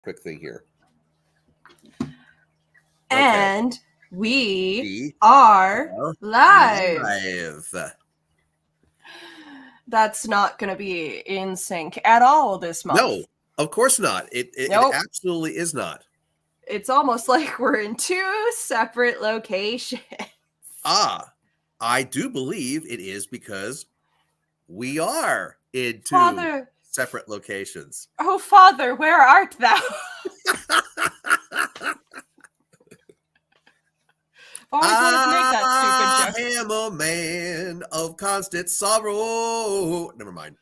quick thing here. And we We are are live. live. That's not going to be in sync at all this month. No, of course not. It Nope. absolutely is not. It's almost like we're in two separate locations. I do believe it is because we are in two Father, separate locations. oh Father, where art thou? Always wanted to make that stupid joke. I am a man of constant sorrow. Never mind.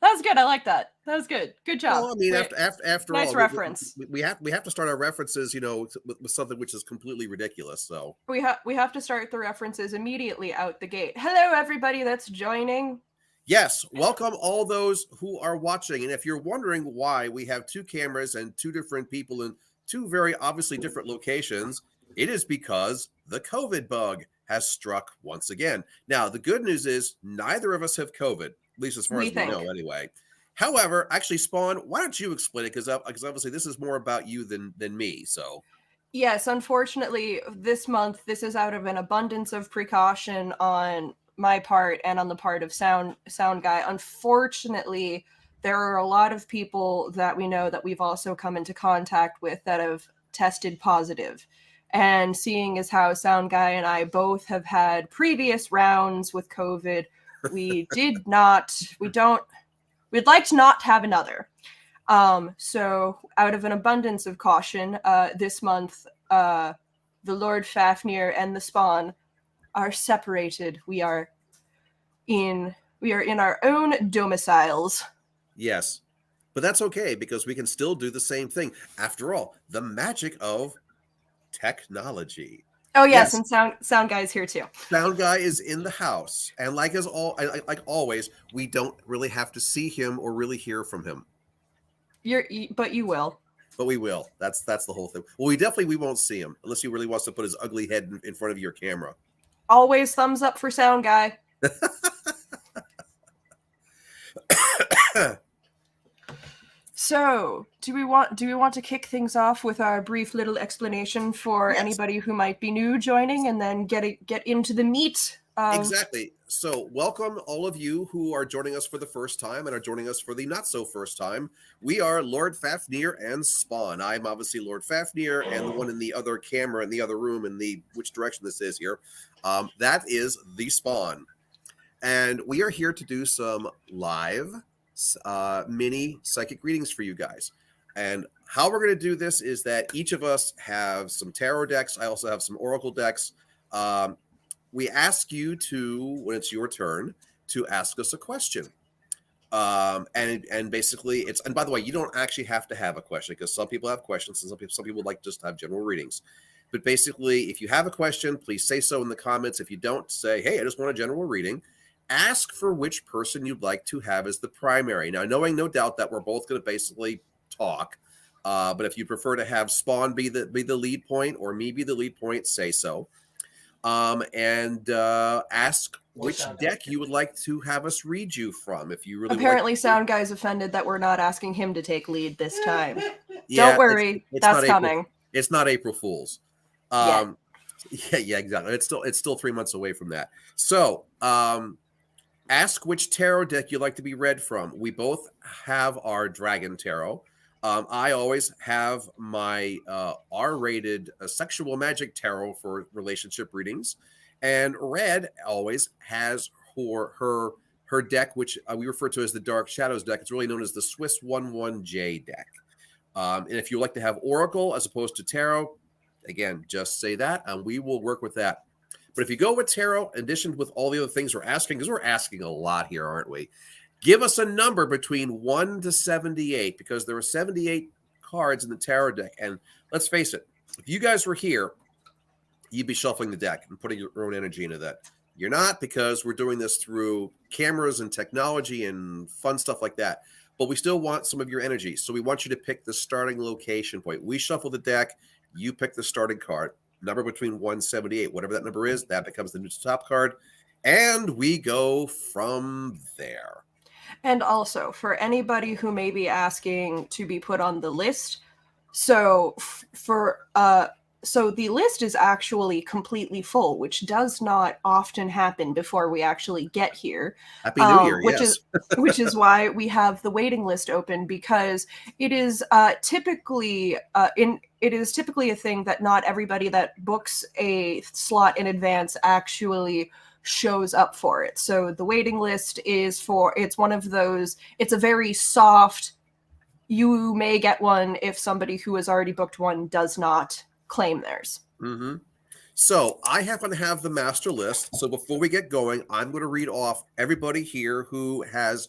That was good. I like that. That was good. Good job. Well, I mean, after nice all, reference. we have to start our references, with something which is completely ridiculous. So we have to start the references immediately out the gate. Hello, everybody that's joining. Yes, welcome all those who are watching. And if you're wondering why we have two cameras and two different people in two very obviously different locations, it is because the COVID bug has struck once again. Now, the good news is neither of us have COVID, at least as far as we know anyway. However, actually, Spawn, why don't you explain it? Because obviously this is more about you than me. So yes, unfortunately, this month, this is out of an abundance of precaution on my part and on the part of Sound Guy. Unfortunately, there are a lot of people that we know that we've also come into contact with that have tested positive. And seeing as how Sound Guy and I both have had previous rounds with COVID, we'd like to not have another. So out of an abundance of caution, this month, the Lord Fafnir and the Spawn are separated. We are in our own domiciles. Yes, but that's okay because we can still do the same thing. After all, the magic of technology. Oh yes, and sound Guy's here too. Sound Guy is in the house, and like always, we don't really have to see him or really hear from him. But you will. But we will. That's the whole thing. Well, we won't see him unless he really wants to put his ugly head in front of your camera. Always thumbs up for Sound Guy. So, do we want to kick things off with our brief little explanation for anybody who might be new joining, and then get into the meat? Exactly. So, welcome all of you who are joining us for the first time and are joining us for the not so first time. We are Lord Fafnir and Spawn. I'm obviously Lord Fafnir, and the one in the other camera in the other room in the which direction this is here, that is the Spawn, and we are here to do some live mini psychic readings for you guys. And how we're going to do this is that each of us have some tarot decks. I also have some oracle decks. We ask you to, when it's your turn, to ask us a question. And basically it's, and by the way, you don't actually have to have a question because some people have questions and some people like just have general readings. But basically, if you have a question, please say so in the comments. If you don't, say, hey, I just want a general reading. Ask for which person you'd like to have as the primary. Now, knowing no doubt that we're both going to basically talk, but if you prefer to have Spawn be the lead point or me be the lead point, say so. And ask which deck you would like to have us read you from. If you really apparently Sound Guy's offended that we're not asking him to take lead this time. Yeah, don't worry, it's that's coming. It's not April Fool's. Yeah, exactly. It's still 3 months away from that. So, ask which tarot deck you'd like to be read from. We both have our Dragon Tarot. I always have my R-rated Sexual Magic Tarot for relationship readings. And Red always has her deck, which we refer to as the Dark Shadows deck. It's really known as the Swiss 11J deck. And if you like to have Oracle as opposed to Tarot, again, just say that, and we will work with that. But if you go with tarot, in addition with all the other things we're asking, because we're asking a lot here, aren't we? Give us a number between 1 to 78, because there are 78 cards in the tarot deck. And let's face it, if you guys were here, you'd be shuffling the deck and putting your own energy into that. You're not, because we're doing this through cameras and technology and fun stuff like that. But we still want some of your energy. So we want you to pick the starting location point. We shuffle the deck. You pick the starting card. Number between 178, whatever that number is, that becomes the new top card, and we go from there. And also, for anybody who may be asking to be put on the list, so so the list is actually completely full, which does not often happen before we actually get here. Happy New Year, Which is yes. which is why we have the waiting list open, because it is typically a thing that not everybody that books a slot in advance actually shows up for it. So the waiting list it's one of those, it's a very soft, you may get one if somebody who has already booked one does not claim theirs. Mm-hmm. So I happen to have the master list. So before we get going, I'm going to read off everybody here who has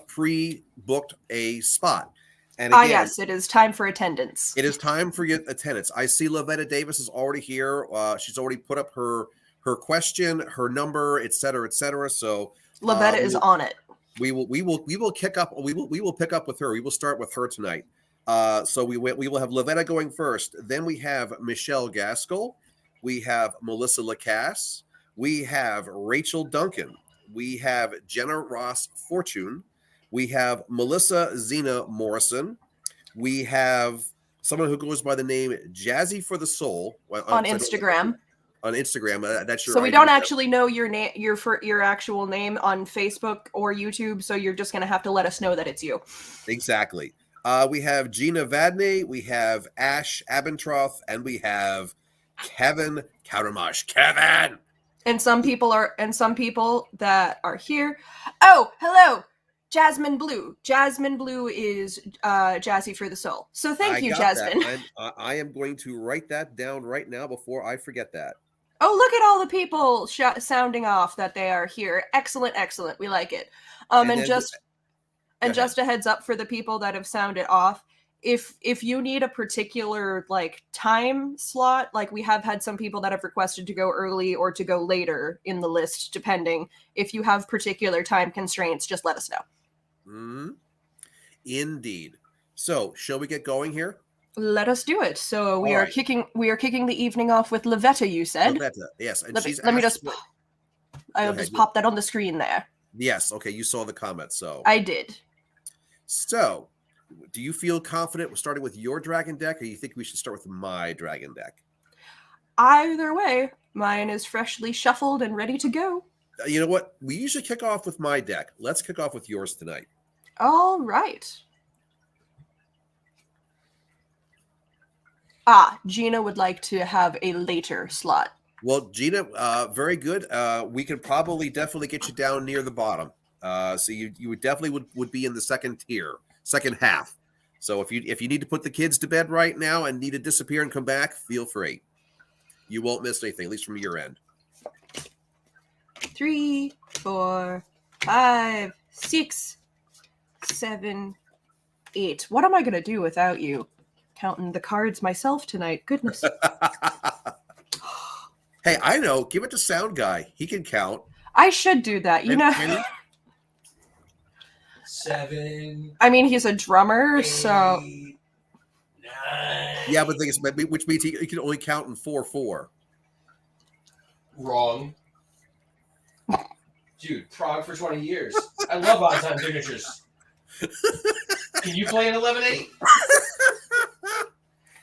pre-booked a spot. And again, yes, it is time for attendance. it is time for your attendance. I see Lavetta Davis is already here. She's already put up her question, her number, et cetera, et cetera. So Lavetta is on it. We will pick up with her. We will start with her tonight. So we will have Lavetta going first. Then we have Michelle Gaskell. We have Melissa Lacasse. We have Rachel Duncan. We have Jenna Ross Fortune. We have Melissa Zena Morrison. We have someone who goes by the name Jazzy for the Soul on Instagram. On Instagram, that's your. So we don't actually know your name, your actual name on Facebook or YouTube. So you're just gonna have to let us know that it's you. Exactly. We have Gina Vadney, we have Ash Abendroth, and we have Kevin Kaudermash. Kevin. And some people that are here. Oh, hello, Jasmine Blue. Jasmine Blue is Jazzy for the Soul. So thank you, Jasmine. I am going to write that down right now before I forget that. Oh, look at all the people sounding off that they are here. Excellent, excellent. We like it. And just a heads up for the people that have sounded off. If you need a particular like time slot, like we have had some people that have requested to go early or to go later in the list, depending. If you have particular time constraints, just let us know. Mm-hmm. Indeed. So, shall we get going here? Let us do it. So we are kicking the evening off with Lavetta, you said. Lavetta, yes. And I'll just pop that on the screen there. Yes, okay, you saw the comment, so. I did. So, do you feel confident with starting with your dragon deck, or do you think we should start with my dragon deck? Either way, mine is freshly shuffled and ready to go. You know what? We usually kick off with my deck. Let's kick off with yours tonight. All right. Gina would like to have a later slot. Well, Gina, very good. We could definitely get you down near the bottom. So you would definitely would be in the second tier, second half. So if you need to put the kids to bed right now and need to disappear and come back, feel free. You won't miss anything, at least from your end. 3, 4, 5, 6, 7, 8. What am I going to do without you? Counting the cards myself tonight. Goodness. Hey, I know. Give it to Sound Guy. He can count. I should do that. You know. 7. I mean, he's a drummer, 8, so. 9. Yeah, but the thing is, which means he can only count in 4/4. Wrong. Dude, Prague for 20 years. I love odd-time signatures. Can you play an 11/8?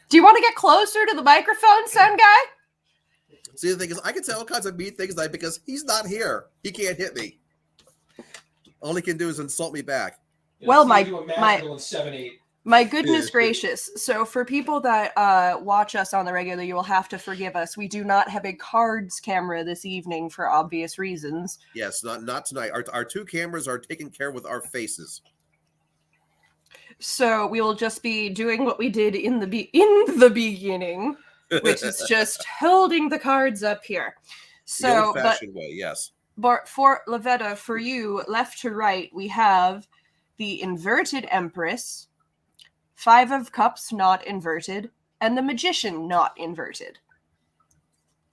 Do you want to get closer to the microphone, Sound Guy? See, the thing is, I can say all kinds of mean things like because he's not here. He can't hit me. All he can do is insult me back. Well, my 7/8. My goodness gracious. So for people that watch us on the regular, you will have to forgive us. We do not have a cards camera this evening for obvious reasons. Yes, not tonight. Our two cameras are taken care of with our faces. So we will just be doing what we did in the beginning, which is just holding the cards up here. So, the old-fashioned way, yes. But for Lavetta, for you, left to right, we have the inverted Empress, 5 of Cups not inverted, and the Magician not inverted.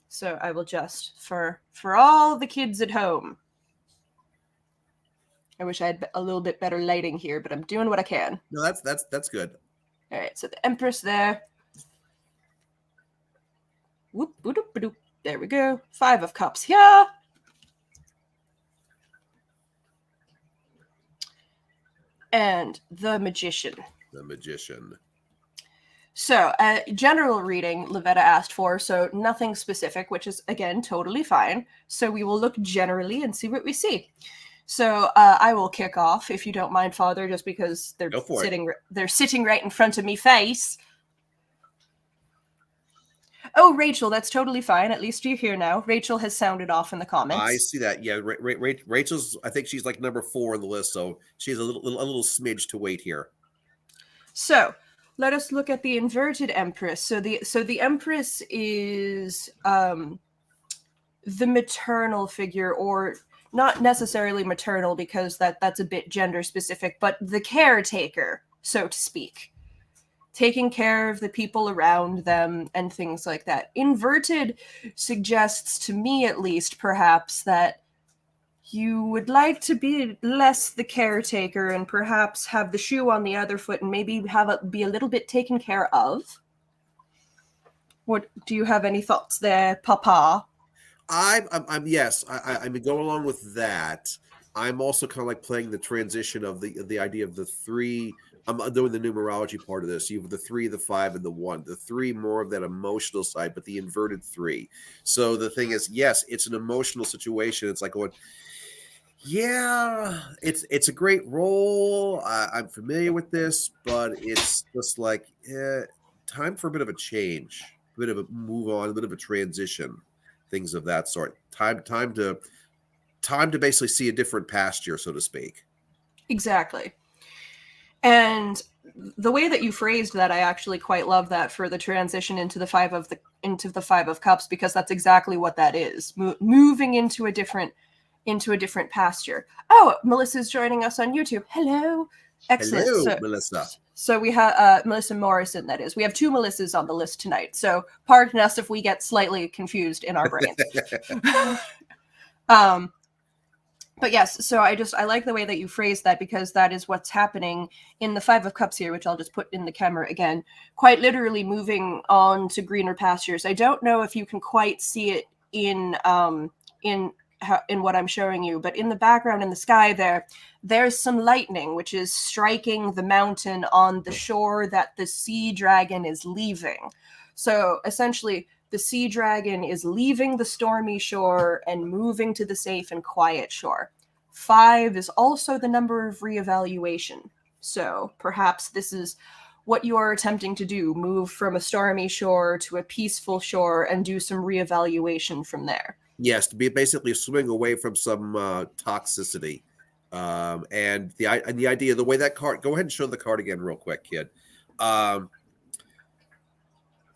So I will just, for all the kids at home. I wish I had a little bit better lighting here, but I'm doing what I can. No, that's good. All right, so the Empress there. Whoop, boop, boop. There we go. 5 of Cups here. and the Magician. The Magician. So, general reading, Lavetta asked for, so nothing specific, which is, again, totally fine. So we will look generally and see what we see. So I will kick off, if you don't mind, Father, just because they're sitting right in front of me face. Oh, Rachel, that's totally fine. At least you're here now. Rachel has sounded off in the comments. I see that. Yeah, Rachel's. I think she's like number 4 on the list, so she's a little smidge to wait here. So let us look at the inverted Empress. So the Empress is the maternal figure, or not necessarily maternal because that's a bit gender specific, but the caretaker, so to speak. Taking care of the people around them and things like that. Inverted suggests, to me at least, perhaps, that you would like to be less the caretaker and perhaps have the shoe on the other foot and maybe be a little bit taken care of. What do you have any thoughts there, Papa? I'm yes. I mean, go along with that. I'm also kind of like playing the transition of the idea of the 3. I'm doing the numerology part of this. You have the 3, the 5, and the 1. The 3 more of that emotional side, but the inverted 3. So the thing is, yes, it's an emotional situation. It's like going, yeah, it's a great role. I'm familiar with this, but it's just like time for a bit of a change, a bit of a move on, a bit of a transition, things of that sort. Time to basically see a different pasture, so to speak. Exactly. And the way that you phrased that, I actually quite love that for the transition into the 5 of Cups, because that's exactly what that is. Moving into a different pasture. Oh, Melissa's joining us on YouTube. Hello. Excellent. Hello, Melissa. So we have Melissa Morrison, that is. We have 2 Melissas on the list tonight. So pardon us if we get slightly confused in our brains. But yes, so I like the way that you phrased that, because that is what's happening in the 5 of Cups here, which I'll just put in the camera again. Quite literally moving on to greener pastures. I don't know if you can quite see it in what I'm showing you, but in the background in the sky there's some lightning, which is striking the mountain on the shore that the sea dragon is leaving. So essentially, the sea dragon is leaving the stormy shore and moving to the safe and quiet shore. 5 is also the number of reevaluation. So perhaps this is what you are attempting to do, move from a stormy shore to a peaceful shore and do some reevaluation from there. Yes, to be basically swimming away from some toxicity. And the idea, the way that card, go ahead and show the card again real quick, kid.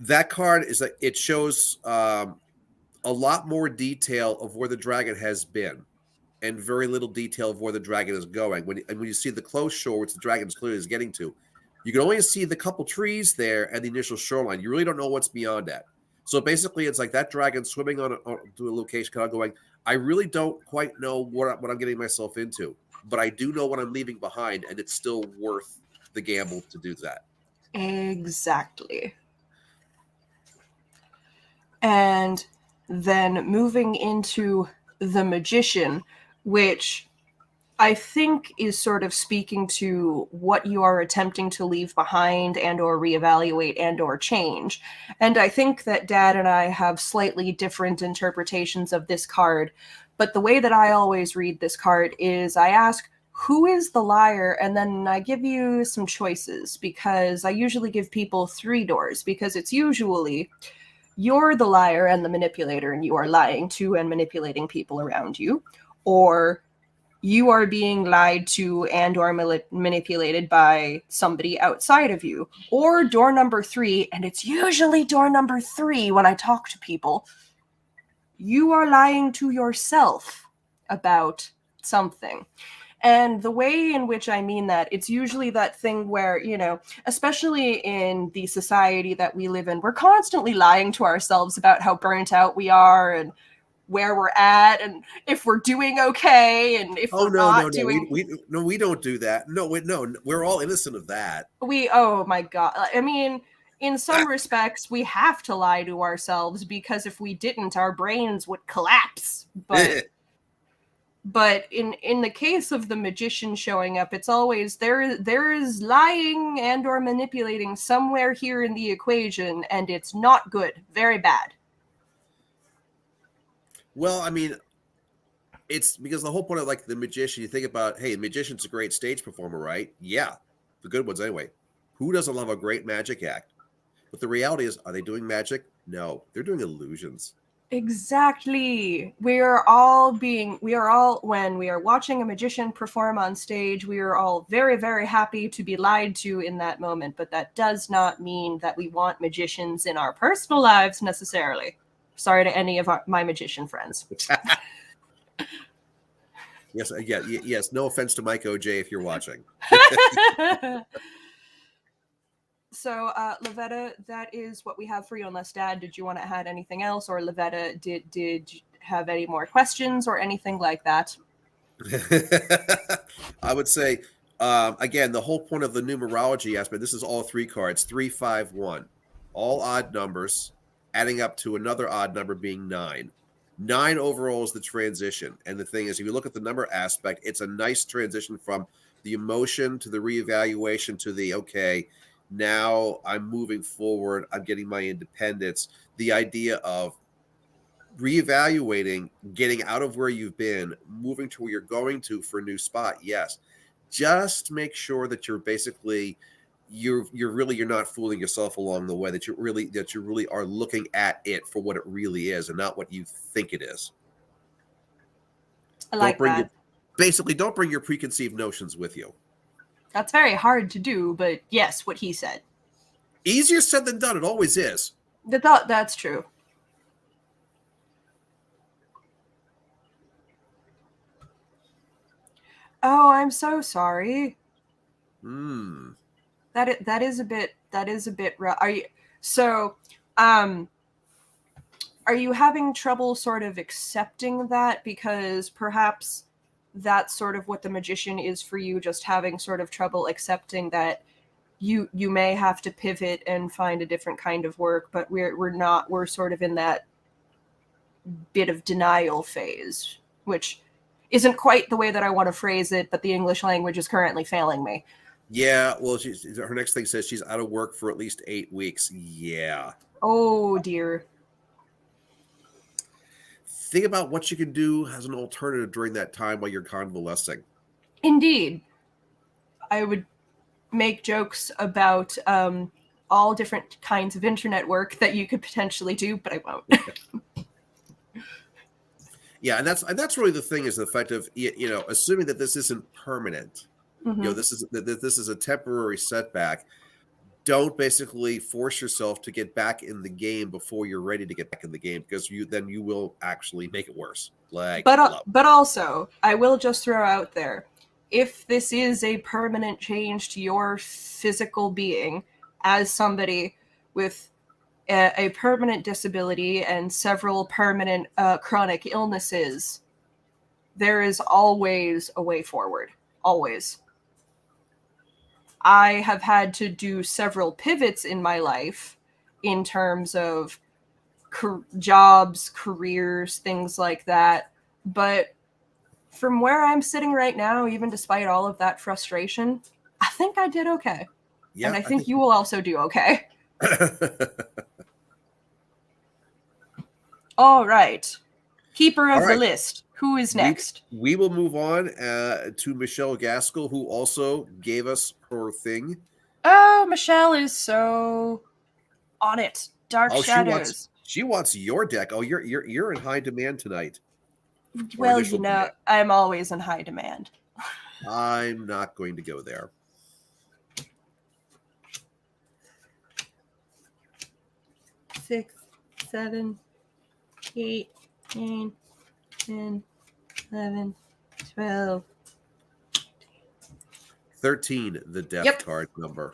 That card is that it shows a lot more detail of where the dragon has been and very little detail of where the dragon is going. When you see the close shore, which the dragon clearly is getting to, you can only see the couple trees there and the initial shoreline. You really don't know what's beyond that. So basically, it's like that dragon swimming to a location, kind of going, I really don't quite know what I'm getting myself into, but I do know what I'm leaving behind, and it's still worth the gamble to do that. Exactly. And then moving into the Magician, which I think is sort of speaking to what you are attempting to leave behind and or reevaluate and or change. And I think that Dad and I have slightly different interpretations of this card. But the way that I always read this card is I ask, who is the liar? And then I give you some choices, because I usually give people 3 doors, because it's usually you're the liar and the manipulator and you are lying to and manipulating people around you, or you are being lied to and or manipulated by somebody outside of you. Or door number 3, and it's usually door number 3 when I talk to people, you are lying to yourself about something. And the way in which I mean that, it's usually that thing where, especially in the society that we live in, we're constantly lying to ourselves about how burnt out we are and where we're at and if we're doing okay and if we're not doing. We don't do that. No, we're all innocent of that. Oh my God. I mean, in some respects, we have to lie to ourselves, because if we didn't, our brains would collapse. But But in the case of the magician showing up, it's always there is lying and or manipulating somewhere here in the equation, and it's not good, very bad. Well, I mean, it's because the whole point of like the magician, you think about, hey, the magician's a great stage performer, right? Yeah, the good ones anyway. Who doesn't love a great magic act? But the reality is, are they doing magic? No, they're doing illusions. Exactly. When we are watching a magician perform on stage, we are all very, very happy to be lied to in that moment. But that does not mean that we want magicians in our personal lives necessarily. Sorry to any of my magician friends. Yes, yes. No offense to Mike OJ if you're watching. So, Lavetta, that is what we have for you. Unless Dad, did you want to add anything else, or Lavetta, did you have any more questions or anything like that? I would say, again, the whole point of the numerology aspect. This is all three cards: 3, 5, 1, all odd numbers, adding up to another odd number being 9. 9 overall is the transition, and the thing is, if you look at the number aspect, it's a nice transition from the emotion to the reevaluation to the okay. Now I'm moving forward. I'm getting my independence. The idea of reevaluating, getting out of where you've been, moving to where you're going to for a new spot. Yes. Just make sure that you're basically you're not fooling yourself along the way, that you really are looking at it for what it really is and not what you think it is. I like that. Don't bring your preconceived notions with you. That's very hard to do, but yes, what he said. Easier said than done. It always is. That's true. Oh, I'm so sorry. That is a bit rough. Are you having trouble sort of accepting that, because perhaps that's sort of what the magician is for you, just having sort of trouble accepting that you may have to pivot and find a different kind of work, but we're sort of in that bit of denial phase, which isn't quite the way that I want to phrase it, but the English language is currently failing me. Yeah, well, her next thing says she's out of work for at least 8 weeks. Yeah. Oh dear. Think about what you can do as an alternative during that time while you're convalescing. Indeed. I would make jokes about all different kinds of internet work that you could potentially do, but I won't. Yeah, and that's really the thing, is the fact of, assuming that this isn't permanent. Mm-hmm. This is a temporary setback. Don't basically force yourself to get back in the game before you're ready to get back in the game, because you will actually make it worse. But also, I will just throw out there, if this is a permanent change to your physical being, as somebody with a permanent disability and several permanent chronic illnesses, there is always a way forward. Always. I have had to do several pivots in my life in terms of jobs, careers, things like that. But from where I'm sitting right now, even despite all of that frustration, I think I did okay. Yeah, and I think you will also do okay. All right. Keeper of the list. Who is next? We will move on to Michelle Gaskell, who also gave us her thing. Oh, Michelle is so on it. Dark Shadows. She wants your deck. Oh, you're in high demand tonight. Well, demand. I'm always in high demand. I'm not going to go there. Six, 7, 8, 9, 10, 11, 12. 13, the death card number.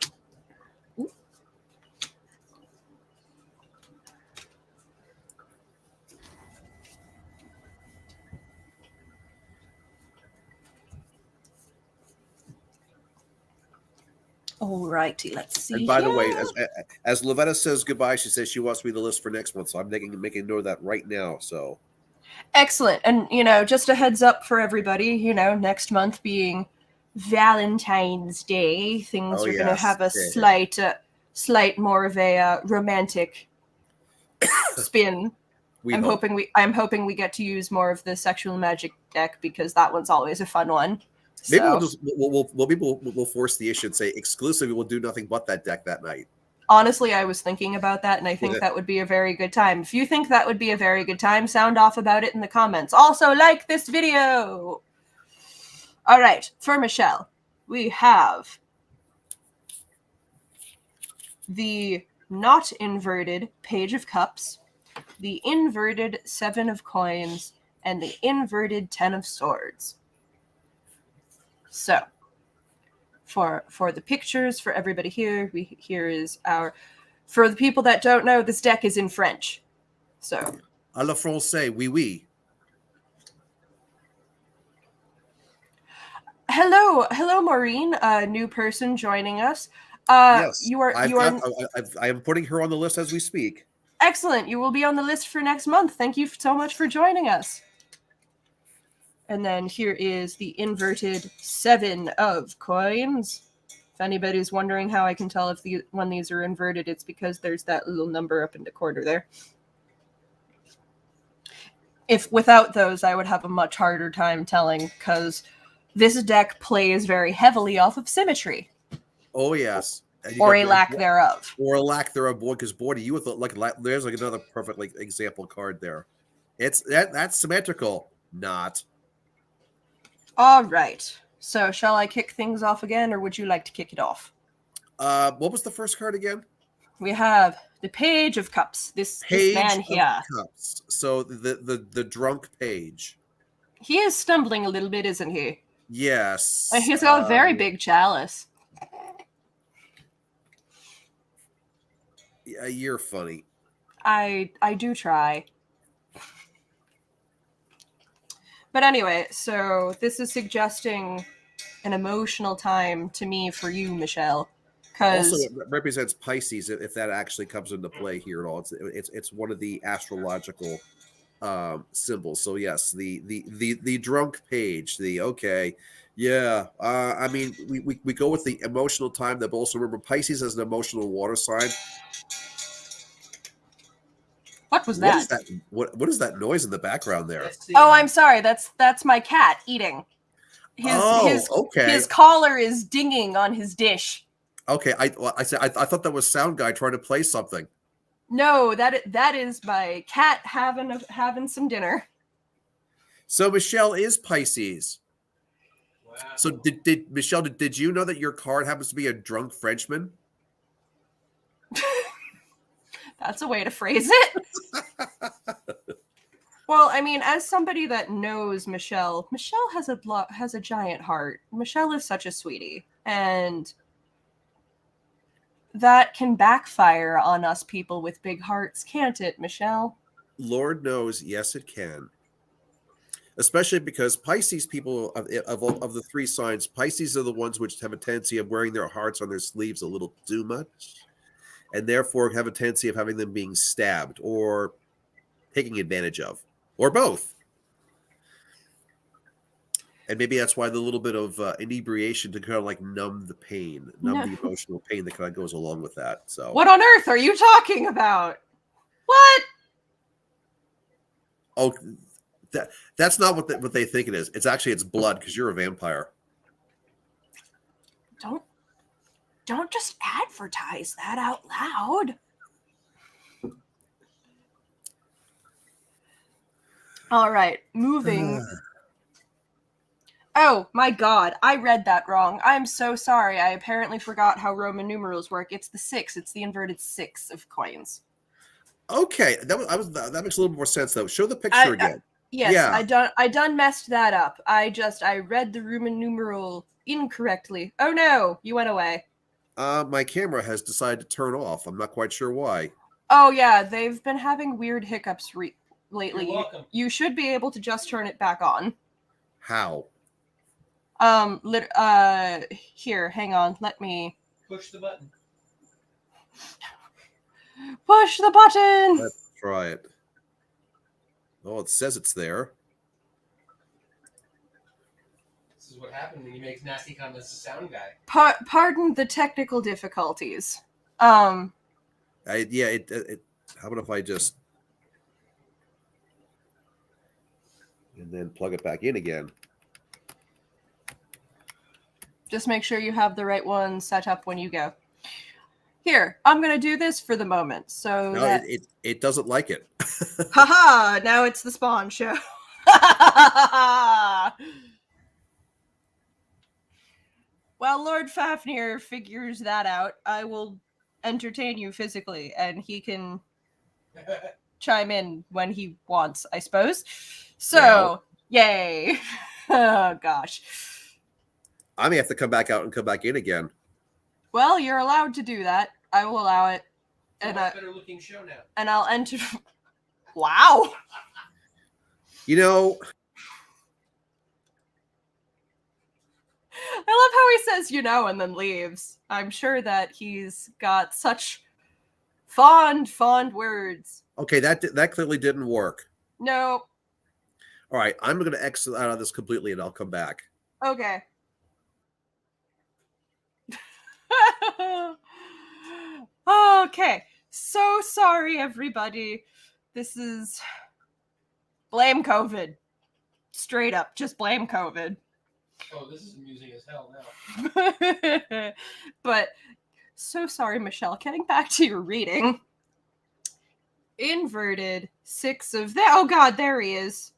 Alrighty, let's see. And by the way, as Lavetta says goodbye, she says she wants me to list for next month, so I'm making note of that right now. So Excellent. And, just a heads up for everybody, next month being Valentine's Day, things Oh, are going to yes. have a Yeah. slight more of a romantic spin. I'm hoping we get to use more of the sexual magic deck because that one's always a fun one. Maybe So, we'll force the issue and say exclusively we'll do nothing but that deck that night. honestly, I was thinking about that, and I think that would be a very good time. If you think that would be a very good time, sound off about it in the comments. Also, like this video! All right, for Michelle, we have the not inverted Page of Cups, the inverted Seven of Coins, and the inverted Ten of Swords. So, for the pictures, for everybody here, here is our... For the people that don't know, this deck is in French. So, à la français, oui, oui. Hello, Maureen, a new person joining us. Yes, I am putting her on the list as we speak. Excellent. You will be on the list for next month. Thank you so much for joining us. And then here is the inverted Seven of Coins. If anybody's wondering how I can tell if when these are inverted, it's because there's that little number up in the corner there. If without those, I would have a much harder time telling, because this deck plays very heavily off of symmetry. Oh, yes. Or a lack thereof. Or a lack thereof, boy, because boy, do you like there's like another perfect example card there. It's that's symmetrical, not. All right. So, shall I kick things off again, or would you like to kick it off? What was the first card again? We have the Page of Cups. This man here. Cups. So the drunk page. He is stumbling a little bit, isn't he? Yes. He's got a very big chalice. Yeah, you're funny. I do try. But anyway, so this is suggesting an emotional time to me for you, Michelle. Also, it represents Pisces if that actually comes into play here at all. It's one of the astrological symbols. So yes, the drunk page. I mean, we go with the emotional time. That also remember Pisces as an emotional water sign. What was that? What is that noise in the background there? Oh, I'm sorry. That's my cat eating. His collar is dinging on his dish. Okay, I thought that was sound guy trying to play something. No, that is my cat having some dinner. So Michelle is Pisces. Wow. So did Michelle? Did you know that your card happens to be a drunk Frenchman? That's a way to phrase it. Well, I mean, as somebody that knows Michelle has a giant heart. Michelle is such a sweetie, and that can backfire on us people with big hearts, can't it, Michelle? Lord knows, yes, it can. Especially because Pisces people of the three signs, Pisces are the ones which have a tendency of wearing their hearts on their sleeves a little too much, and therefore have a tendency of having them being stabbed or taking advantage of, or both. And maybe that's why the little bit of inebriation to kind of like numb the pain, the emotional pain that kind of goes along with that. So, what on earth are you talking about? What? Oh, that's not what they think it is. It's blood because you're a vampire. Don't just advertise that out loud. All right, moving. Oh my God, I read that wrong. I'm so sorry. I apparently forgot how Roman numerals work. It's the 6. It's the inverted 6 of coins. Okay, that makes a little more sense though. Show the picture again. Yes, yeah. I done messed that up. I read the Roman numeral incorrectly. Oh no, you went away. My camera has decided to turn off. I'm not quite sure why. Oh yeah, they've been having weird hiccups lately. You're welcome. You should be able to just turn it back on. How? Here, hang on. Let me push the button. Push the button. Let's try it. Oh, it says it's there. This is what happened when he makes nasty comments to Sound Guy. Pardon the technical difficulties. How about if I just and then plug it back in again? Just make sure you have the right one set up when you go. Here, I'm going to do this for the moment. So No, that... it doesn't like it. Haha, now it's the Spawn show. While Lord Fafnir figures that out, I will entertain you physically, and he can chime in when he wants, I suppose. So, Well, yay. Oh, gosh. I may have to come back out and come back in again. Well, you're allowed to do that. I will allow it. It's a much better looking show now. And I'll enter... Wow. You know... I love how he says, you know, and then leaves. I'm sure that he's got such fond words. Okay, that clearly didn't work. No. All right, I'm going to exit out of this completely, and I'll come back. Okay. Okay. So sorry, everybody. This is... Blame COVID. Straight up, just blame COVID. Oh, this is amusing as hell now. But so sorry, Michelle. Getting back to your reading. Inverted 6 of that. Oh God, there he is.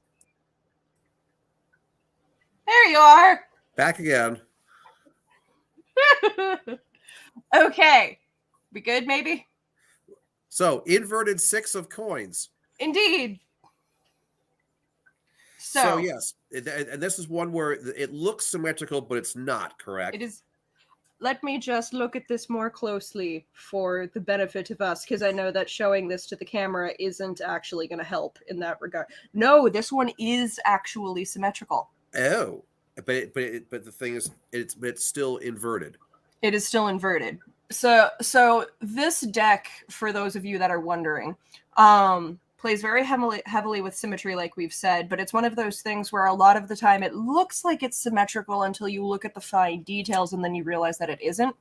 There you are. Back again. Okay. We good, maybe? So, inverted 6 of coins. Indeed. So yes, and this is one where it looks symmetrical, but it's not, correct? It is. Let me just look at this more closely for the benefit of us, because I know that showing this to the camera isn't actually going to help in that regard. No, this one is actually symmetrical. Oh, but the thing is, it's still inverted. It is still inverted. So this deck, for those of you that are wondering, plays very heavily with symmetry, like we've said, but it's one of those things where a lot of the time it looks like it's symmetrical until you look at the fine details and then you realize that it isn't.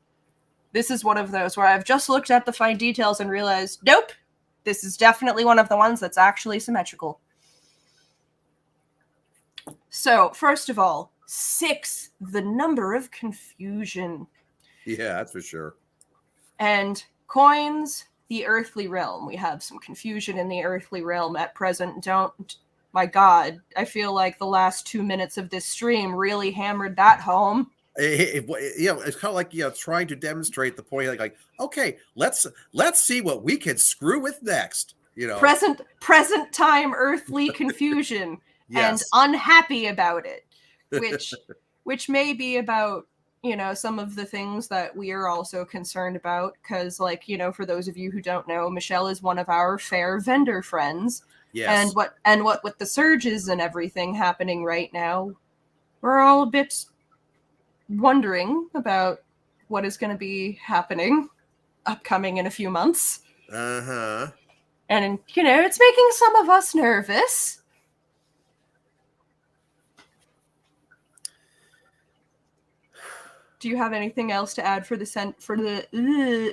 This is one of those where I've just looked at the fine details and realized, nope, this is definitely one of the ones that's actually symmetrical. So, first of all, 6, the number of confusion. Yeah, that's for sure. And coins, the earthly realm. We have some confusion in the earthly realm at present. My God, I feel like the last 2 minutes of this stream really hammered that home. It's kind of like trying to demonstrate the point. Like, okay, let's see what we can screw with next. Present time earthly confusion. Yes. And unhappy about it, which may be about some of the things that we are also concerned about, because for those of you who don't know, Michelle is one of our fair vendor friends. Yes. And what with the surges and everything happening right now, we're all a bit wondering about what is going to be happening upcoming in a few months. Uh-huh. And it's making some of us nervous. Do you have anything else to add for the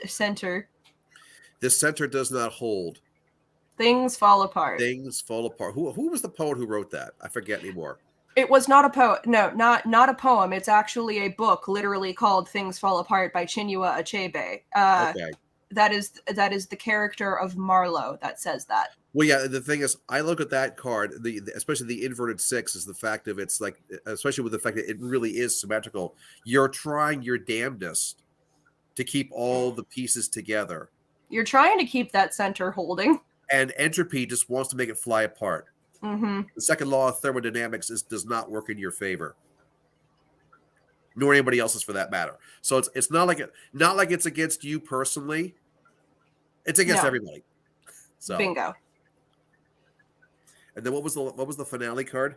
center? The center does not hold. Things fall apart. Things fall apart. Who was the poet who wrote that? I forget anymore. It was not a poem. No, not a poem. It's actually a book, literally called "Things Fall Apart" by Chinua Achebe. Okay. That is the character of Marlowe that says that. Well, yeah. The thing is, I look at that card, especially the inverted 6, is the fact of it's like, especially with the fact that it really is symmetrical. You're trying your damnedest to keep all the pieces together. You're trying to keep that center holding. And entropy just wants to make it fly apart. Mm-hmm. The second law of thermodynamics does not work in your favor, nor anybody else's for that matter. So it's not like it's against you personally. It's against everybody. So bingo. And then what was the finale card?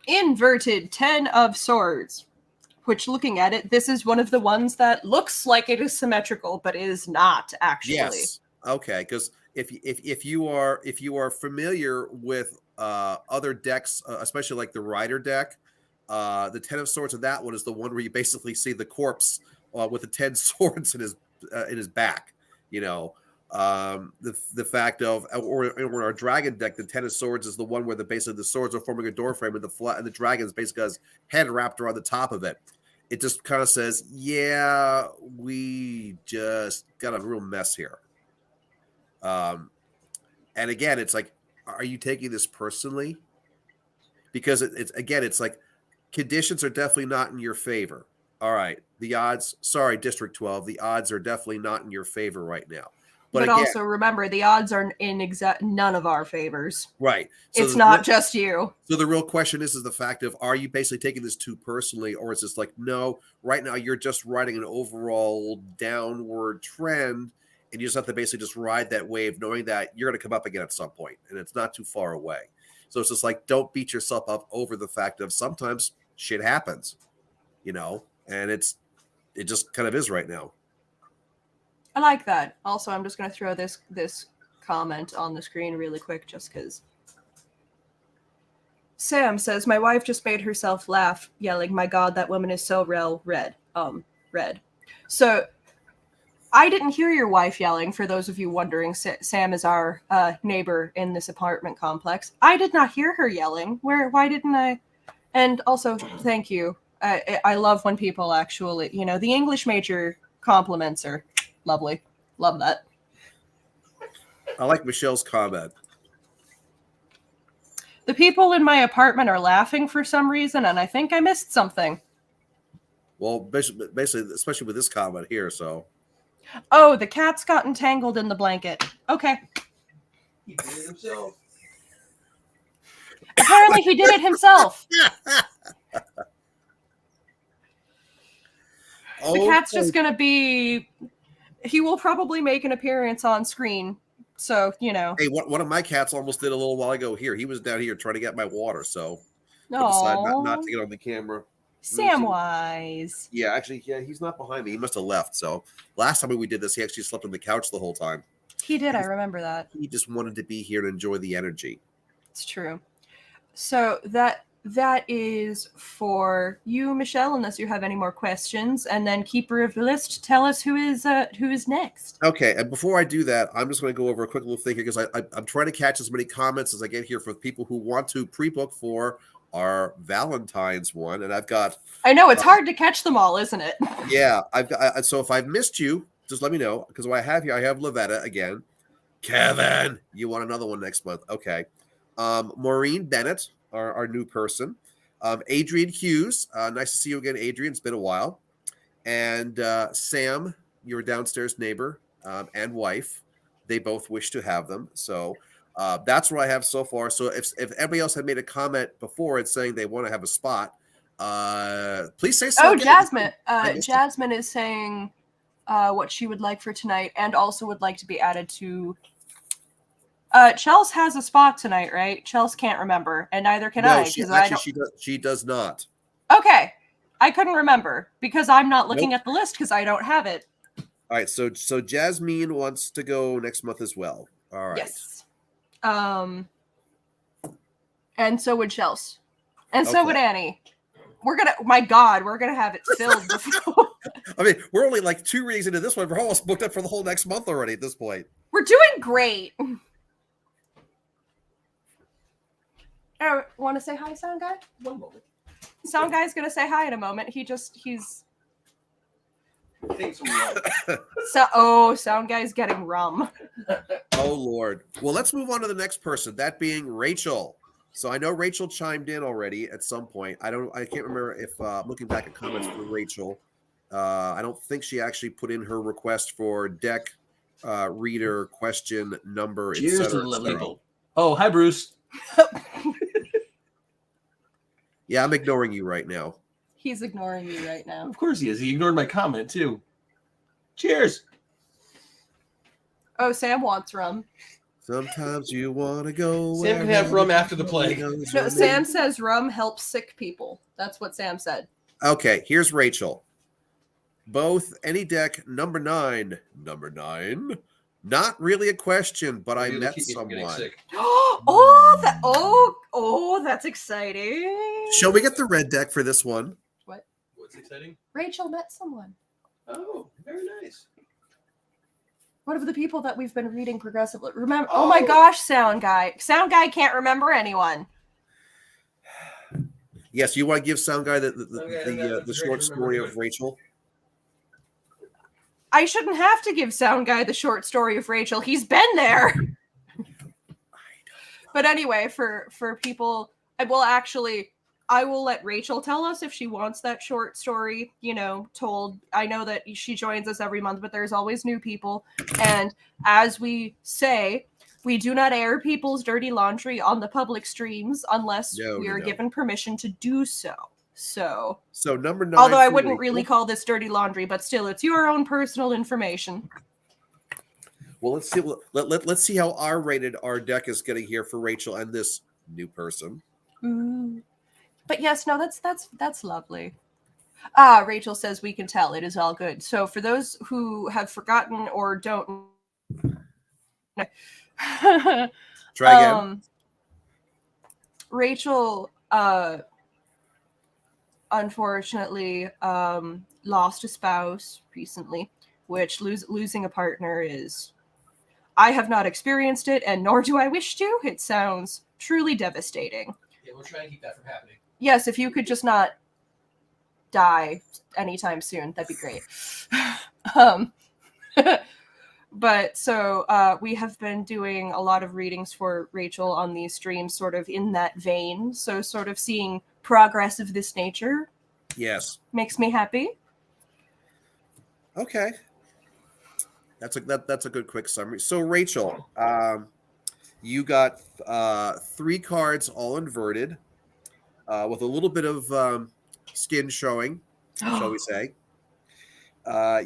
Inverted 10 of Swords. Which, looking at it, this is one of the ones that looks like it is symmetrical, but is not actually. Yes. Okay, because if you are familiar with other decks, especially like the Rider deck, the Ten of Swords of that one is the one where you basically see the corpse with the 10 swords in his back. You know, the fact of or our dragon deck, the Ten of Swords is the one where basically the swords are forming a door frame and the dragon's basically has head wrapped around the top of it. It just kind of says, yeah, we just got a real mess here. And again, it's like, are you taking this personally? Because it's like conditions are definitely not in your favor. All right, the odds. Sorry, District 12. The odds are definitely not in your favor right now. But again, also remember, the odds are in none of our favors. right. So it's not just you. So the real question is the fact of, are you basically taking this too personally, or is this like, no, right now you're just riding an overall downward trend, and you just have to basically just ride that wave, knowing that you're going to come up again at some point, and it's not too far away. So it's just like, don't beat yourself up over the fact of sometimes shit happens, and it just kind of is right now. I like that. Also, I'm just going to throw this comment on the screen really quick just because. Sam says, my wife just made herself laugh, yelling, my God, that woman is so red. So I didn't hear your wife yelling, for those of you wondering. Sam is our neighbor in this apartment complex. I did not hear her yelling. Why didn't I? And also, thank you. I love when people actually, the English major compliments are lovely. Love that. I like Michelle's comment. The people in my apartment are laughing for some reason, and I think I missed something. Well, basically, especially with this comment here, so. Oh, the cat's got entangled in the blanket. Okay. He did it himself. Apparently he did it himself. The cat's just going to be... He will probably make an appearance on screen. So, Hey, one of my cats almost did a little while ago here. He was down here trying to get my water, so decided not to get on the camera. Samwise. Yeah, actually, he's not behind me. He must have left. So last time we did this, he actually slept on the couch the whole time. He did. I remember that. He just wanted to be here to enjoy the energy. It's true. So that is for you, Michelle, unless you have any more questions. And then keeper of the list, tell us who is next. Okay, and before I do that, I'm just going to go over a quick little thing here because I'm trying to catch as many comments as I get here for people who want to pre-book for our Valentine's one, and I've got... I know, it's hard to catch them all, isn't it? Yeah, I've got... So if I've missed you, just let me know, because what I have here, I have Lavetta again. Kevin, you want another one next month? Okay. Maureen Bennett, our new person. Adrian Hughes, nice to see you again, Adrian. It's been a while. And Sam, your downstairs neighbor and wife, they both wish to have them. So that's what I have so far. So if everybody else had made a comment before and saying they want to have a spot, please say so. Oh, again. Jasmine is saying what she would like for tonight and also would like to be added to... Chels has a spot tonight, right? Chels can't remember, and neither can I. She does not. Okay. I couldn't remember because I'm not looking at the list because I don't have it. All right, so Jasmine wants to go next month as well. All right. Yes. And so would Chels. And so would Annie. We're gonna have it filled before. I mean, we're only like 2 readings into this one. We're almost booked up for the whole next month already at this point. We're doing great. Oh, want to say hi, Sound Guy? One moment. Sound Guy's gonna say hi in a moment. He's Sound Guy's getting rum. Oh Lord. Well, let's move on to the next person, that being Rachel. So I know Rachel chimed in already at some point. I can't remember if looking back at comments for Rachel, I don't think she actually put in her request for deck reader question number, etc. Oh, hi Bruce. Yeah, I'm ignoring you right now. He's ignoring me right now. Of course he is. He ignored my comment too. Cheers. Oh, Sam wants rum. Sometimes you want to go. Sam can have rum after the play. No, Sam says rum helps sick people. That's what Sam said. Okay, here's Rachel. Both any deck number nine, Not really a question, but I Maybe it'll met keep me from getting someone. sick. That's exciting. Shall we get the red deck for this one? What's exciting? Rachel met someone. Oh, very nice. One of the people that we've been reading progressively. Remember? Oh my gosh, Sound Guy. Sound Guy can't remember anyone. Yes, you want to give Sound Guy the that's short great to story remember. of Rachel? I shouldn't have to give Sound Guy the short story of Rachel. He's been there. But anyway, for people, I will let Rachel tell us if she wants that short story, told. I know that she joins us every month, but there's always new people. And as we say, we do not air people's dirty laundry on the public streams unless we are given permission to do so. So number 9. Although I wouldn't really call this dirty laundry, but still, it's your own personal information. Well, let's see. Let's see how R-rated our deck is getting here for Rachel and this new person. Ooh. But yes, no, that's lovely. Rachel says we can tell. It is all good. So for those who have forgotten or don't try again. Rachel unfortunately lost a spouse recently, which losing a partner is, I have not experienced it, and nor do I wish to. It sounds truly devastating. Yeah, we'll try and keep that from happening. Yes, if you could just not die anytime soon, that'd be great. But so we have been doing a lot of readings for Rachel on these streams, sort of in that vein. So sort of seeing progress of this nature. Yes. Makes me happy. Okay. That's a good quick summary. So Rachel, you got 3 cards all inverted, with a little bit of skin showing, shall we say.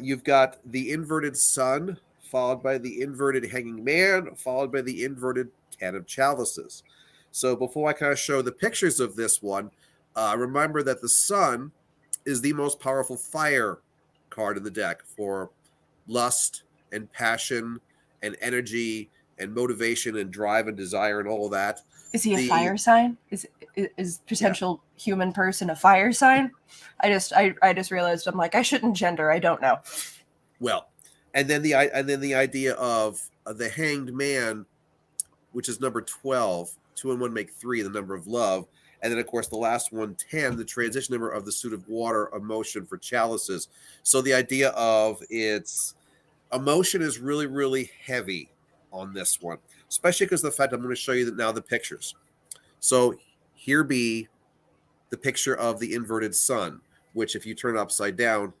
You've got the inverted sun, followed by the inverted hanging man, followed by the inverted 10 of chalices. So before I kind of show the pictures of this one, remember that the sun is the most powerful fire card in the deck for lust and passion and energy and motivation and drive and desire and all of that. Is he a fire sign? Is potential human person a fire sign? I just realized, I'm like, I shouldn't gender. I don't know. Well, and then the idea of the hanged man, which is number 12, 2 and 1 make 3, the number of love. And then, of course, the last one, 10, the transition number of the suit of water, emotion for chalices. So the idea of its emotion is really, really heavy on this one, especially because of the fact I'm going to show you now the pictures. So here be the picture of the inverted sun, which if you turn it upside down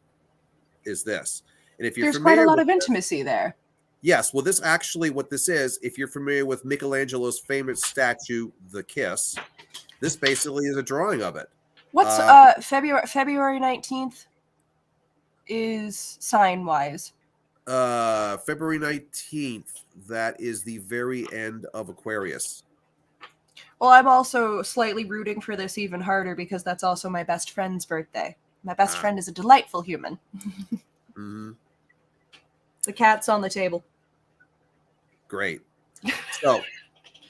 is this. And if you're There's quite a lot of intimacy there. Yes. Well, this actually, what this is, if you're familiar with Michelangelo's famous statue, The Kiss, this basically is a drawing of it. What's February 19th is sign-wise? February 19th, that is the very end of Aquarius. Well, I'm also slightly rooting for this even harder because that's also my best friend's birthday. My best friend is a delightful human. Mm-hmm. The cat's on the table. Great.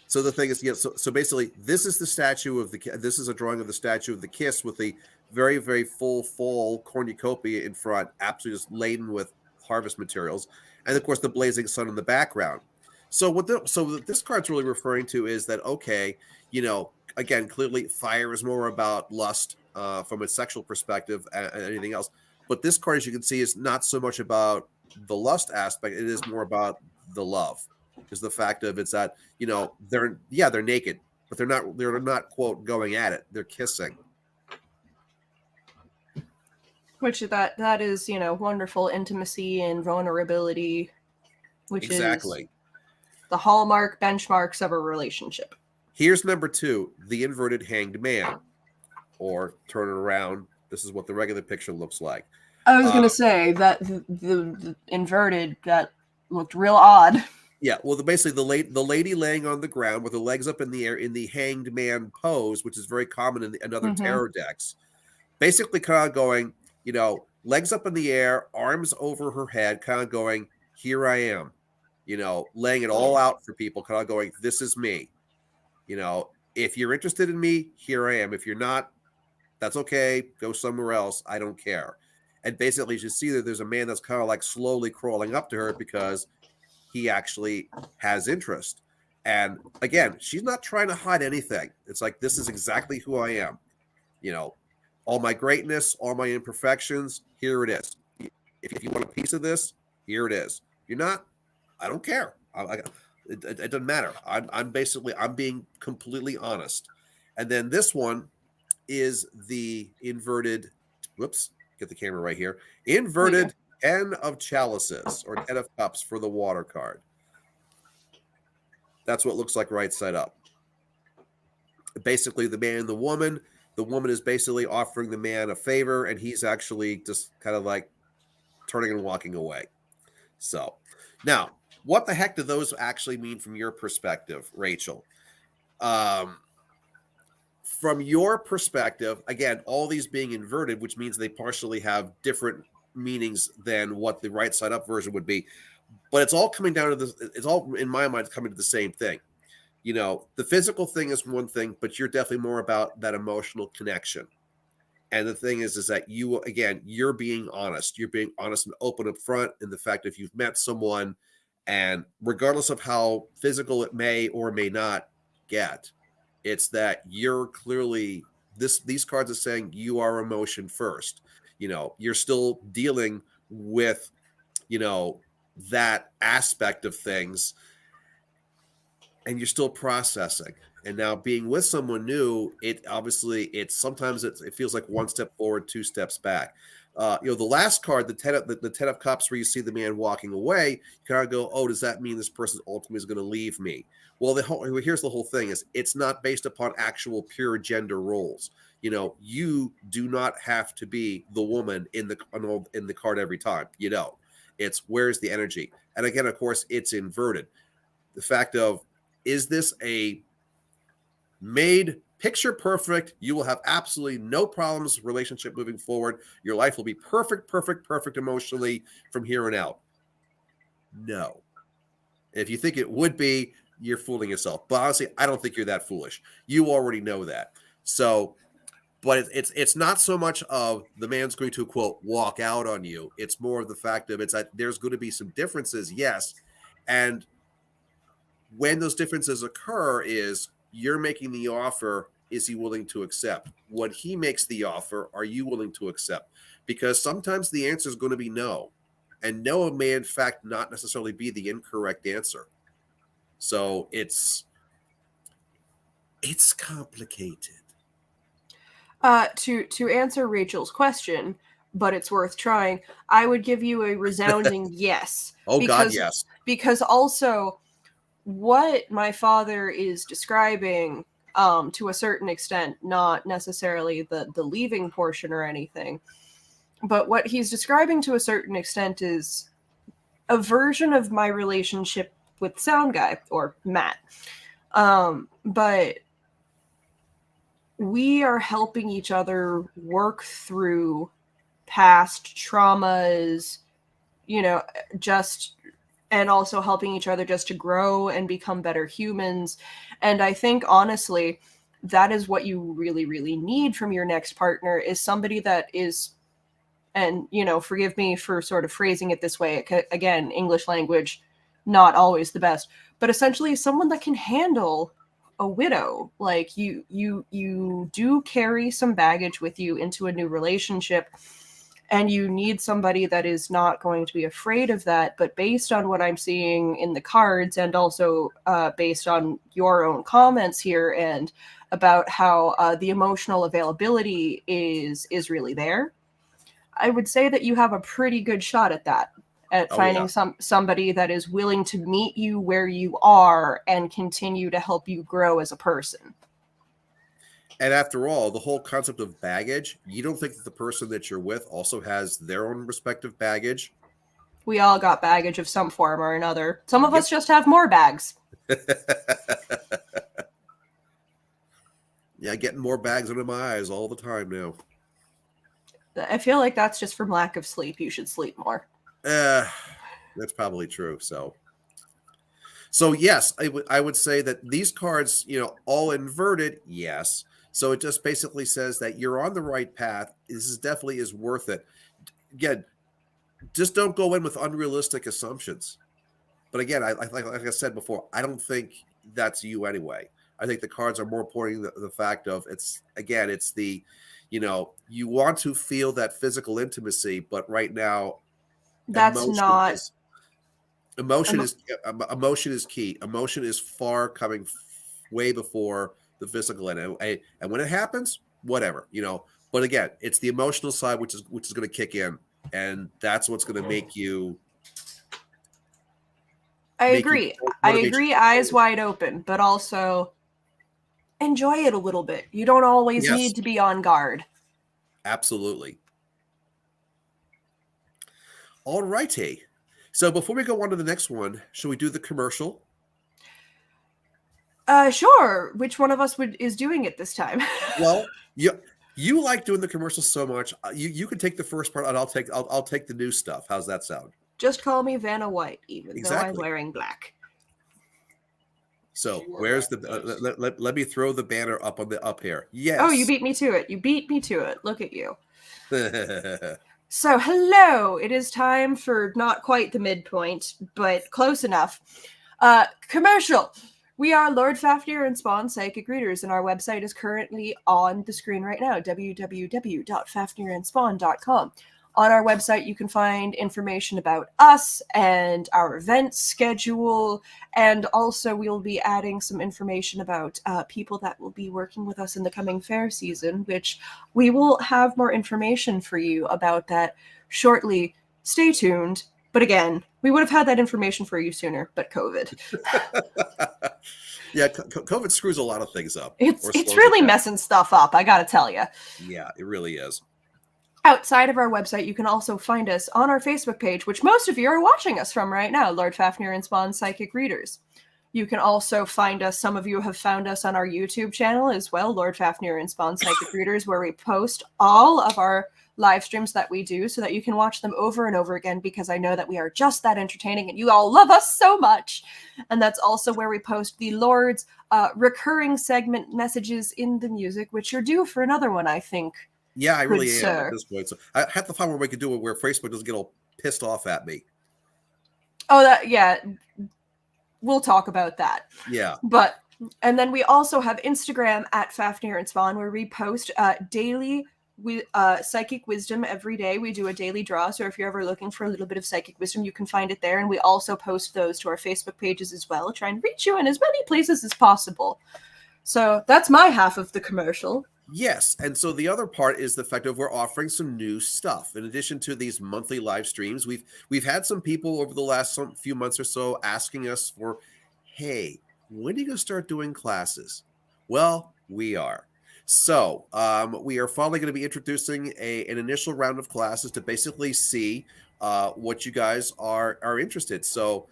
So the thing is, so basically, this is the statue of this is a drawing of the statue of the Kiss with the very, very full cornucopia in front, absolutely just laden with harvest materials, and of course the blazing sun in the background. So what this card's really referring to is that, okay, again, clearly fire is more about lust from a sexual perspective and anything else. But this card, as you can see, is not so much about the lust aspect. It is more about the love. Because the fact of it's that, they're naked, but they're not quote going at it. They're kissing. Which that is, wonderful intimacy and vulnerability, which exactly is the hallmark benchmarks of a relationship. Here's number 2, the inverted hanged man, or turn it around. This is what the regular picture looks like. I was going to say that the inverted, that looked real odd. Yeah, well, basically the lady laying on the ground with her legs up in the air in the hanged man pose, which is very common in other tarot decks. Basically kind of going, legs up in the air, arms over her head, kind of going, here I am. laying it all out for people, kind of going, this is me. If you're interested in me, here I am. If you're not, that's okay. Go somewhere else. I don't care. And basically, you see that there's a man that's kind of like slowly crawling up to her because he actually has interest. And again, she's not trying to hide anything. It's like, this is exactly who I am. All my greatness, all my imperfections, here it is. If you want a piece of this, here it is. If you're not, I don't care. It doesn't matter. I'm being completely honest. And then this one is the inverted, whoops, get the camera right here. Inverted 10 of chalices or 10 of cups for the water card. That's what it looks like right side up. Basically, the man and the woman is basically offering the man a favor, and he's actually just kind of like turning and walking away. So now, what the heck do those actually mean from your perspective, Rachel? From your perspective, again, all these being inverted, which means they partially have different meanings than what the right side up version would be. But it's all coming down to this. It's all, in my mind, coming to the same thing. The physical thing is one thing, but you're definitely more about that emotional connection. And the thing is that you're being honest. You're being honest and open up front in the fact if you've met someone, and regardless of how physical it may or may not get, it's that you're clearly these cards are saying you are emotion first. You're still dealing with, that aspect of things, and you're still processing. And now being with someone new, sometimes it feels like one step forward, two steps back. The last card, the 10 of cups, where you see the man walking away, you kind of go, oh, does that mean this person ultimately is going to leave me? Well, here's the whole thing: is it's not based upon actual pure gender roles. You do not have to be the woman in the card every time. It's where's the energy, and again, of course, it's inverted. The fact of, is this a made picture perfect, you will have absolutely no problems relationship moving forward, your life will be perfect emotionally from here on out? No. If you think it would be, you're fooling yourself. But honestly, I don't think you're that foolish. You already know that. So, but it's not so much of the man's going to, quote, walk out on you. It's more of the fact of, it's that there's going to be some differences, yes. And when those differences occur is you're making the offer, is he willing to accept? When he makes the offer, are you willing to accept? Because sometimes the answer is going to be no. And no may, in fact, not necessarily be the incorrect answer. So it's complicated. To answer Rachel's question, but it's worth trying, I would give you a resounding yes. Oh, God, yes. Because also, what my father is describing, to a certain extent, not necessarily the leaving portion or anything, but what he's describing to a certain extent is a version of my relationship with Sound Guy, or Matt. But we are helping each other work through past traumas, and also helping each other just to grow and become better humans. And I think, honestly, that is what you really, really need from your next partner, is somebody that is, and, forgive me for sort of phrasing it this way, again, English language, not always the best, but essentially someone that can handle a widow. Like, you do carry some baggage with you into a new relationship, and you need somebody that is not going to be afraid of that. But based on what I'm seeing in the cards, and also based on your own comments here, and about how the emotional availability is really there, I would say that you have a pretty good shot at that, at finding somebody that is willing to meet you where you are and continue to help you grow as a person. And after all, the whole concept of baggage, you don't think that the person that you're with also has their own respective baggage? We all got baggage of some form or another. Some of us just have more bags. Yeah, getting more bags under my eyes all the time now. I feel like that's just from lack of sleep. You should sleep more. That's probably true. So, So yes, I would say that these cards, all inverted, yes. So it just basically says that you're on the right path. This is definitely is worth it. Again, just don't go in with unrealistic assumptions. But again, like I said before, I don't think that's you anyway. I think the cards are more pointing the fact of it's the, you want to feel that physical intimacy, but right now, That's emotion not. is emotion emo- is emotion is key. Emotion is far coming way before the physical, and when it happens, whatever. But again, it's the emotional side which is going to kick in, and that's what's going to make you I make you agree. I motivate you agree, eyes forward. wide open, but also enjoy it a little bit. You don't always Yes, need to be on guard. absolutely. All righty. So before we go on to the next one, should we do the commercial? Sure. Which one of us is doing it this time? Well, you like doing the commercials so much. You can take the first part, and I'll take the new stuff. How's that sound? Just call me Vanna White, even though I'm Exactly. wearing black. So You are where's right, the let me throw the banner up here. Oh, you Yes. beat me to it. You beat me to it. Look at you. So, hello. It is time for not quite the midpoint, but close enough. Commercial. We are Lord Fafnir and Spawn Psychic Readers, and our website is currently on the screen right now, www.fafnirandspawn.com. On our website, you can find information about us and our event schedule, and also we'll be adding some information about people that will be working with us in the coming fair season, which we will have more information for you about that shortly. Stay tuned. But again, we would have had that information for you sooner, but COVID. Yeah, COVID screws a lot of things up. It's or slows really it down. messing stuff up, I gotta tell you. Yeah, it really is. Outside of our website, you can also find us on our Facebook page, which most of you are watching us from right now, Lord Fafnir and Spawn Psychic Readers. You can also find us, some of you have found us on our YouTube channel as well, Lord Fafnir and Spawn Psychic Readers, where we post all of our live streams that we do so that you can watch them over and over again, because I know that we are just that entertaining and you all love us so much. And that's also where we post the Lord's recurring segment messages in the music, which you're due for another one, I think. Yeah, I really Good am sir. at this point. So I have to find where we can do it where Facebook doesn't get all pissed off at me. Oh, yeah. We'll talk about that. Yeah. And then we also have Instagram at Fafnir and Spawn, where we post daily psychic wisdom every day. We do a daily draw, so if you're ever looking for a little bit of psychic wisdom, you can find it there. And we also post those to our Facebook pages as well, try and reach you in as many places as possible. So that's my half of the commercial. Yes, and so the other part is the fact of we're offering some new stuff. In addition to these monthly live streams, we've had some people over the last few months or so asking us for, hey, when are you going to start doing classes? Well, we are. So we are finally going to be introducing an initial round of classes to basically see what you guys are interested. So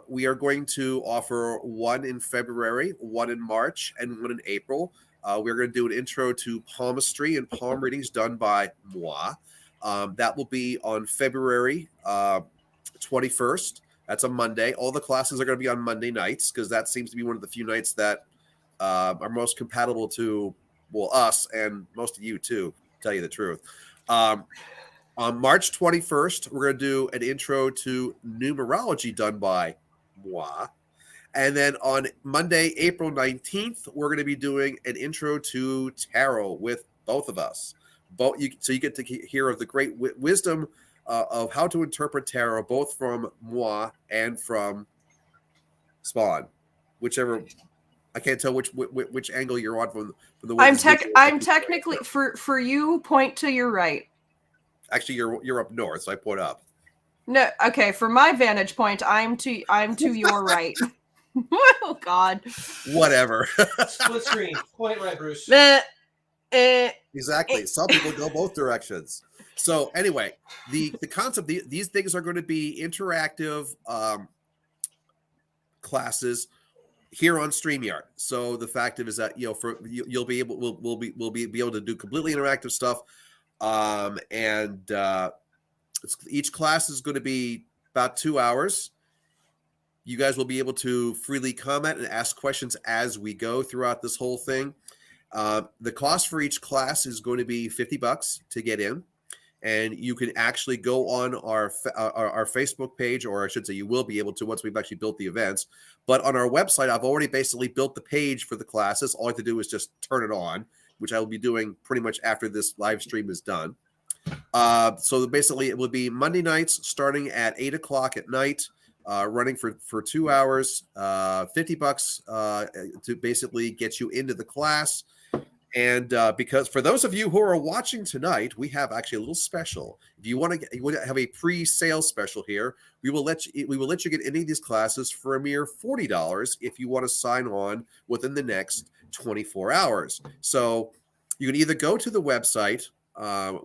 we are going to offer one in February, one in March, and one in April. We're going to do an intro to palmistry and palm readings done by moi. That will be on February 21st. That's a Monday. All the classes are going to be on Monday nights because that seems to be one of the few nights that are most compatible to, well, us and most of you too, to tell you the truth. On March 21st, we're going to do an intro to numerology done by moi. And then on Monday, April 19th, we're going to be doing an intro to tarot with both of us. So you get to hear of the great wisdom of how to interpret tarot, both from moi and from Spawn, whichever. I can't tell which angle you're on from the way I'm technically for you. Point to your right. Actually, you're up north, so I point up. No, okay. From my vantage point, I'm to your right. Oh God. Whatever. Split screen. Point right, Bruce. Exactly. Some people go both directions. So anyway, the concept, these things are going to be interactive classes here on StreamYard. So the fact is that you'll be able we'll be able to do completely interactive stuff, and each class is going to be about 2 hours. You guys will be able to freely comment and ask questions as we go throughout this whole thing. The cost for each class is going to be $50 to get in. And you can actually go on our Facebook page, or I should say you will be able to once we've actually built the events. But on our website, I've already basically built the page for the classes. All I have to do is just turn it on, which I will be doing pretty much after this live stream is done. So basically it will be Monday nights starting at 8 o'clock at night, running for 2 hours, $50 to basically get you into the class. And because for those of you who are watching tonight, we have actually a little special. If you want to have a pre-sale special here, we will let you get any of these classes for a mere $40 if you want to sign on within the next 24 hours. So you can either go to the website,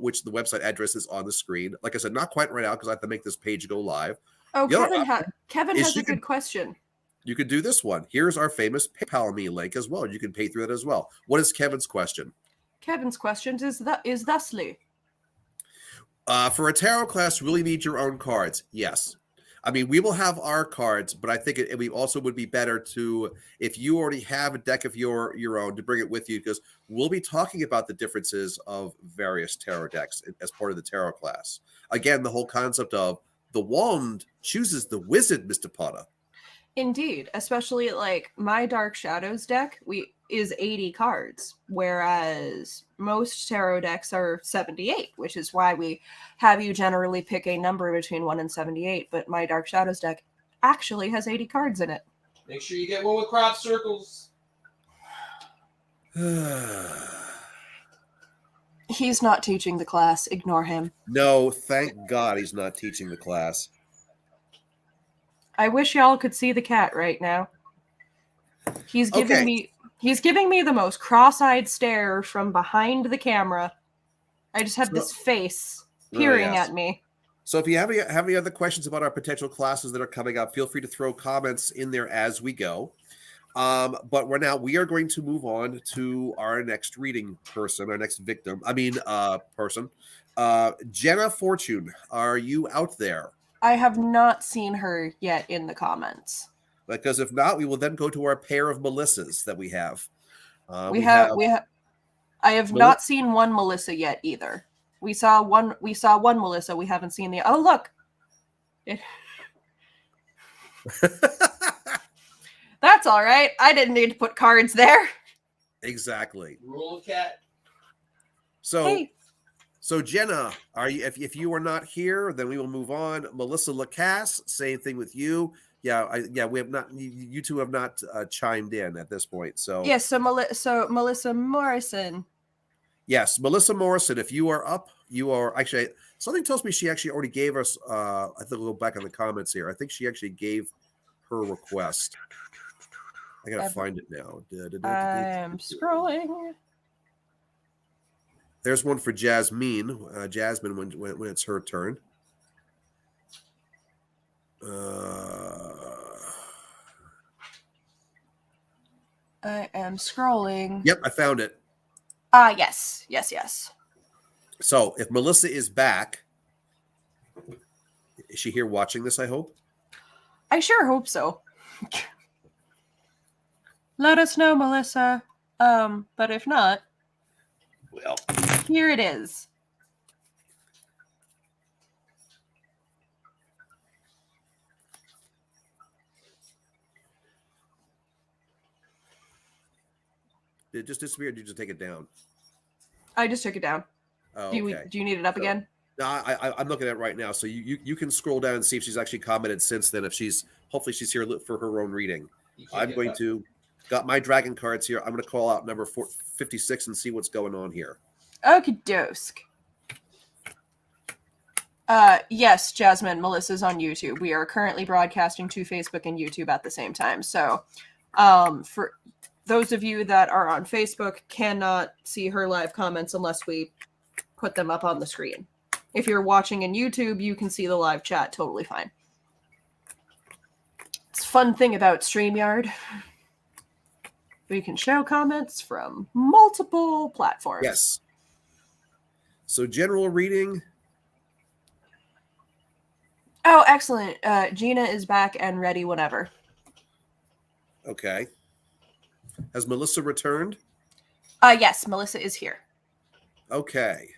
which the website address is on the screen. Like I said, not quite right now because I have to make this page go live. Oh, The Kevin has a good question. You could do this one. Here's our famous PayPal me link as well. You can pay through that as well. What is Kevin's question? Kevin's question is thusly. For a tarot class, really need your own cards? Yes. I mean, we will have our cards, but I think it also would be better to, if you already have a deck of your own, to bring it with you, because we'll be talking about the differences of various tarot decks as part of the tarot class. Again, the whole concept of the wand chooses the wizard, Mr. Potter. Indeed, especially like my Dark Shadows deck is 80 cards, whereas most tarot decks are 78, which is why we have you generally pick a number between 1 and 78, but my Dark Shadows deck actually has 80 cards in it. Make sure you get one with crop circles. He's not teaching the class. Ignore him. No, thank God he's not teaching the class. I wish y'all could see the cat right now. He's giving me the most cross-eyed stare from behind the camera. I just have this face peering at me. So if you have any other questions about our potential classes that are coming up, feel free to throw comments in there as we go. But we are going to move on to our next reading person, our next victim. Person. Jenna Fortune, are you out there? I have not seen her yet in the comments. Because if not, we will then go to our pair of Melissas that we have. I have not seen one Melissa yet either. We saw one Melissa. We haven't seen the. Oh, look. That's all right. I didn't need to put cards there. Exactly. Rule of cat. So Jenna, if you are not here, then we will move on. Melissa Lacasse, same thing with you. We have not. You two have not chimed in at this point. So yes. So Melissa Morrison. Yes, Melissa Morrison. If you are up, you are actually. Something tells me she actually already gave us. I think we'll go back in the comments here. I think she actually gave her request. I gotta find it now. I'm scrolling. There's one for Jasmine. Jasmine, when it's her turn. I am scrolling. Yep, I found it. Yes. So if Melissa is back, is she here watching this? I hope. I sure hope so. Let us know, Melissa. But if not, well, here it is. Did it just disappear? Or did you just take it down? I just took it down. Oh, okay. Do you need it up again? No, I'm looking at it right now. So you can scroll down and see if she's actually commented since then. Hopefully she's here for her own reading. I'm going to got my dragon cards here. I'm going to call out number 56 and see what's going on here. Okie doke. Yes, Jasmine, Melissa's on YouTube. We are currently broadcasting to Facebook and YouTube at the same time. So, for those of you that are on Facebook, cannot see her live comments unless we put them up on the screen. If you're watching in YouTube, you can see the live chat totally fine. It's a fun thing about StreamYard. We can show comments from multiple platforms. Yes. So general reading. Oh, excellent. Gina is back and ready whenever. Okay. Has Melissa returned? Yes, Melissa is here. Okay.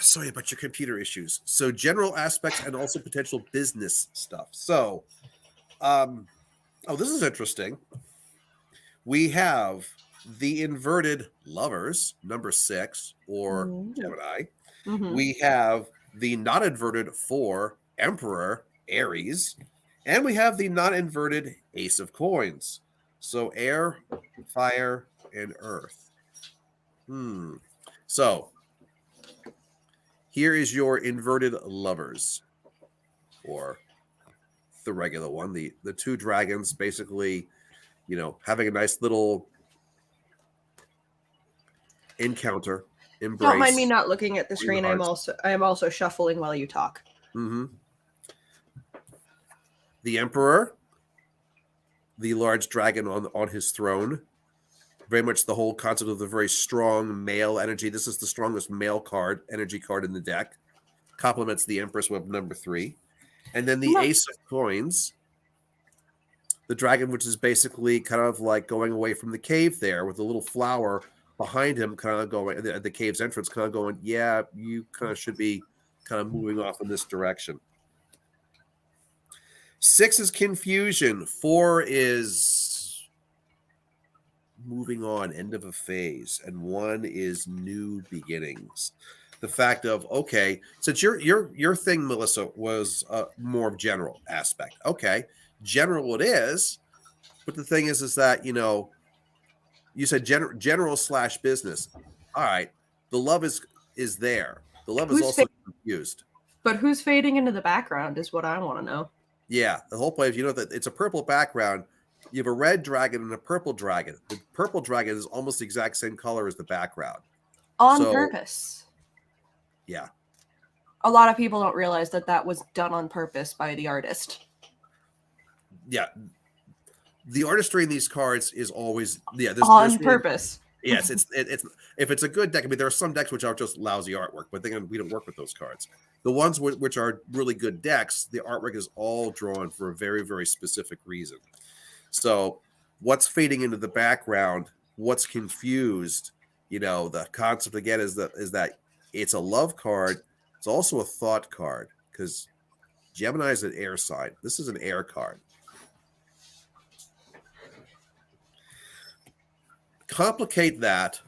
Sorry about your computer issues. So general aspects and also potential business stuff. So, this is interesting. We have the inverted lovers, number 6, or Ooh. Gemini. Mm-hmm. We have the not inverted 4, Emperor, Aries. And we have the not inverted Ace of Coins. So air, fire, and earth. So here is your inverted lovers, or the regular one. The two dragons basically, having a nice little encounter, embrace. Don't mind me not looking at the screen. I hearts. am also shuffling while you talk. Mm-hmm. The Emperor, the large dragon on his throne. Very much the whole concept of the very strong male energy. This is the strongest male energy card in the deck. Complements the Empress with number 3. And then the Ace of Coins, the dragon, which is basically kind of like going away from the cave there with a little flower behind him, kind of going at the cave's entrance, kind of going, yeah, you kind of should be kind of moving off in this direction. 6 is confusion. 4 is moving on, end of a phase, and 1 is new beginnings. The fact of, okay, since your thing, Melissa, was more of general aspect. Okay, general it is, but the thing is that you said general / business. All right, the love is there. The love is also confused. But who's fading into the background is what I want to know. Yeah, the whole point is, that it's a purple background. You have a red dragon and a purple dragon. The purple dragon is almost the exact same color as the background. On purpose. Yeah. A lot of people don't realize that was done on purpose by the artist. Yeah. The artistry in these cards is always there's purpose. Yes, it's if it's a good deck. I mean, there are some decks which are just lousy artwork, but we don't work with those cards. The ones which are really good decks, the artwork is all drawn for a very, very specific reason. So what's fading into the background, what's confused, the concept again is that it's a love card. It's also a thought card, because Gemini is an air sign. This is an air card. Complicate that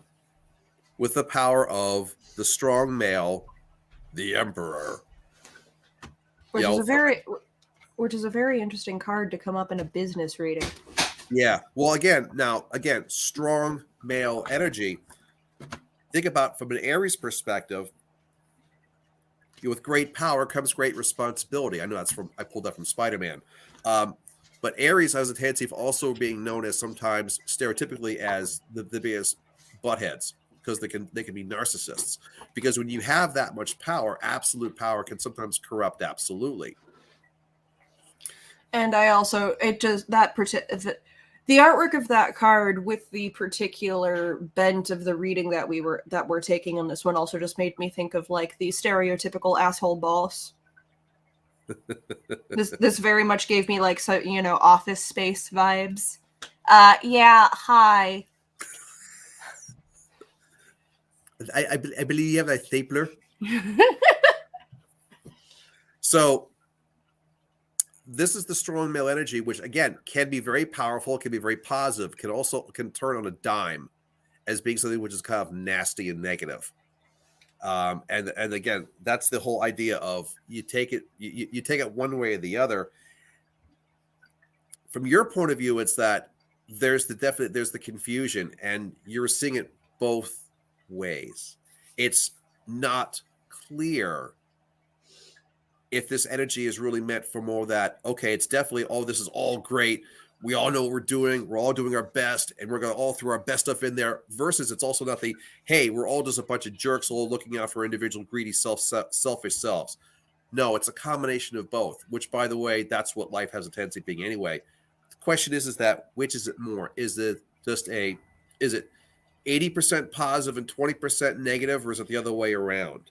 with the power of the strong male, the Emperor. Which is a very interesting card to come up in a business reading. Yeah. Well, again, strong male energy. Think about from an Aries perspective. With great power comes great responsibility. I know I pulled that from Spider-Man. But Aries has a tendency of also being known as sometimes stereotypically as the biggest buttheads, because they can be narcissists. Because when you have that much power, absolute power can sometimes corrupt absolutely. And I also the artwork of that card with the particular bent of the reading that we're taking on this one also just made me think of like the stereotypical asshole boss. This very much gave me like Office Space vibes. Yeah, hi. I believe you have a stapler. So this is the strong male energy, which again can be very powerful, can be very positive, can turn on a dime as being something which is kind of nasty and negative. And again, that's the whole idea of you take it one way or the other. From your point of view, it's that there's the confusion, and you're seeing it both ways. It's not clear if this energy is really meant for more that, okay, it's definitely, this is all great. We all know what we're doing. We're all doing our best, and we're going to all throw our best stuff in there, versus it's also not hey, we're all just a bunch of jerks all looking out for individual greedy selfish selves. No, it's a combination of both, which, by the way, that's what life has a tendency of being anyway. The question is that which is it more? Is it 80% positive and 20% negative, or is it the other way around?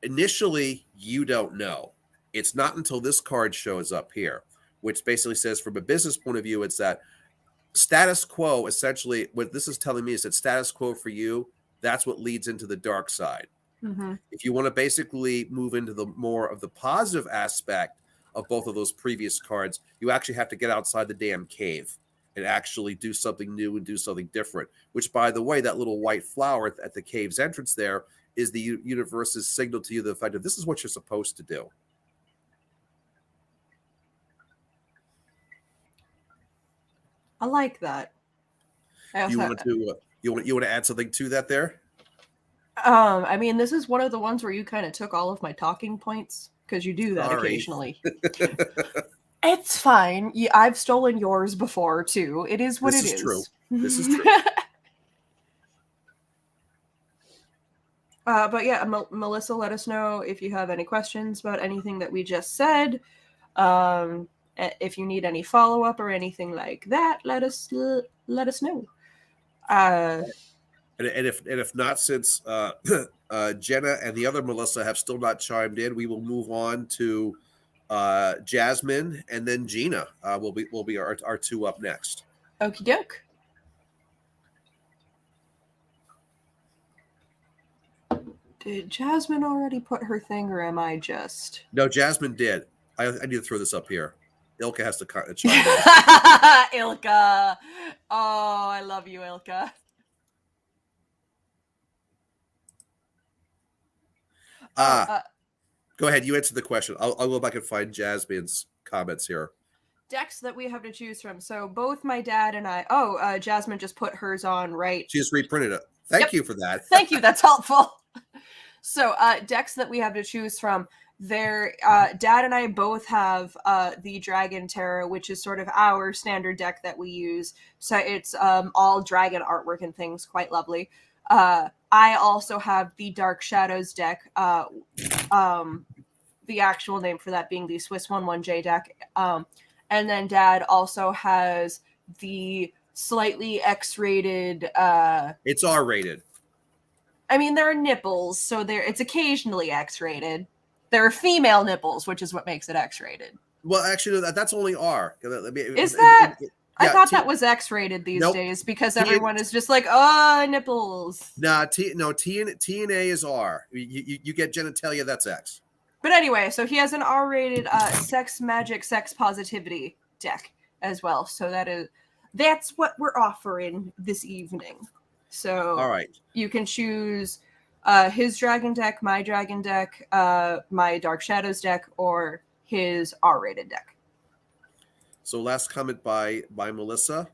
Initially, you don't know. It's not until this card shows up here, which basically says, from a business point of view, it's that status quo. Essentially, what this is telling me is that status quo for you, that's what leads into the dark side. Mm-hmm. If you want to basically move into the more of the positive aspect of both of those previous cards, you actually have to get outside the damn cave and actually do something new and do something different. Which, by the way, that little white flower at the cave's entrance there is the universe's signal to you the fact that this is what you're supposed to do. I like that. You want to add something to that there? I mean, this is one of the ones where you kind of took all of my talking points, because you do that Sorry. occasionally. It's fine. I've stolen yours before too. It is what This it is is. true. This is true. But yeah, Melissa, let us know if you have any questions about anything that we just said. If you need any follow up or anything like that, let us know. And if not, since Jenna and the other Melissa have still not chimed in, we will move on to Jasmine, and then Gina will be our two up next. Okie doke. Did Jasmine already put her thing, or am I just? No, Jasmine did. I need to throw this up here. Ilka has to chime in. Ilka. Oh, I love you, Ilka. Go ahead. You answer the question. I'll go back and find Jasmine's comments here. Decks that we have to choose from. So both my dad and I. Jasmine just put hers on, right? She just reprinted it. Thank you for that. Thank you. That's helpful. So decks that we have to choose from. Dad and I both have the Dragon Terror, which is sort of our standard deck that we use. So it's all dragon artwork and things, quite lovely. I also have the Dark Shadows deck, the actual name for that being the Swiss 1/1J deck. And then Dad also has the slightly X-rated. It's R-rated. I mean, there are nipples, so it's occasionally X-rated. There are female nipples, which is what makes it X-rated. Well, actually, that's only R. Is that? I thought that was X-rated these days because everyone is just like, oh, nipples. Nah, T and A is R. You get genitalia, that's X. But anyway, so he has an R-rated sex magic, sex positivity deck as well. So that's what we're offering this evening. So all right, you can choose his dragon deck, my dragon deck, my Dark Shadows deck, or his R-rated deck. So last comment by Melissa.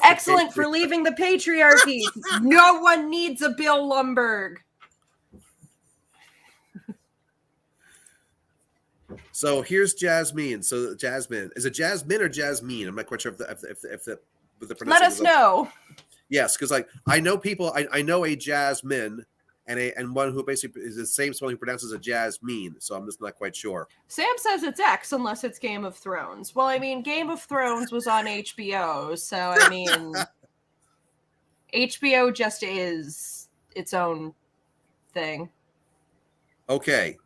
Excellent for leaving the patriarchy. No one needs a Bill Lumberg. So here's Jasmine. So Jasmine, is it Jasmine or Jasmine? I'm not quite sure if the pronunciation. Let us know. Yes, because I know people. I know a Jasmine and one who basically is the same spelling who pronounces a Jasmine. So I'm just not quite sure. Sam says it's X unless it's Game of Thrones. Well, I mean, Game of Thrones was on HBO, so I mean, HBO just is its own thing. Okay,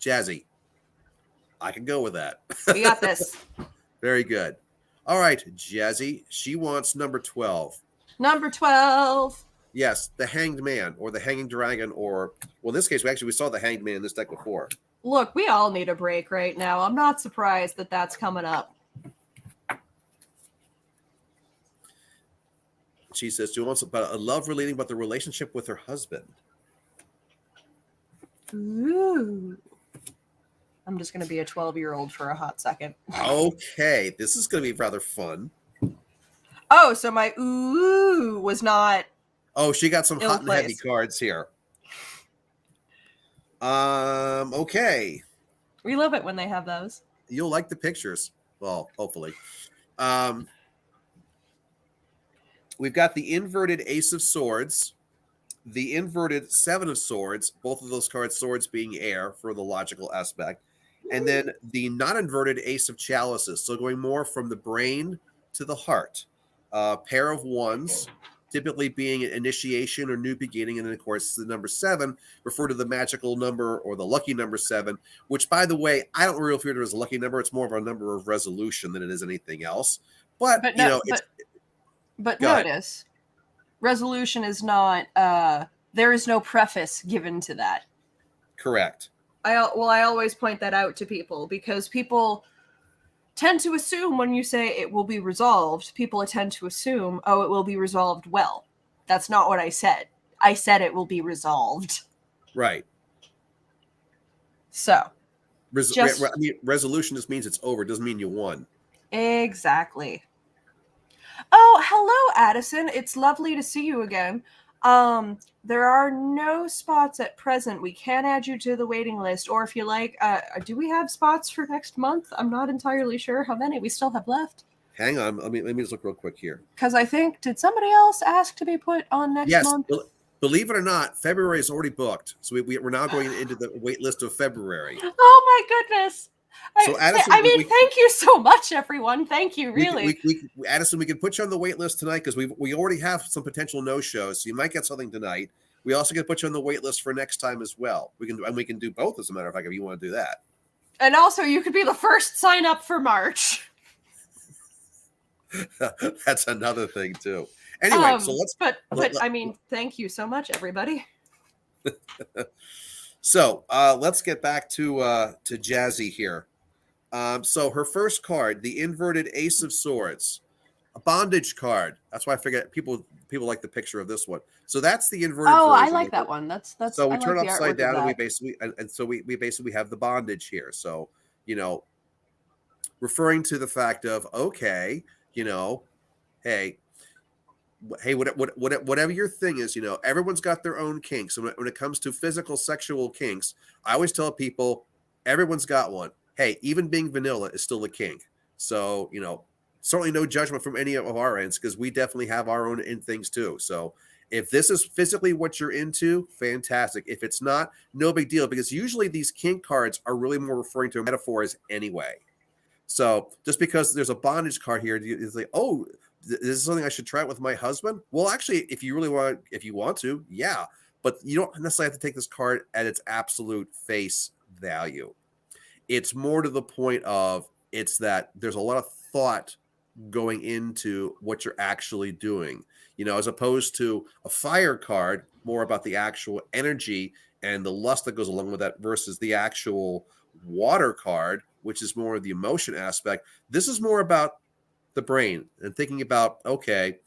Jazzy. I can go with that. We got this. Very good. All right, Jazzy. She wants number 12. Number 12. Yes, the Hanged Man or the Hanging Dragon, or well, in this case, we saw the Hanged Man in this deck before. Look, we all need a break right now. I'm not surprised that that's coming up. She says she wants about a love relating about the relationship with her husband. Ooh. I'm just going to be a 12-year-old for a hot second. Okay, this is going to be rather fun. Oh, so my ooh was not. Oh, she got some hot and heavy cards here. Okay. We love it when they have those. You'll like the pictures. Well, hopefully. We've got the inverted Ace of Swords, the inverted Seven of Swords, both of those cards, swords being air for the logical aspect, and then the not inverted Ace of Chalices, so going more from the brain to the heart. pair of ones, typically being an initiation or new beginning. And then, of course, the number 7 refer to the magical number or the lucky number 7, which, by the way, I don't really feel it as a lucky number. It's more of a number of resolution than it is anything else. But But you no, know, but go ahead. notice, resolution is not. There is no preface given to that. Correct. I always point that out to people because people tend to assume when you say it will be resolved, people tend to assume, oh, it will be resolved well. That's not what I said. I said it will be resolved. Right. So, resolution just means it's over. It doesn't mean you won. Exactly. Oh, hello, Addison. It's lovely to see you again. There are no spots at present. We can add you to the waiting list, or if you like, do we have spots for next month? I'm not entirely sure how many we still have left. Hang on, let me just look real quick here. Because I think, did somebody else ask to be put on next month? Yes, believe it or not, February is already booked. So we're now going into the wait list of February. Oh my goodness. So Addison, thank you so much, everyone. Thank you, really. Addison, we can put you on the wait list tonight because we already have some potential no-shows. So you might get something tonight. We also can put you on the wait list for next time as well. We can do both, as a matter of fact, if you want to do that. And also, you could be the first sign up for March. That's another thing too. Anyway, so let's. I mean, thank you so much, everybody. So let's get back to Jazzy here. So her first card, the inverted Ace of Swords, a bondage card. That's why I figured people like the picture of this one. So that's the inverted. Oh, version. I like that one. That's. So we turn like it upside down, and we basically have the bondage here. So referring to the fact of okay, hey, whatever your thing is, everyone's got their own kinks. So when it comes to physical, sexual kinks, I always tell people everyone's got one. Hey, even being vanilla is still a kink. So, certainly no judgment from any of our ends because we definitely have our own things too. So if this is physically what you're into, fantastic. If it's not, no big deal because usually these kink cards are really more referring to metaphors anyway. So just because there's a bondage card here, it's like, oh, this is something I should try it with my husband. Well, actually, if you want to, yeah, but you don't necessarily have to take this card at its absolute face value. It's more to the point of it's that there's a lot of thought going into what you're actually doing, as opposed to a fire card, more about the actual energy and the lust that goes along with that versus the actual water card, which is more of the emotion aspect. This is more about the brain and thinking about, okay,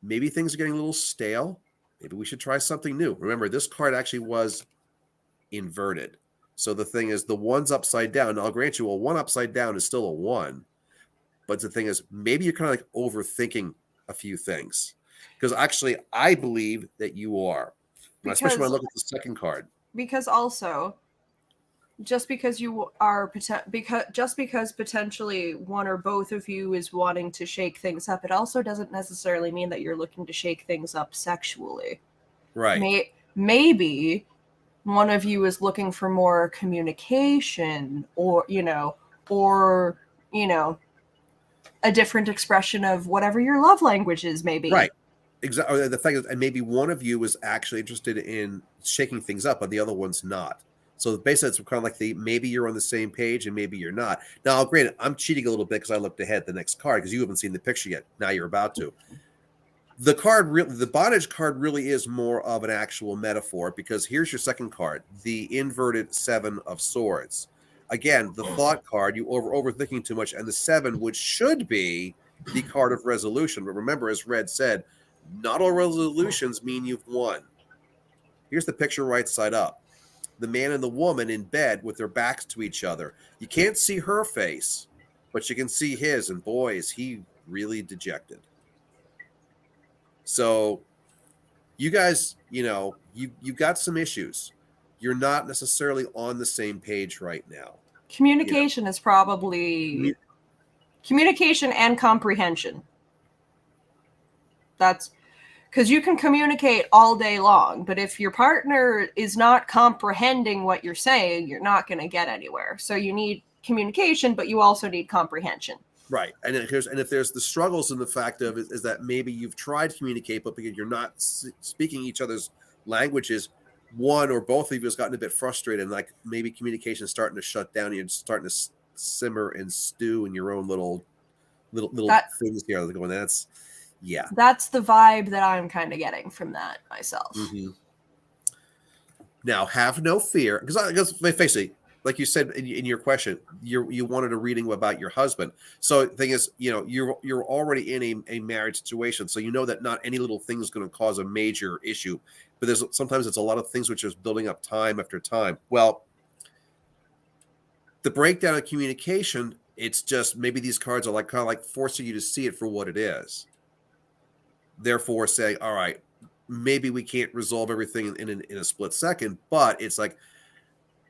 maybe things are getting a little stale. Maybe we should try something new. Remember, this card actually was inverted. So the thing is, the one's upside down. Now, I'll grant you, a 1 upside down is still a 1. But the thing is, maybe you're kind of like overthinking a few things. Because actually, I believe that you are. Especially when I look at the second card. Because also, just because potentially one or both of you is wanting to shake things up, it also doesn't necessarily mean that you're looking to shake things up sexually. Right. Maybe one of you is looking for more communication or a different expression of whatever your love language is, maybe. Right. Exactly. The fact is, and maybe one of you is actually interested in shaking things up, but the other one's not. So basically, it's kind of like maybe you're on the same page and maybe you're not. Now, I'll grant it, I'm cheating a little bit because I looked ahead at the next card because you haven't seen the picture yet. Now you're about to. The bondage card really is more of an actual metaphor because here's your second card, the inverted 7 of Swords. Again, the thought card, you overthinking too much, and the 7, which should be the card of resolution. But remember, as Red said, not all resolutions mean you've won. Here's the picture right side up. The man and the woman in bed with their backs to each other. You can't see her face, but you can see his, and boy, is he really dejected. So you guys, you've got some issues. You're not necessarily on the same page right now. Communication is probably communication and comprehension. That's because you can communicate all day long, but if your partner is not comprehending what you're saying, you're not going to get anywhere. So you need communication, but you also need comprehension. Right. And if there's the struggles in the fact of is that maybe you've tried to communicate, but because you're not speaking each other's languages, one or both of you has gotten a bit frustrated, and like maybe communication is starting to shut down. You're starting to simmer and stew in your own little That things here that are going. Yeah. that's the vibe that I'm kind of getting from that myself. Mm-hmm. Now, have no fear, because basically, like you said in your question, you wanted a reading about your husband. So the thing is, you're already in a marriage situation, so you know that not any little thing is going to cause a major issue. But sometimes it's a lot of things which is building up time after time. Well, the breakdown of communication, it's just maybe these cards are like kind of like forcing you to see it for what it is. Therefore, saying, all right, maybe we can't resolve everything in a split second, but it's like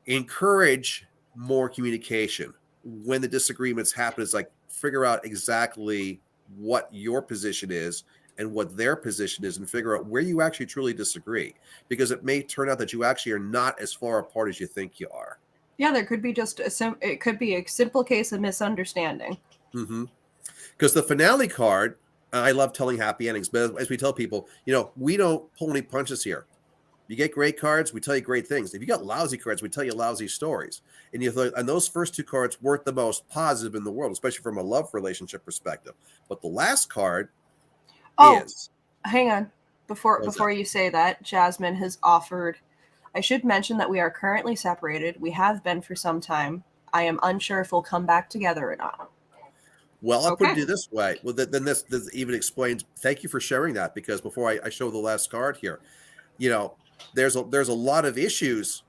encourage more communication. When the disagreements happen, it's like figure out exactly what your position is and what their position is and figure out where you actually truly disagree, because it may turn out that you actually are not as far apart as you think you are. Yeah, there could be just it could be a simple case of misunderstanding. Mm-hmm. Because the finale card, I love telling happy endings, but as we tell people, we don't pull any punches here. You get great cards, we tell you great things. If you got lousy cards, we tell you lousy stories. And those first two cards weren't the most positive in the world, especially from a love relationship perspective. But the last card is. Hang on. Before you say that, Jasmine has offered. I should mention that we are currently separated. We have been for some time. I am unsure if we'll come back together or not. Well, I'll put it this way. Well, then this even explains. Thank you for sharing that, because before I show the last card here, there's a lot of issues,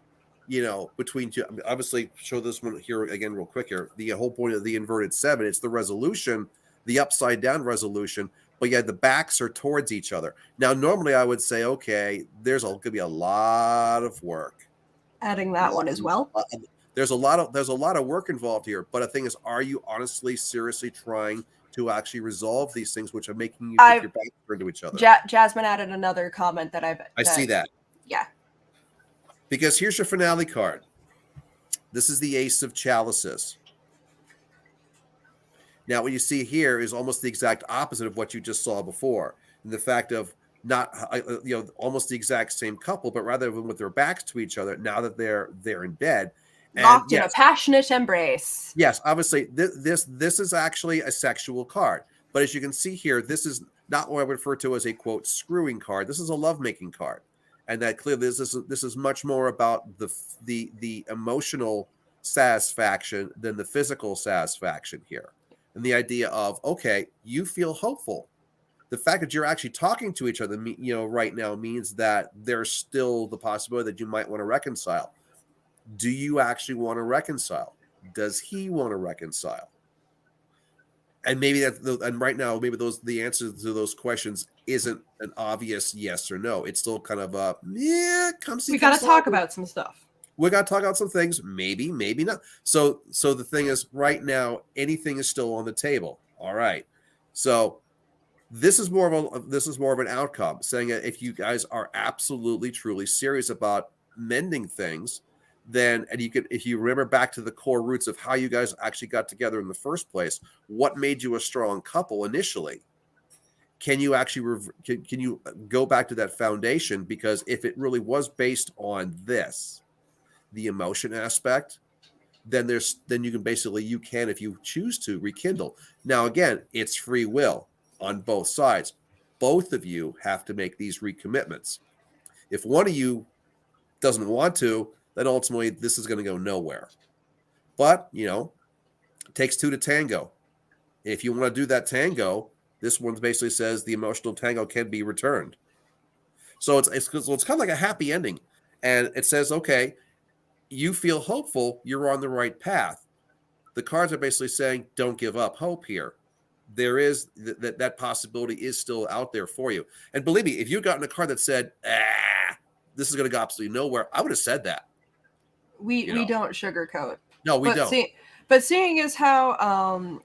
between two. Obviously, show this one here again real quick here. The whole point of the inverted seven, it's the resolution, the upside down resolution, but yeah, the backs are towards each other. Now, normally I would say, okay, could be a lot of work. Adding that one as well. There's a lot of work involved here, but the thing is, are you honestly, seriously trying to actually resolve these things, which are making you keep your back turned to each other? Jasmine added another comment that I see that. Yeah. Because here's your finale card. This is the Ace of Chalices. Now, what you see here is almost the exact opposite of what you just saw before. And the fact of not, almost the exact same couple, but rather than with their backs to each other, now that they're in bed. Locked in a passionate embrace. Yes, obviously, this is actually a sexual card. But as you can see here, this is not what I would refer to as a, quote, screwing card. This is a lovemaking card. And that clearly this is much more about the emotional satisfaction than the physical satisfaction here. And the idea of, okay, you feel hopeful. The fact that you're actually talking to each other, right now means that there's still the possibility that you might want to reconcile. Do you actually want to reconcile? Does he want to reconcile? And maybe and right now, maybe the answer to those questions isn't an obvious yes or no. It's still kind of we got to talk about some stuff. We got to talk about some things. Maybe not. So the thing is, right now, anything is still on the table. All right. So this is more of an outcome, saying that if you guys are absolutely, truly serious about mending things, then, and if you remember back to the core roots of how you guys actually got together in the first place, what made you a strong couple initially? Can you actually can you go back to that foundation? Because if it really was based on this, the emotion aspect, then you can, if you choose to, rekindle. Now, again, it's free will on both sides. Both of you have to make these recommitments. If one of you doesn't want to, then ultimately this is going to go nowhere. But, it takes two to tango. If you want to do that tango, this one basically says the emotional tango can be returned. So it's kind of like a happy ending. And it says, okay, you feel hopeful, you're on the right path. The cards are basically saying, don't give up hope here. There is that possibility is still out there for you. And believe me, if you'd gotten a card that said, this is going to go absolutely nowhere, I would have said that. We don't sugarcoat. No, we don't. But seeing as how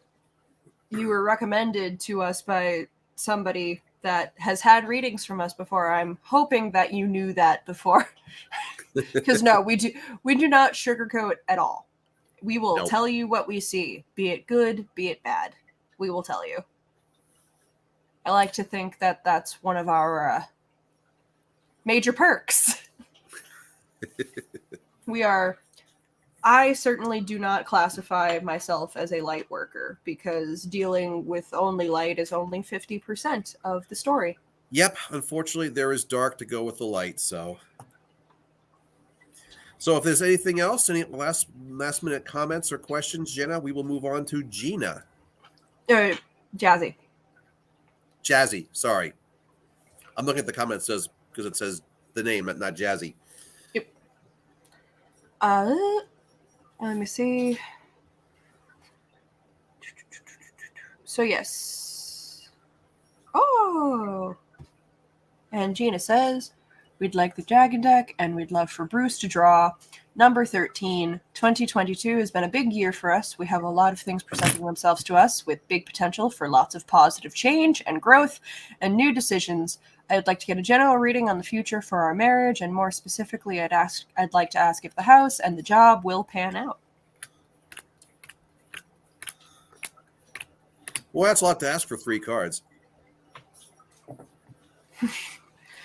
you were recommended to us by somebody that has had readings from us before, I'm hoping that you knew that before. Because no, we do not sugarcoat at all. We will tell you what we see, be it good, be it bad. we will tell you. I like to think that that's one of our major perks. I certainly do not classify myself as a light worker because dealing with only light is only 50% of the story. Yep, unfortunately, there is dark to go with the light. So if there's anything else, any last minute comments or questions, Jenna, we will move on to Gina. Jazzy. Sorry, I'm looking at the comments because it says the name, not Jazzy. Yep. Let me see. So yes. Oh. And Gina says, we'd like the dragon deck, and we'd love for Bruce to draw number 13. 2022 has been a big year for us. We have a lot of things presenting themselves to us with big potential for lots of positive change and growth and new decisions. I'd like to get a general reading on the future for our marriage, and more specifically, I'd like to ask if the house and the job will pan out. Well, that's a lot to ask for 3 cards.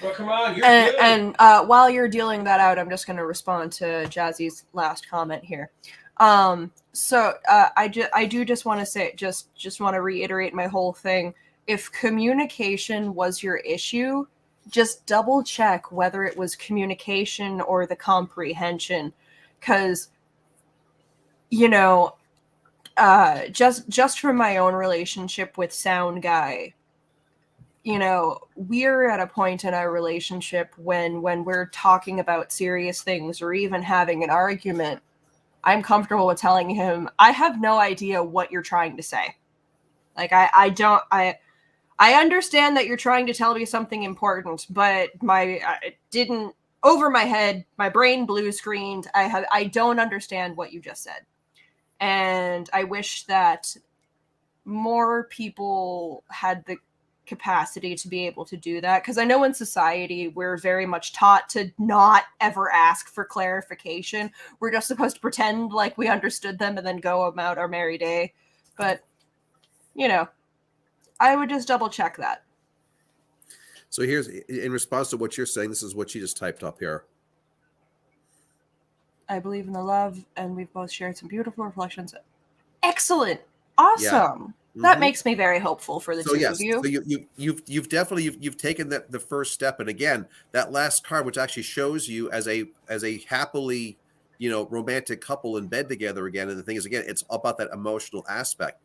Well, come on, you're good. And while you're dealing that out, I'm just going to respond to Jazzy's last comment here. So I do just want to say, just want to reiterate my whole thing. If communication was your issue, just double check whether it was communication or the comprehension, because just from my own relationship with Sound Guy, we're at a point in our relationship when we're talking about serious things or even having an argument, I'm comfortable with telling him, I have no idea what you're trying to say. Like, I understand that you're trying to tell me something important, but it didn't, over my head, my brain blue screened. I don't understand what you just said. And I wish that more people had the capacity to be able to do that, because I know in society we're very much taught to not ever ask for clarification. We're just supposed to pretend like we understood them and then go about our merry day. But I would just double check that. So here's, in response to what you're saying, this is what she just typed up here. I believe in the love, and we've both shared some beautiful reflections. Excellent. Awesome. Yeah. That makes me very hopeful for the two of you. So you've definitely taken the first step, and again, that last card, which actually shows you as a happily romantic couple in bed together again. And the thing is, again, it's about that emotional aspect.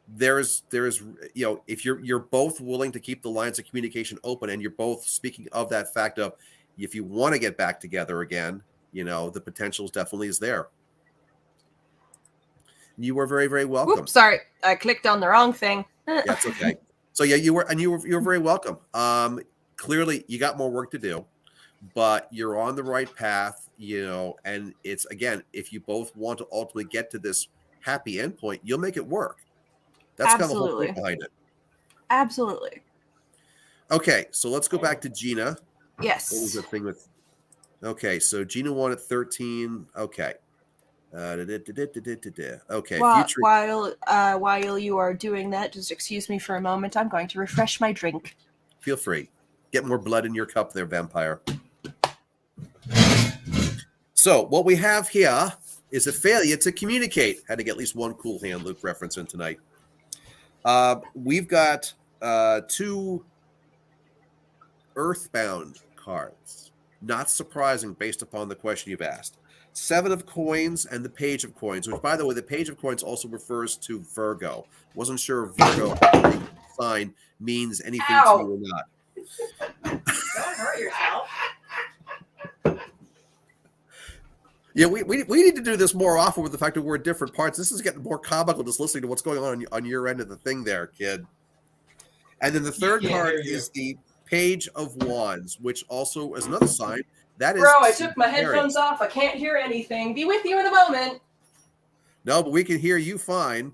There's if you're both willing to keep the lines of communication open, and you're both speaking of that fact of, if you want to get back together again, the potential definitely is there. You were very, very welcome. Oops, sorry, I clicked on the wrong thing. That's okay. So yeah, you were very welcome. Clearly you got more work to do, but you're on the right path, and it's, again, if you both want to ultimately get to this happy endpoint, you'll make it work. That's kind of the whole point behind it. Absolutely. Okay, so let's go back to Gina. Yes. What was the thing with? Okay, so Gina won at 13. Okay. Okay. While you are doing that, just excuse me for a moment. I'm going to refresh my drink. Feel free. Get more blood in your cup there, vampire. So what we have here is a failure to communicate. Had to get at least one Cool Hand Luke reference in tonight. We've got 2 Earthbound cards. Not surprising based upon the question you've asked. 7 of Coins and the Page of Coins, which, by the way, the Page of Coins also refers to Virgo. Wasn't sure if Virgo sign means anything to you or not. Don't hurt yourself. Yeah, we need to do this more often with the fact that we're in different parts. This is getting more comical just listening to what's going on your end of the thing there, kid. And then the third card is the Page of Wands, which also is another sign. That is, bro, I took my headphones off. I can't hear anything. Be with you in a moment. No, but we can hear you fine.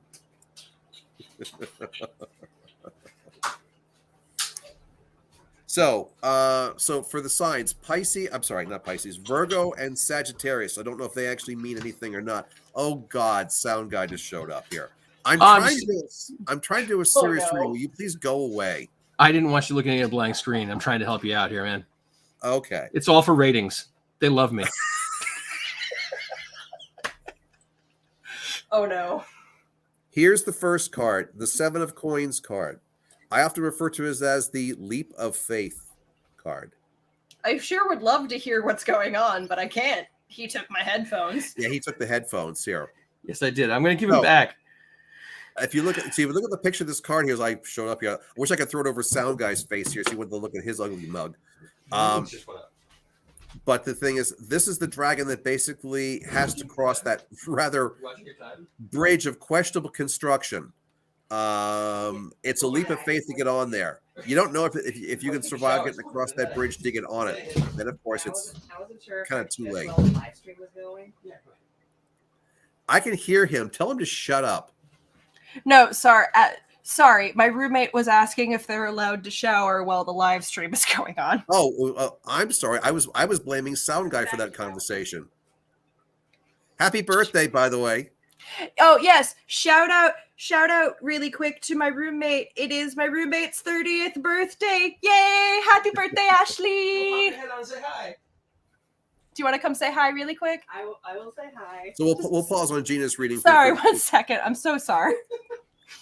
So for the signs, not Pisces, Virgo and Sagittarius. I don't know if they actually mean anything or not. Oh God, Sound Guy just showed up here. I'm trying to do a serious reading. Will you please go away? I didn't want you looking at a blank screen. I'm trying to help you out here, man. Okay. It's all for ratings. They love me. Oh no. Here's the first card, the 7 of Coins card. I often refer to it as the Leap of Faith card. I sure would love to hear what's going on, but I can't. He took my headphones. Yeah, he took the headphones here. Yes, I did. I'm going to give him back. If you look at the picture of this card here, as I showed up here, I wish I could throw it over Sound Guy's face here so you wouldn't look at his ugly mug. But the thing is, this is the dragon that basically has to cross that rather bridge of questionable construction. It's a leap of faith to get on there. You don't know if you can survive getting across that bridge to get on it. Then, of course, it's kind of too late. I can hear him. Tell him to shut up. No, sorry. Sorry, my roommate was asking if they're allowed to shower while the live stream is going on. Oh, I'm sorry. I was blaming Sound Guy for that conversation. Happy birthday, by the way. Oh yes, shout out really quick to my roommate. It is my roommate's 30th birthday. Yay! Happy birthday, Ashley. Pop your head on and say hi. Do you want to come say hi really quick? I will say hi. So we'll pause on Gina's reading. Sorry, 1 second. I'm so sorry.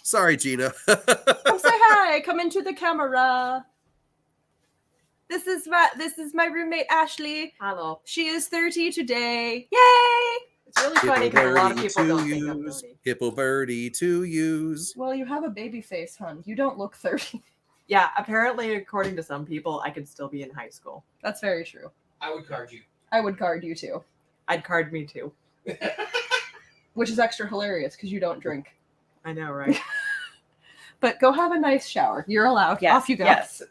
Sorry, Gina. Come say hi. Come into the camera. This is my roommate Ashley. Hello. She is 30 today. Yay! It's really funny because a lot of people don't think I'm 30. Hippo birdie to use. Well, you have a baby face, hun. You don't look 30. Yeah, apparently, according to some people, I could still be in high school. That's very true. I would card you. I would card you too. I'd card me too. Which is extra hilarious because you don't drink. I know, right? But go have a nice shower. You're allowed. Yes, Off you go. Yes,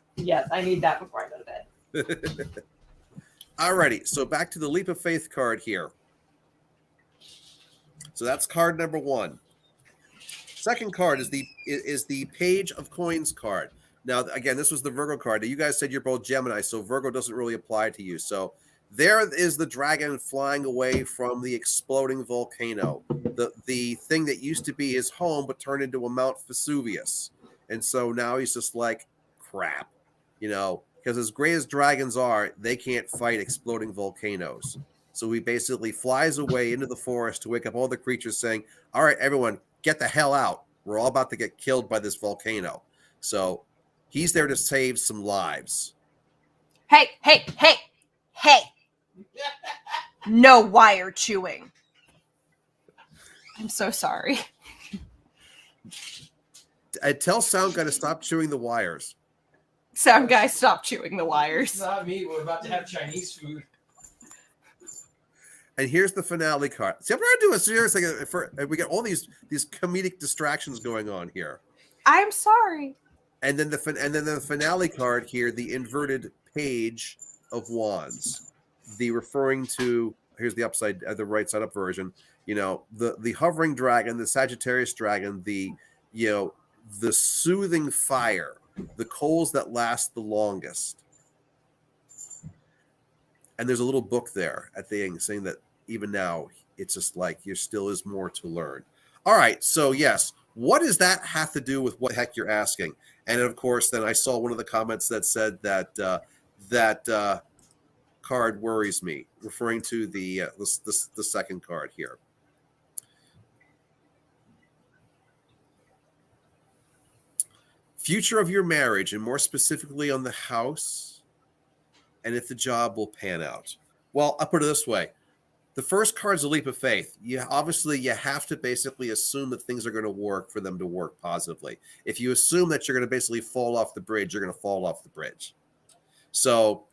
I need that before I go to bed. Alrighty, so back to the Leap of Faith card here. So that's card number 1. Second card is the Page of Coins card. Now, again, this was the Virgo card. Now, you guys said you're both Gemini, so Virgo doesn't really apply to you. So there is the dragon flying away from the exploding volcano, the thing that used to be his home but turned into a Mount Vesuvius. And so now he's just like, crap, because as great as dragons are, they can't fight exploding volcanoes. So he basically flies away into the forest to wake up all the creatures saying, all right, everyone, get the hell out. We're all about to get killed by this volcano. So he's there to save some lives. Hey. No wire chewing. I'm so sorry. I tell Sound Guy to stop chewing the wires. Sound guy, stop chewing the wires. It's not me. We're about to have Chinese food. And here's the finale card. See, I'm trying to do a serious thing. We get all these comedic distractions going on here. I'm sorry. And then the finale card here, the inverted Page of Wands. The referring to, here's the the right side up version. The hovering dragon, the Sagittarius dragon, the soothing fire, the coals that last the longest. And there's a little book there at the end saying that even now, it's just like there still is more to learn. All right, so yes, what does that have to do with what the heck you're asking? And of course, then I saw one of the comments that said that that card worries me, referring to the second card here. Future of your marriage, and more specifically on the house, and if the job will pan out. Well, I'll put it this way. The first card's a leap of faith. You have to basically assume that things are going to work for them to work positively. If you assume that you're going to basically fall off the bridge, you're going to fall off the bridge. So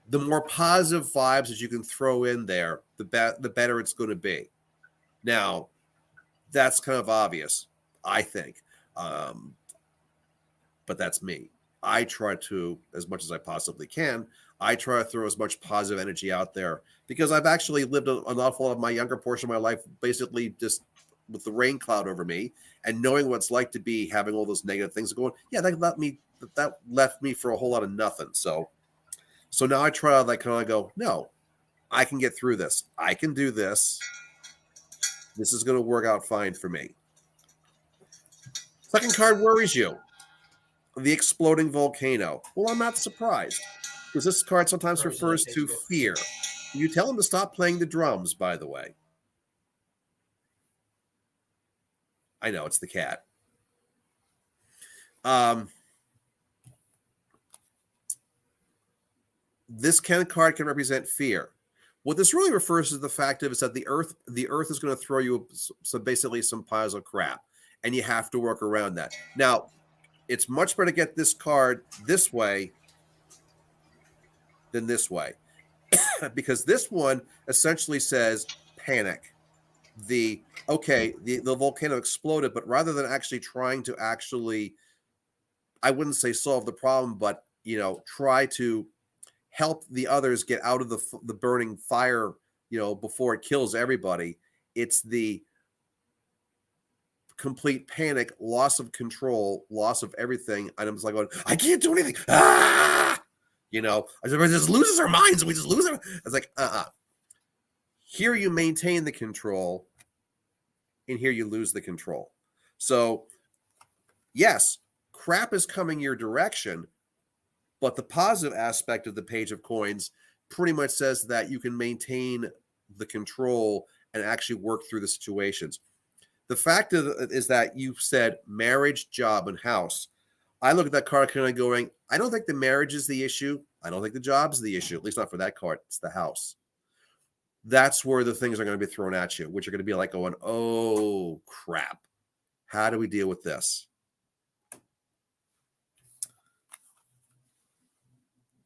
the more positive vibes that you can throw in there, the better it's going to be. Now, that's kind of obvious, I think. But that's me. I try to, as much as I possibly can, I try to throw as much positive energy out there because I've actually lived an awful lot of my younger portion of my life basically just with the rain cloud over me and knowing what it's like to be having all those negative things going. Yeah, that left me for a whole lot of nothing. So now I try to kind of go, no, I can get through this. I can do this. This is going to work out fine for me. Second card worries you. The exploding volcano. Well, I'm not surprised, because this card sometimes Frozen refers like to H2O. fear. You tell him to stop playing the drums, by the way. I know, it's the cat. This card can represent fear. What this really refers to the fact of is that the earth is going to throw you some piles of crap, and you have to work around that. Now, it's much better to get this card this way than this way, because this one essentially says panic. The volcano exploded, but rather than actually trying to I wouldn't say solve the problem, but try to help the others get out of the burning fire, before it kills everybody. It's the complete panic, loss of control, loss of everything. And I'm just like going, I can't do anything. Everybody just loses our minds and we just lose our. It's like, Here you maintain the control, and here you lose the control. So, yes, crap is coming your direction, but the positive aspect of the Page of Coins pretty much says that you can maintain the control and actually work through the situations. The fact is that you said marriage, job, and house. I look at that card kind of going, I don't think the marriage is the issue. I don't think the job's the issue, at least not for that card. It's the house. That's where the things are going to be thrown at you, which are going to be like going, oh, crap. How do we deal with this?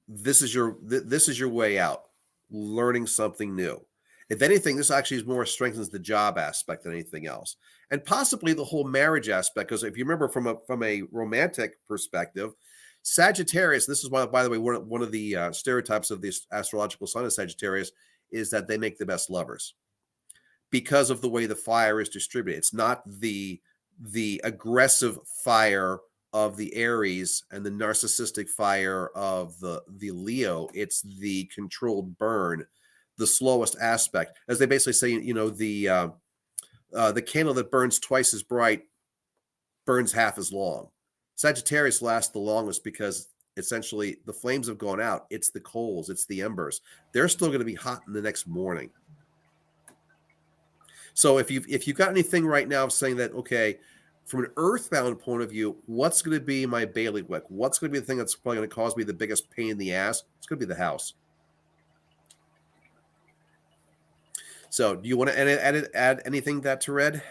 This is your way out, learning something new. If anything, this actually more strengthens the job aspect than anything else, and possibly the whole marriage aspect. Because if you remember from a romantic perspective, Sagittarius. This is why, by the way, one of the stereotypes of the astrological sign of Sagittarius is that they make the best lovers because of the way the fire is distributed. It's not the aggressive fire of the Aries and the narcissistic fire of the Leo. It's the controlled burn, the slowest aspect. As they basically say, the candle that burns twice as bright burns half as long. Sagittarius lasts the longest because essentially the flames have gone out. It's the coals, it's the embers. They're still going to be hot in the next morning. So if you've got anything right now saying that, okay, from an earthbound point of view, what's going to be my bailiwick? What's going to be the thing that's probably going to cause me the biggest pain in the ass? It's going to be the house. So do you want to add anything to Red?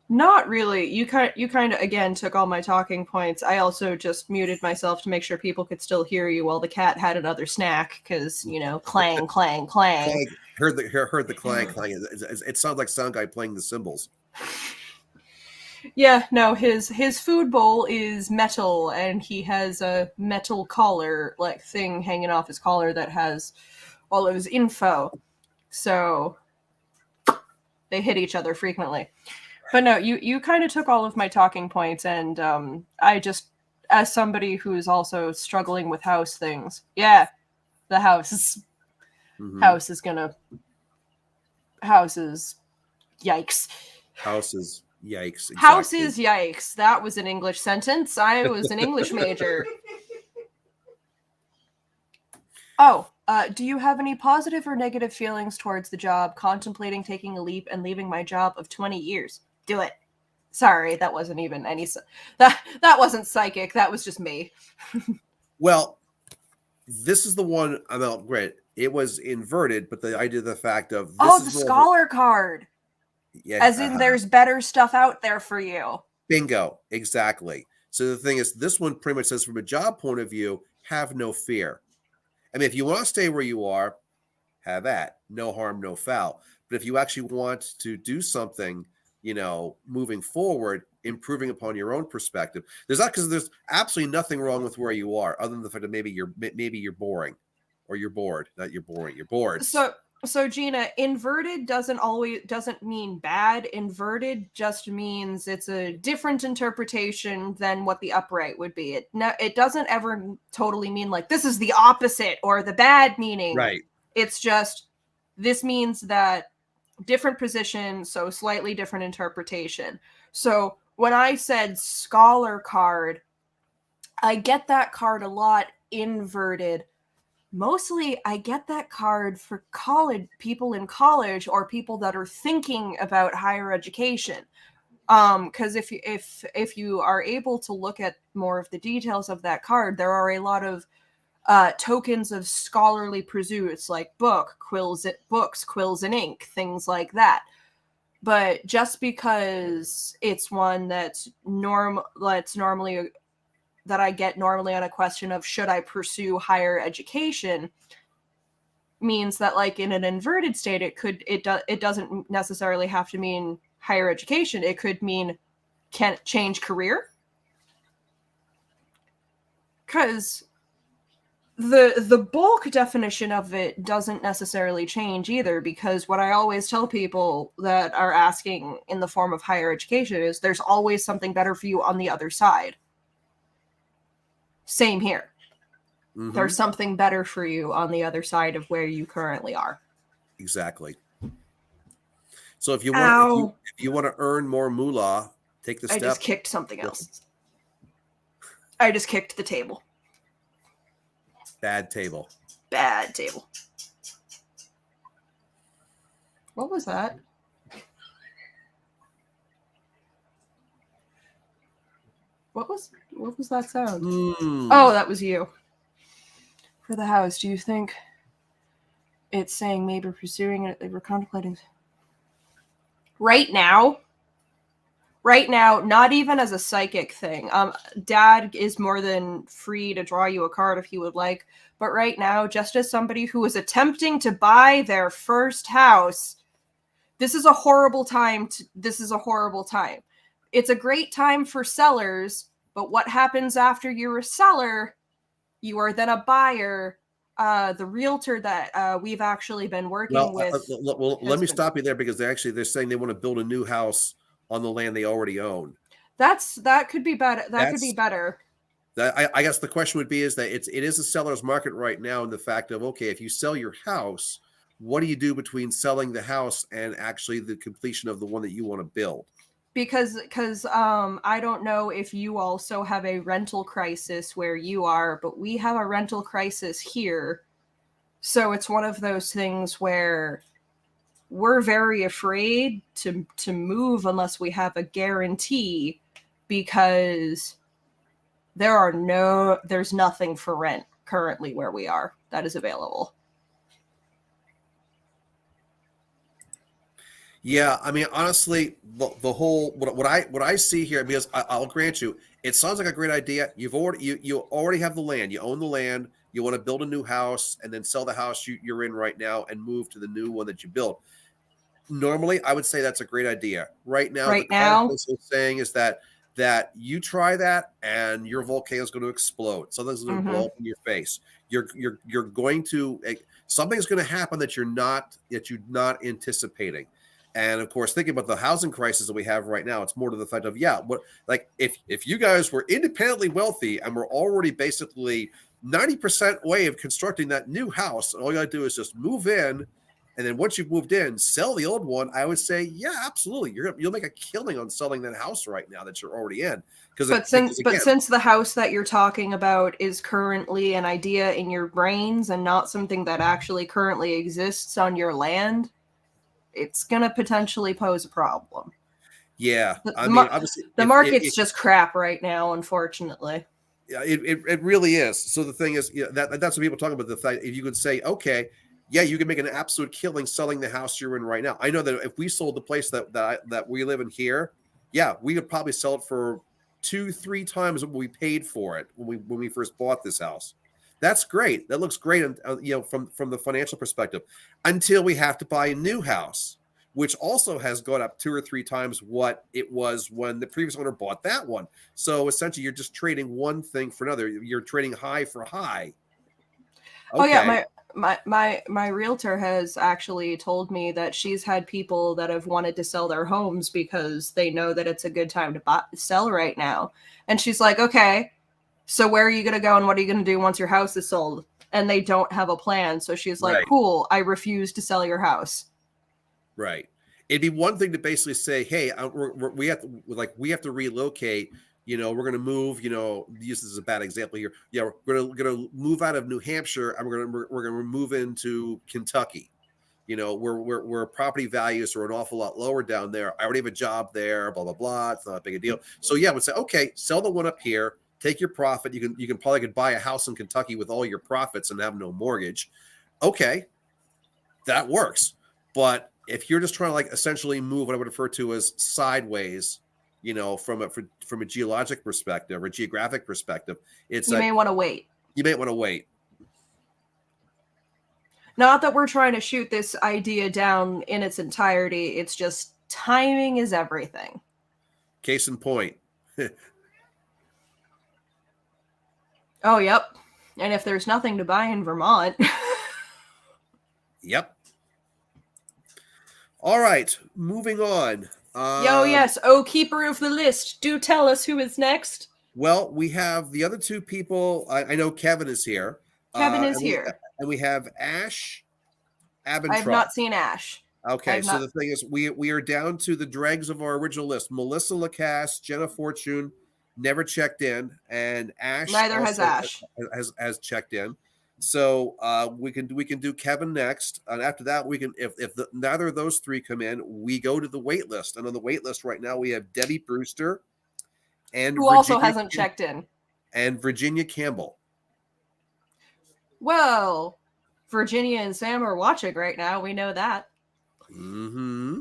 Not really. You kind of again took all my talking points. I also just muted myself to make sure people could still hear you while the cat had another snack, because clang, clang, clang. Heard the clang, clang. It sounds like sound guy playing the cymbals. Yeah, no, his food bowl is metal, and he has a metal collar thing hanging off his collar that has all of his info. So they hit each other frequently. But no, you kind of took all of my talking points, and I just, as somebody who's also struggling with house things, the house. Mm-hmm. Houses, yikes. Houses, yikes. Exactly. Houses, yikes. That was an English sentence. I was an English major. Oh, do you have any positive or negative feelings towards the job, contemplating taking a leap and leaving my job of 20 years? Do it. Sorry, that wasn't even any... That wasn't psychic. That was just me. Well, this is the one about great. It was inverted, but the idea of the fact of the scholar card. Yeah, as in there's better stuff out there for you. Bingo, exactly. So the thing is, this one pretty much says, from a job point of view, have no fear. I mean, if you want to stay where you are, have at. No harm, no foul. But if you actually want to do something, moving forward, improving upon your own perspective, there's absolutely nothing wrong with where you are, other than the fact that maybe you're boring, or you're bored. Not you're boring, you're bored. So Gina, inverted doesn't mean bad. Inverted just means it's a different interpretation than what the upright would be. It doesn't ever totally mean like this is the opposite or the bad meaning. Right. It's just, this means that different position, so slightly different interpretation. So when I said scholar card, I get that card a lot inverted. Mostly I get that card for college people in college or people that are thinking about higher education. Because if you are able to look at more of the details of that card, there are a lot of tokens of scholarly pursuits like books, quills and ink, things like that. But just because it's one that's normally that I get normally on a question of should I pursue higher education, means that like in an inverted state it doesn't necessarily have to mean higher education. It could mean can change career, because the bulk definition of it doesn't necessarily change either, because what I always tell people that are asking in the form of higher education is there's always something better for you on the other side. Same here. Mhm. There's something better for you on the other side of where you currently are. Exactly. So if you Ow. want if you want to earn more moolah, take the I step. just kicked something else. I just kicked the table. Bad table. Bad table. What was that? What was that sound? Oh, that was you. For the house, do you think it's saying maybe pursuing it? We're contemplating. Right now, not even as a psychic thing. Dad is more than free to draw you a card if he would like. But right now, just as somebody who is attempting to buy their first house, this is a horrible time. It's a great time for sellers, but what happens after you're a seller? You are then a buyer. The realtor that we've actually been working with. Let me stop you there, because they're saying they want to build a new house on the land they already own. That could be better. Could be better. I guess the question would be is that it is a seller's market right now, in the fact of, okay, if you sell your house, what do you do between selling the house and actually the completion of the one that you want to build? Because I don't know if you also have a rental crisis where you are, but we have a rental crisis here. So it's one of those things where we're very afraid to move unless we have a guarantee, because there's nothing for rent currently where we are that is available. Yeah, I mean, honestly, the whole what I see here, because I'll grant you, it sounds like a great idea. You already have the land, you own the land, you want to build a new house and then sell the house you're in right now and move to the new one that you built. Normally, I would say that's a great idea. Right now, the card is saying is that you try that and your volcano is going to explode. Something's going to blow up in your face. You're going to something's going to happen that you're not anticipating. And of course, thinking about the housing crisis that we have right now, it's more to the fact of, if you guys were independently wealthy and were already basically 90% way of constructing that new house, and all you got to do is just move in, and then once you've moved in, sell the old one. I would say, yeah, absolutely, you'll make a killing on selling that house right now that you're already in. Since the house that you're talking about is currently an idea in your brains and not something that actually currently exists on your land, it's going to potentially pose a problem. Yeah. Obviously, the market's just crap right now, unfortunately. Yeah, it really is. So the thing is, that's what people talk about, the fact if you could say, okay, yeah, you can make an absolute killing selling the house you're in right now. I know that if we sold the place that we live in here, yeah, we could probably sell it for 2-3 times what we paid for it when we first bought this house. That's great. That looks great, from the financial perspective, until we have to buy a new house, which also has gone up 2 or 3 times what it was when the previous owner bought that one. So essentially, you're just trading one thing for another. You're trading high for high. Okay. Oh yeah, my realtor has actually told me that she's had people that have wanted to sell their homes because they know that it's a good time to sell right now. And she's like, okay, so where are you going to go and what are you going to do once your house is sold? And they don't have a plan. So she's like, cool, I refuse to sell your house. Right. It'd be one thing to basically say, "Hey, we have to relocate. You know, we're going to move. You know, use this as a bad example here. Yeah, we're gonna move out of New Hampshire, and we're gonna move into Kentucky. You know, where property values are an awful lot lower down there. I already have a job there. Blah blah blah. It's not a big a deal. So yeah, I would say, okay, sell the one up here. Take your profit. You can probably could buy a house in Kentucky with all your profits and have no mortgage. Okay, that works. But if you're just trying to like essentially move what I would refer to as sideways, you know, from a geologic perspective or geographic perspective, it's You like may want to wait. you may want to wait. Not that we're trying to shoot this idea down in its entirety. It's just timing is everything. Case in point. Oh, yep. And if there's nothing to buy in Vermont. Yep. All right, moving on. Yo, yes. Oh, keeper of the list. Do tell us who is next. Well, we have the other two people. I know Kevin is here. Kevin is and here. And we have Ash Abentrup. I have not seen Ash. Okay, so the thing is, we are down to the dregs of our original list. Melissa Lacasse, Jenna Fortune, never checked in, and Ash Neither has Ash. has checked in. So we can do Kevin next, and after that we can if neither of those three come in, we go to the wait list. And on the wait list right now we have Debbie Brewster, and who also hasn't checked in, and Virginia Campbell. Well, Virginia and Sam are watching right now. We know that. Mm-hmm.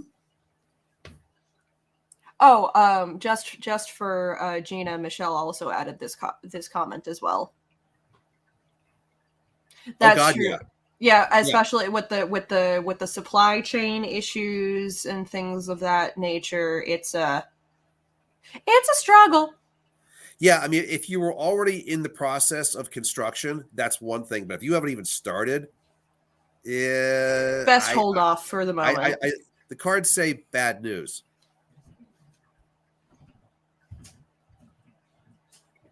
Oh, just for Gina, Michelle also added this comment as well. That's true. Yeah, especially with the supply chain issues and things of that nature. It's a struggle. Yeah, I mean, if you were already in the process of construction, that's one thing. But if you haven't even started, best hold off for the moment. The cards say bad news.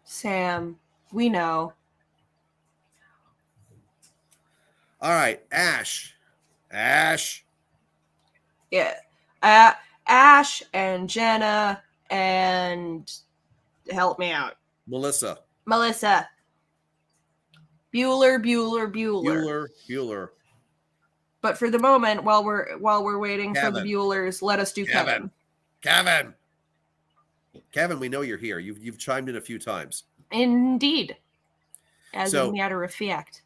Sam, we know. All right, Ash. Yeah, Ash and Jenna and help me out. Melissa. Bueller. But for the moment, while we're waiting for the Buellers, let us do Kevin. Kevin, we know you're here. You've chimed in a few times. Indeed. As a matter of fact.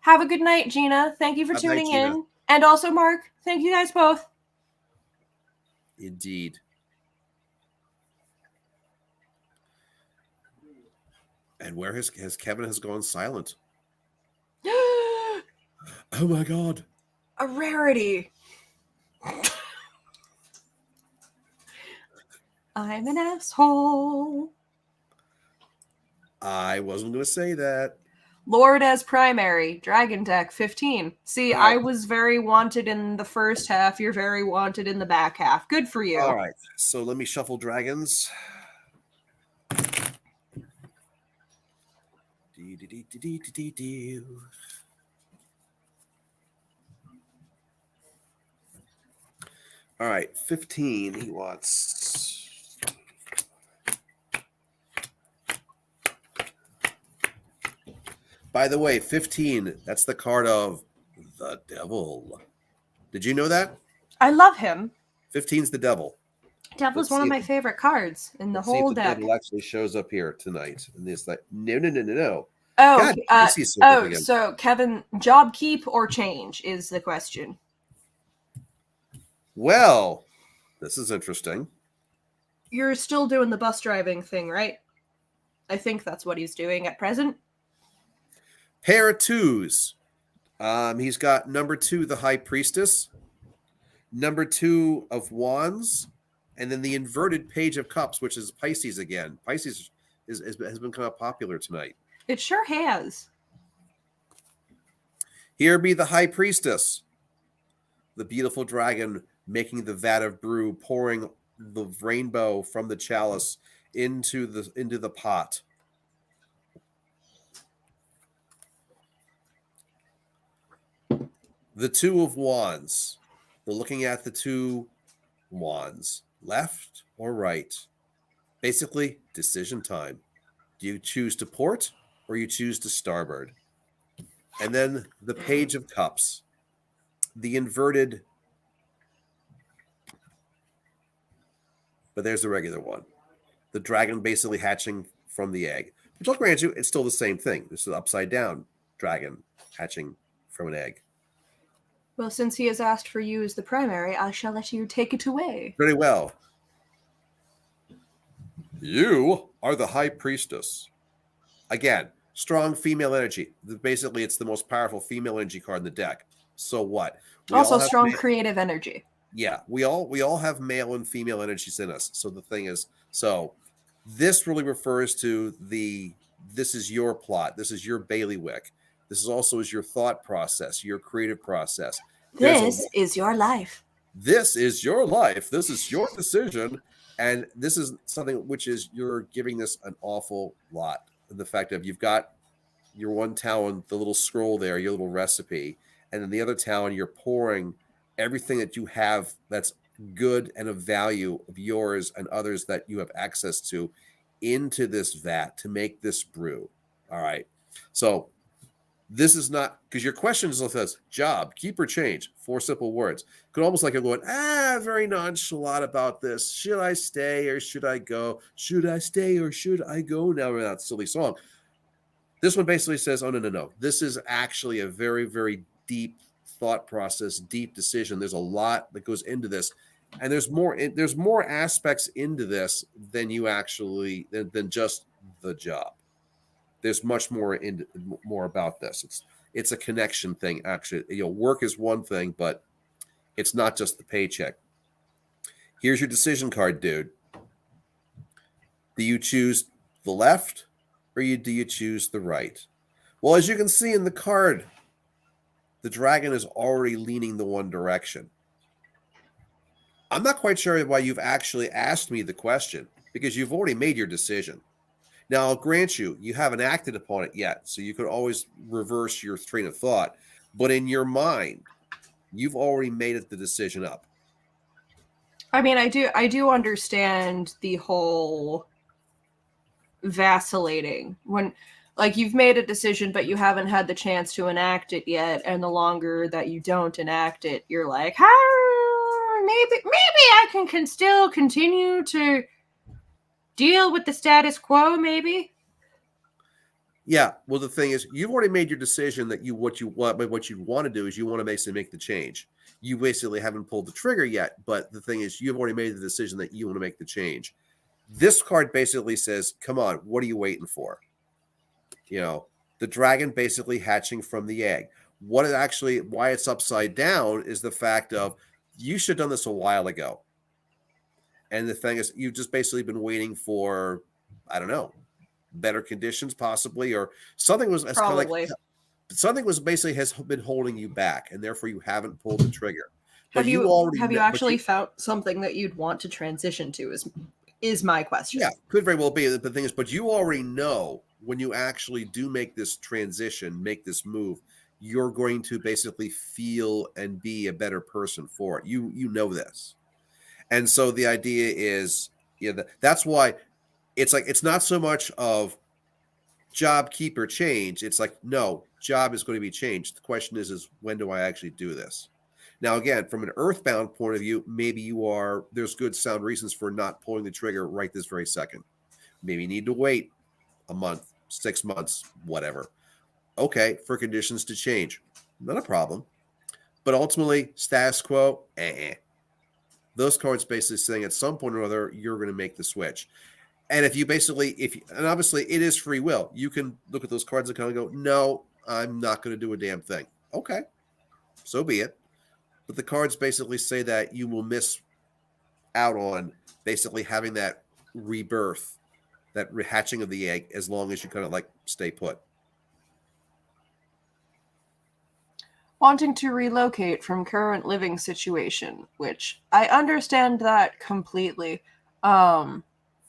Have a good night, Gina. Thank you for tuning in. And also, Mark, thank you guys both. Indeed. And where has Kevin has gone silent? Oh my God. A rarity. I'm an asshole. I wasn't going to say that. Lord as primary, Dragon Deck 15. See, right. I was very wanted in the first half. You're very wanted in the back half. Good for you. All right. So let me shuffle dragons. All right. 15. He wants. By the way, 15, that's the card of the devil. Did you know that? I love him. 15's the devil. Devil is one of my favorite cards in the whole deck. The devil actually shows up here tonight. And it's like, no. Oh, God, so Kevin, job keep or change is the question. Well, this is interesting. You're still doing the bus driving thing, right? I think that's what he's doing at present. Pair of twos. He's got number 2, the High Priestess, number 2 of Wands, and then the inverted Page of Cups, which is Pisces again. Pisces has been kind of popular tonight. It sure has. Here be the High Priestess, the beautiful dragon making the vat of brew, pouring the rainbow from the chalice into the pot. The 2 of Wands, We're looking at the two wands, left or right. Basically, decision time. Do you choose to port or you choose to starboard? And then the Page of Cups, the inverted, but there's the regular one. The dragon basically hatching from the egg. Which I'll grant you, it's still the same thing. This is an upside down dragon hatching from an egg. Well, since he has asked for you as the primary, I shall let you take it away. Very well. You are the High Priestess. Again, strong female energy. Basically, it's the most powerful female energy card in the deck. So what? We Also, all have strong creative energy. Yeah, we all have male and female energies in us. So the thing is, so this really refers to this is your plot. This is your bailiwick. This is also is your thought process, your creative process. This is your life. This is your life. This is your decision. And this is something which is you're giving this an awful lot. The fact of you've got your one talon, the little scroll there, your little recipe, and then the other talon, you're pouring everything that you have that's good and of value of yours and others that you have access to into this vat to make this brew. All right. So this is not because your question says job, keep or change, 4 simple words. Could almost like you're going, very nonchalant about this. Should I stay or should I go? Should I stay or should I go? Now with that silly song. This one basically says, oh, no. This is actually a very, very deep thought process, deep decision. There's a lot that goes into this. And there's more aspects into this than you actually than just the job. There's much more about this. It's a connection thing, actually. Work is one thing, but it's not just the paycheck. Here's your decision card, dude. Do you choose the left or do you choose the right? Well, as you can see in the card, the dragon is already leaning the one direction. I'm not quite sure why you've actually asked me the question, because you've already made your decision. Now, I'll grant you, you haven't acted upon it yet, so you could always reverse your train of thought. But in your mind, you've already made the decision up. I mean, I do understand the whole vacillating when, like, you've made a decision, but you haven't had the chance to enact it yet, and the longer that you don't enact it, you're like, maybe I can still continue to deal with the status quo, maybe. Yeah, well, the thing is, you've already made your decision that what you want to do is you want to basically make the change. You basically haven't pulled the trigger yet, but the thing is, you've already made the decision that you want to make the change. This card basically says, come on, what are you waiting for? The dragon basically hatching from the egg. Why it's upside down is the fact of you should have done this a while ago. And the thing is, you've just basically been waiting for, I don't know, better conditions possibly, or something was Probably. Something was basically has been holding you back, and therefore you haven't pulled the trigger. But Have you actually found something that you'd want to transition to? Is my question. Yeah, could very well be. The thing is, but you already know when you actually do make this transition, make this move, you're going to basically feel and be a better person for it. You know this. And so the idea is, that's why it's like, it's not so much of job, keep or change. It's like, no, job is going to be changed. The question is when do I actually do this? Now, again, from an earthbound point of view, maybe there's good sound reasons for not pulling the trigger right this very second. Maybe you need to wait a month, 6 months, whatever. Okay, for conditions to change. Not a problem. But ultimately, status quo, Those cards basically saying at some point or other, you're going to make the switch. And and obviously it is free will. You can look at those cards and kind of go, no, I'm not going to do a damn thing. Okay, so be it. But the cards basically say that you will miss out on basically having that rebirth, that hatching of the egg, as long as you kind of like stay put. Wanting to relocate from current living situation, which I understand that completely,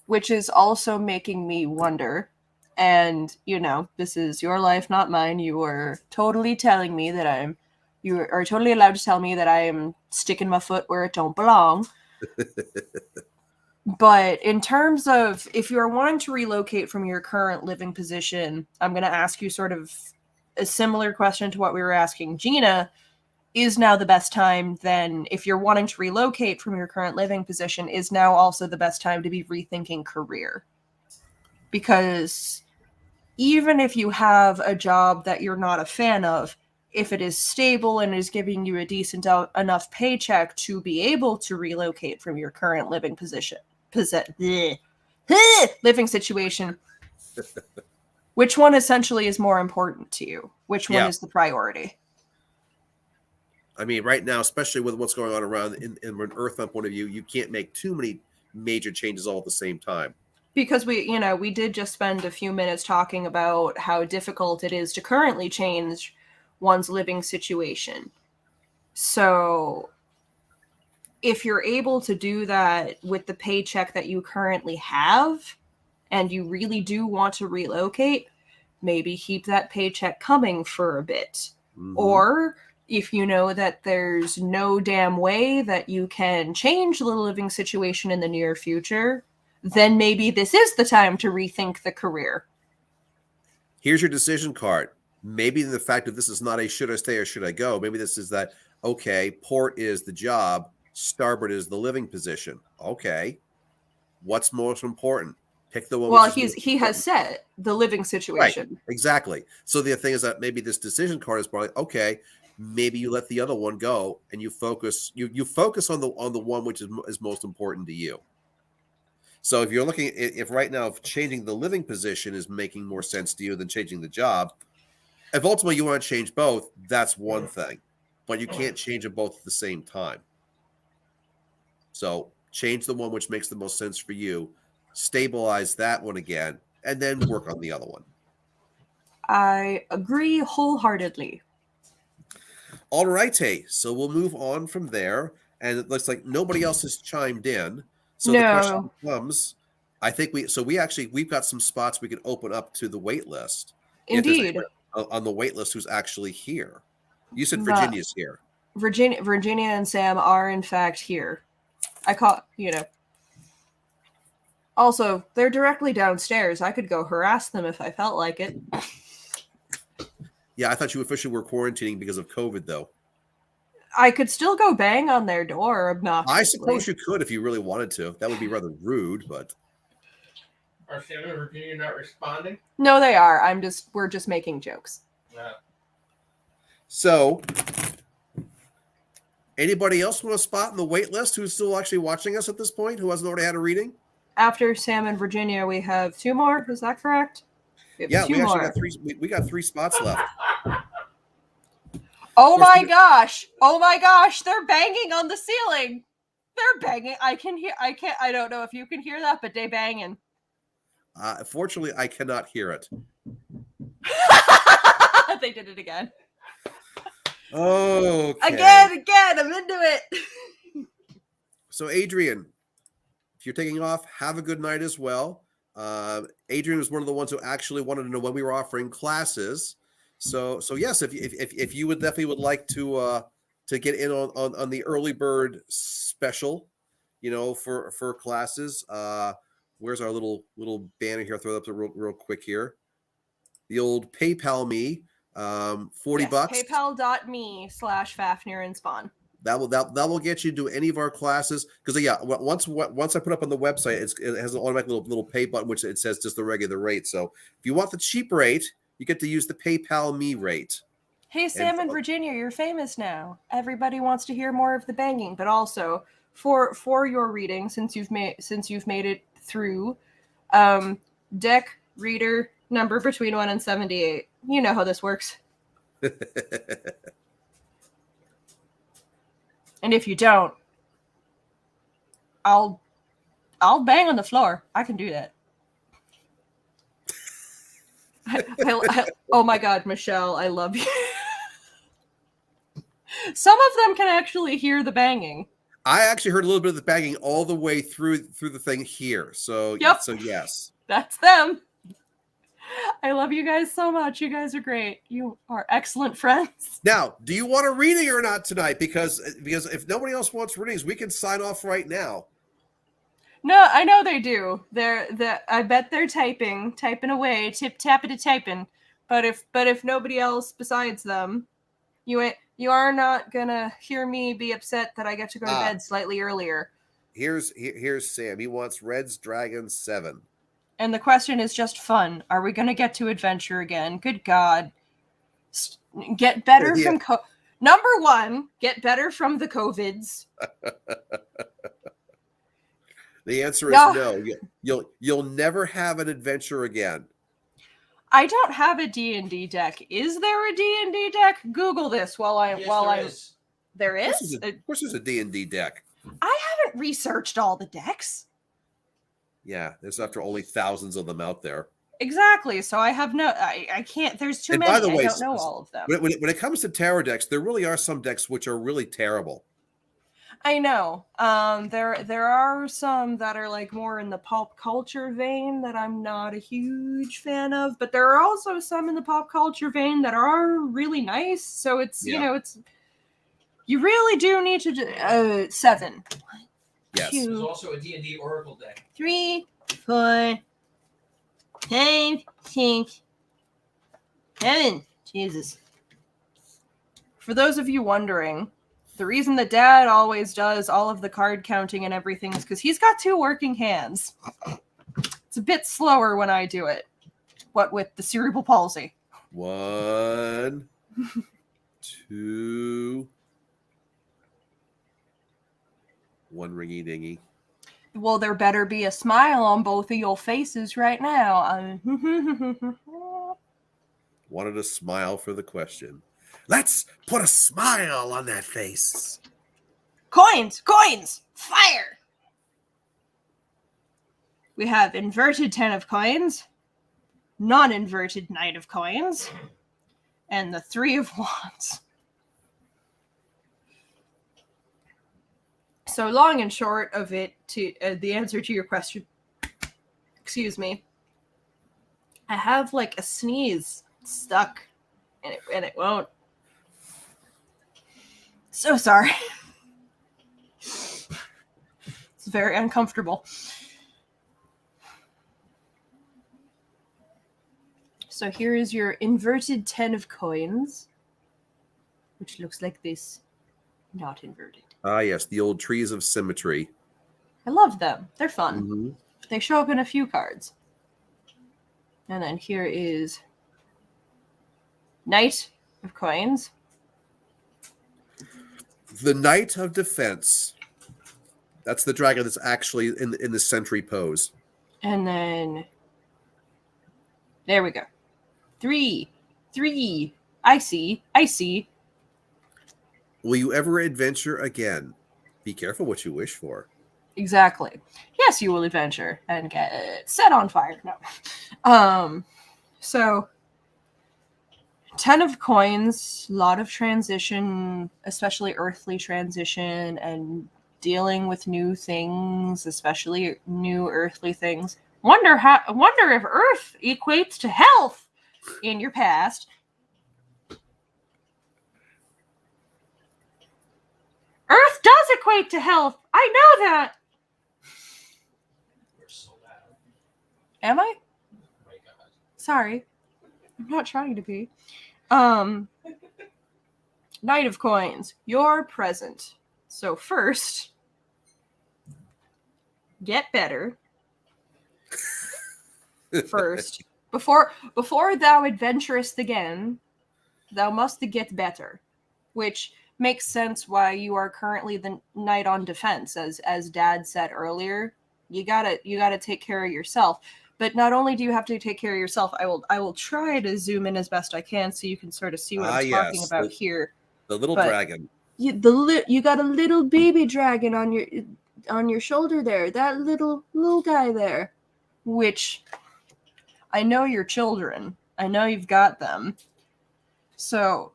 which is also making me wonder. And, this is your life, not mine. You were totally telling me that I'm You are totally allowed to tell me that I am sticking my foot where it don't belong. But in terms of if you're wanting to relocate from your current living position, I'm going to ask you sort of a similar question to what we were asking Gina. Is now the best time then, if you're wanting to relocate from your current living position, is now also the best time to be rethinking career? Because even if you have a job that you're not a fan of, if it is stable and is giving you a decent enough paycheck to be able to relocate from your current living living situation, which one essentially is more important to you? Which one Yeah. is the priority? I mean, right now, especially with what's going on around in an Earth point of view, you can't make too many major changes all at the same time. Because we did just spend a few minutes talking about how difficult it is to currently change one's living situation. So if you're able to do that with the paycheck that you currently have, and you really do want to relocate, maybe keep that paycheck coming for a bit. Mhm. Or if you know that there's no damn way that you can change the living situation in the near future, then maybe this is the time to rethink the career. Here's your decision card. Maybe the fact that this is not a should I stay or should I go. Maybe this is that, okay, port is the job, starboard is the living position. Okay. What's most important? Pick the one. Well, which is he has set the living situation. Right. Exactly. So the thing is that maybe this decision card is probably okay. Maybe you let the other one go and you focus. You focus on the one which is most important to you. So if you're looking at if right now if changing the living position is making more sense to you than changing the job, if ultimately you want to change both, that's one thing, but you can't change them both at the same time. So change the one which makes the most sense for you, stabilize that one again, and then work on the other one. I agree wholeheartedly. All right, hey, so we'll move on from there. And it looks like nobody else has chimed in. So the question becomes, I think we've got some spots we can open up to the wait list. Indeed. On the wait list who's actually here. You said Virginia's here. Virginia and Sam are in fact here. Also, they're directly downstairs. I could go harass them if I felt like it. Yeah, I thought you officially were quarantining because of COVID, though. I could still go bang on their door obnoxiously. I suppose you could if you really wanted to. That would be rather rude, but... Are Sam and Virginia not responding? No, they are. We're just making jokes. Yeah. So, anybody else want a spot in the wait list who's still actually watching us at this point, who hasn't already had a reading? After Sam and Virginia, we have two more. Is that correct? Yeah, we actually got three. We got 3 spots left. Oh my gosh! Oh my gosh! They're banging on the ceiling. They're banging. I don't know if you can hear that, but they banging. Fortunately, I cannot hear it. They did it again. Okay. Again, I'm into it. So, Adrian, if you're taking off, have a good night as well. Adrian was one of the ones who actually wanted to know when we were offering classes. So yes, if you would definitely would like to get in on the early bird special, for classes. Where's our little banner here? I'll throw it up real quick here. The old PayPal me, $40. PayPal.me/Fafnir and Spawn. That will get you to any of our classes because once I put up on the website, it has an automatic little pay button which it says just the regular rate. So if you want the cheap rate, you get to use the PayPal me rate. Hey Sam and Virginia, you're famous now. Everybody wants to hear more of the banging, but also for your reading, since you've made it through, deck reader number between 1 and 78. You know how this works. And if you don't, I'll bang on the floor. I can do that. Oh my God, Michelle, I love you. Some of them can actually hear the banging. I actually heard a little bit of the banging all the way through the thing here. So yep. So yes, that's them. I love you guys so much. You guys are great. You are excellent friends. Now, do you want a reading or not tonight? Because if nobody else wants readings, we can sign off right now. No, I know they do. I bet they're typing away, tapping. But if nobody else besides them, you are not gonna hear me be upset that I get to go to bed slightly earlier. Here's Sam. He wants Red's Dragon 7. And the question is just fun. Are we gonna get to adventure again? Good God. Get better from number one, get better from the COVIDs. The answer is no. You'll never have an adventure again. I don't have a D&D deck. Is there a D&D deck? Google this There is? Of course there's a D&D deck. I haven't researched all the decks. Yeah, there's after only thousands of them out there. Exactly. So I have I can't. There's too And many. by the way, I don't know all of them. When it comes to tarot decks, there really are some decks which are really terrible. I know. There are some that are like more in the pop culture vein that I'm not a huge fan of, but there are also some in the pop culture vein that are really nice. So it's you really do need to do 7. Yes. There's also a D&D Oracle deck. 3, 4, 5, 6, 7. Jesus. For those of you wondering, the reason that Dad always does all of the card counting and everything is because he's got 2 working hands. It's a bit slower when I do it. What with the cerebral palsy. 1, 2, 1 ringy dingy. Well, there better be a smile on both of your faces right now. Wanted a smile for the question. Let's put a smile on that face. Coins! Fire! We have inverted 10 of coins, non-inverted Knight of coins, and the 3 of wands. So long and short of it, to the answer to your question, excuse me, I have like a sneeze stuck and it won't. So sorry. It's very uncomfortable. So here is your inverted 10 of coins, which looks like this, not inverted. Ah, yes, the old trees of symmetry. I love them. They're fun. Mm-hmm. They show up in a few cards. And then here is Knight of coins. The Knight of Defense. That's the dragon that's actually in the sentry pose. And then there we go. 3. I see. Will you ever adventure again? Be careful what you wish for. Exactly. Yes, you will adventure and get set on fire. No. So 10 of coins, a lot of transition, especially earthly transition, and dealing with new things, especially new earthly things. Wonder if Earth equates to health in your past. Earth does equate to health. I know that. You're so loud. Am I? Oh my God. Sorry. I'm not trying to be. Knight of coins. You're present. So first, get better. First. Before thou adventurest again, thou must get better. Which makes sense why you are currently the knight on defense, as Dad said earlier. You gotta take care of yourself. But not only do you have to take care of yourself, I will try to zoom in as best I can so you can sort of see what I'm talking about here. The little dragon. You got a little baby dragon on your shoulder there. That little guy there, which I know your children. I know you've got them. So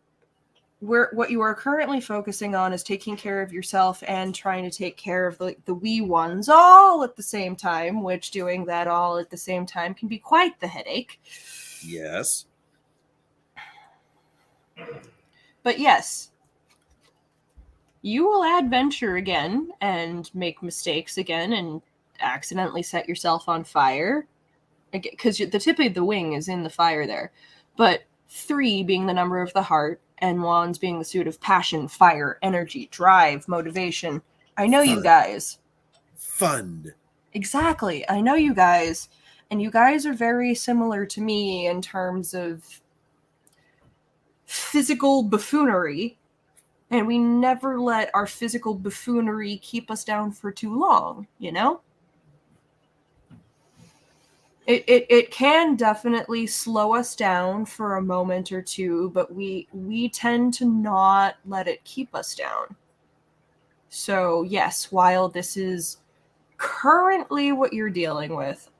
what you are currently focusing on is taking care of yourself and trying to take care of the wee ones all at the same time, which doing that all at the same time can be quite the headache. Yes. But yes, you will adventure again and make mistakes again and accidentally set yourself on fire. Because the tip of the wing is in the fire there. But 3 being the number of the heart, and wands being the suit of passion, fire, energy, drive, motivation. I know you Fun. guys. Fun. Exactly. I know you guys. And you guys are very similar to me in terms of physical buffoonery. And we never let our physical buffoonery keep us down for too long, you know? It can definitely slow us down for a moment or two, but we tend to not let it keep us down. So yes, while this is currently what you're dealing with,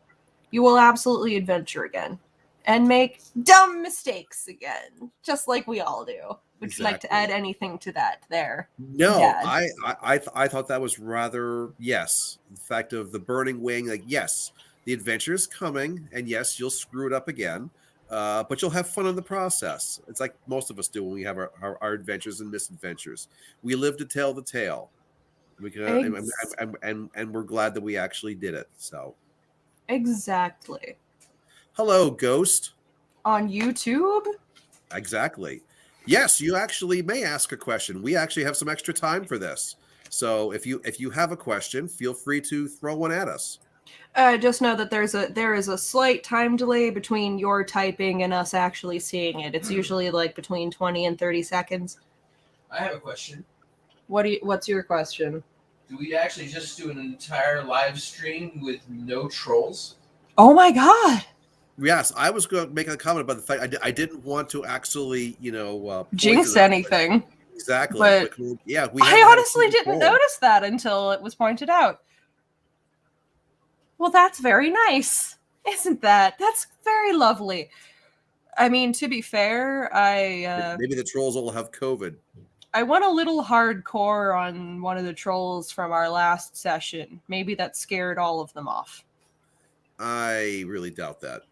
you will absolutely adventure again and make dumb mistakes again, just like we all do. Would you like to add anything to that there? No, Dad? I thought that was rather, yes. The fact of the burning wing, like, yes, the adventure is coming, and yes, you'll screw it up again, but you'll have fun in the process. It's like most of us do when we have our adventures and misadventures. We live to tell the tale. We can, and we're glad that we actually did it. So, Exactly. hello, Ghost. On YouTube? Exactly. Yes, you actually may ask a question. We actually have some extra time for this. So if you have a question, feel free to throw one at us. Just know that there is a slight time delay between your typing and us actually seeing it. It's usually like between 20 and 30 seconds. I have a question. What's your question? Do we actually just do an entire live stream with no trolls? Oh my god! Yes, I was going to make a comment about the fact I didn't want to actually, Jinx poison anything. exactly. But yeah, I honestly didn't notice that until it was pointed out. Well, that's very nice, isn't that? That's very lovely. I mean, to be fair, maybe the trolls all have COVID. I went a little hardcore on one of the trolls from our last session. Maybe that scared all of them off. I really doubt that.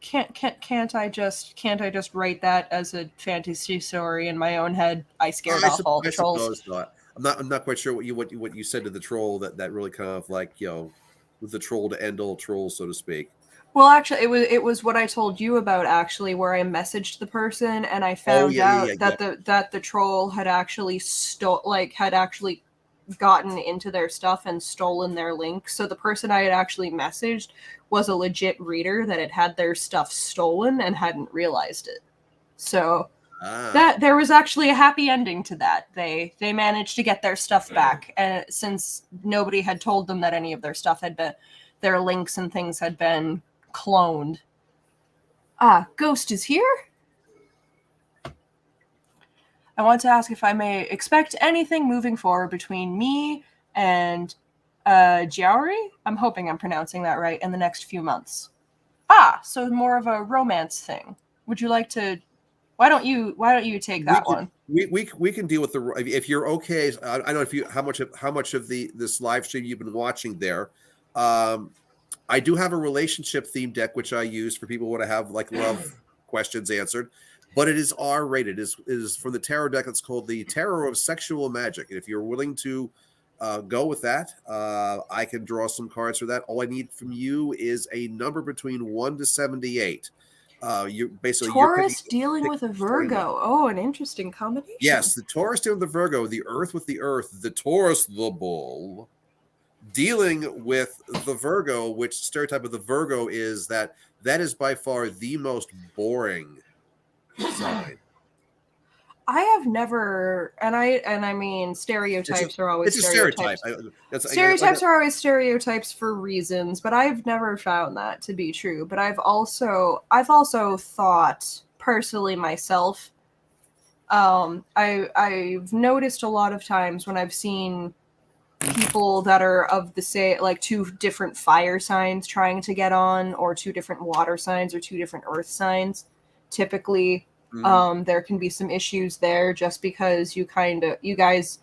Can't I just write that as a fantasy story in my own head? I scared off all the trolls. Suppose not. I'm not quite sure what you said to the troll that really kind of like, with the troll to end all trolls, so to speak. Well, actually, it was what I told you about, actually, where I messaged the person and I found out that the troll had actually had actually gotten into their stuff and stolen their link. So the person I had actually messaged was a legit reader that had their stuff stolen and hadn't realized it. So that there was actually a happy ending to that. They managed to get their stuff back, and since nobody had told them that any of their stuff had been, their links and things had been cloned. Ghost is here? I want to ask if I may expect anything moving forward between me and Jiaori? I'm hoping I'm pronouncing that right, in the next few months. So more of a romance thing. Would you like to... Why don't you take that one? We can deal with the, if you're okay. I don't know if you how much of this live stream you've been watching there. I do have a relationship theme deck which I use for people who want to have like love questions answered, but it is R-rated. It is from the tarot deck. It's called the Tarot of Sexual Magic, and if you're willing to go with that, I can draw some cards for that. All I need from you is a number between 1 to 78. You basically Taurus dealing with a Virgo. Oh, an interesting combination. Yes, the Taurus dealing with the Virgo, the Earth with the Earth, the Taurus the Bull, dealing with the Virgo, which stereotype of the Virgo is that is by far the most boring sign. I have never, and I mean, stereotypes are always stereotypes. Stereotypes are always stereotypes for reasons, but I've never found that to be true. But I've also thought personally myself. I've noticed a lot of times when I've seen people that are of the same, like 2 different fire signs trying to get on, or 2 different water signs, or 2 different earth signs. Typically, there can be some issues there, just because you guys,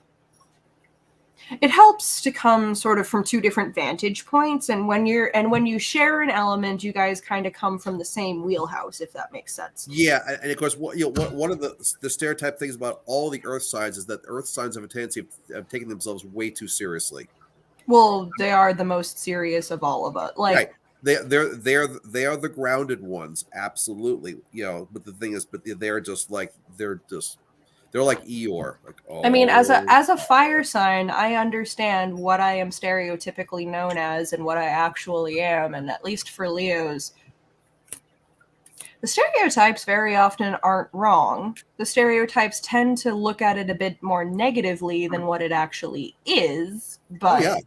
it helps to come sort of from two different vantage points, and when you share an element, you guys kind of come from the same wheelhouse, if that makes sense. Yeah, and of course, one of the stereotype things about all the Earth signs is that Earth signs have a tendency of taking themselves way too seriously. Well, they are the most serious of all of us. Like, Right. They are the grounded ones, absolutely. But the thing is, they're like Eeyore. Like, I mean, as oh, a fire sign, I understand what I am stereotypically known as and what I actually am, and at least for Leos, the stereotypes very often aren't wrong. The stereotypes tend to look at it a bit more negatively than what it actually is, but yeah.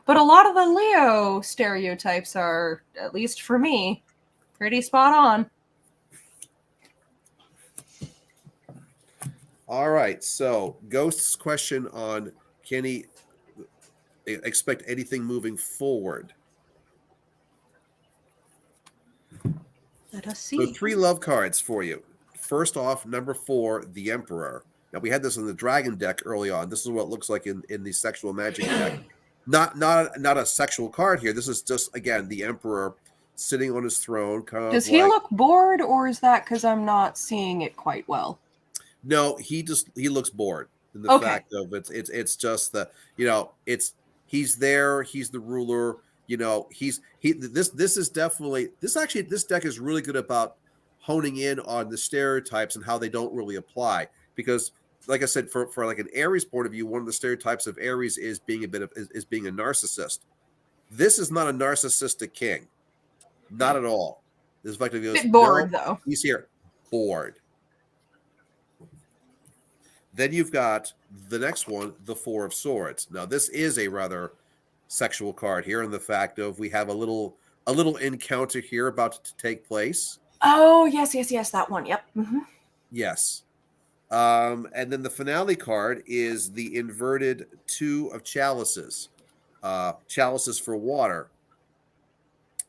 but a lot of the Leo stereotypes are, at least for me, pretty spot on. All right. So, Ghost's question on can he expect anything moving forward? Let us So, see. 3 love cards for you. First off, number 4, the Emperor. Now, we had this in the Dragon deck early on. This is what it looks like in the Sexual Magic deck. Not a sexual card here. This is just, again, the Emperor sitting on his throne, kind of Does he like, look bored, or is that because I'm not seeing it quite well? no, he looks bored. In the Okay. fact of it's just the he's there, he's the ruler. This is definitely this deck is really good about honing in on the stereotypes and how they don't really apply, because like I said, for like an Aries point of view, one of the stereotypes of Aries is being being a narcissist. This is not a narcissistic king, not at all. This fact goes, Bit bored, no, though. he's here bored. Then you've got the next one, the 4 of Swords. Now, this is a rather sexual card here, in the fact of we have a little encounter here about to take place. Oh, yes, that one. Yep. Mm-hmm. Yes. And then the finale card is the inverted 2 of Chalices. Chalices for water.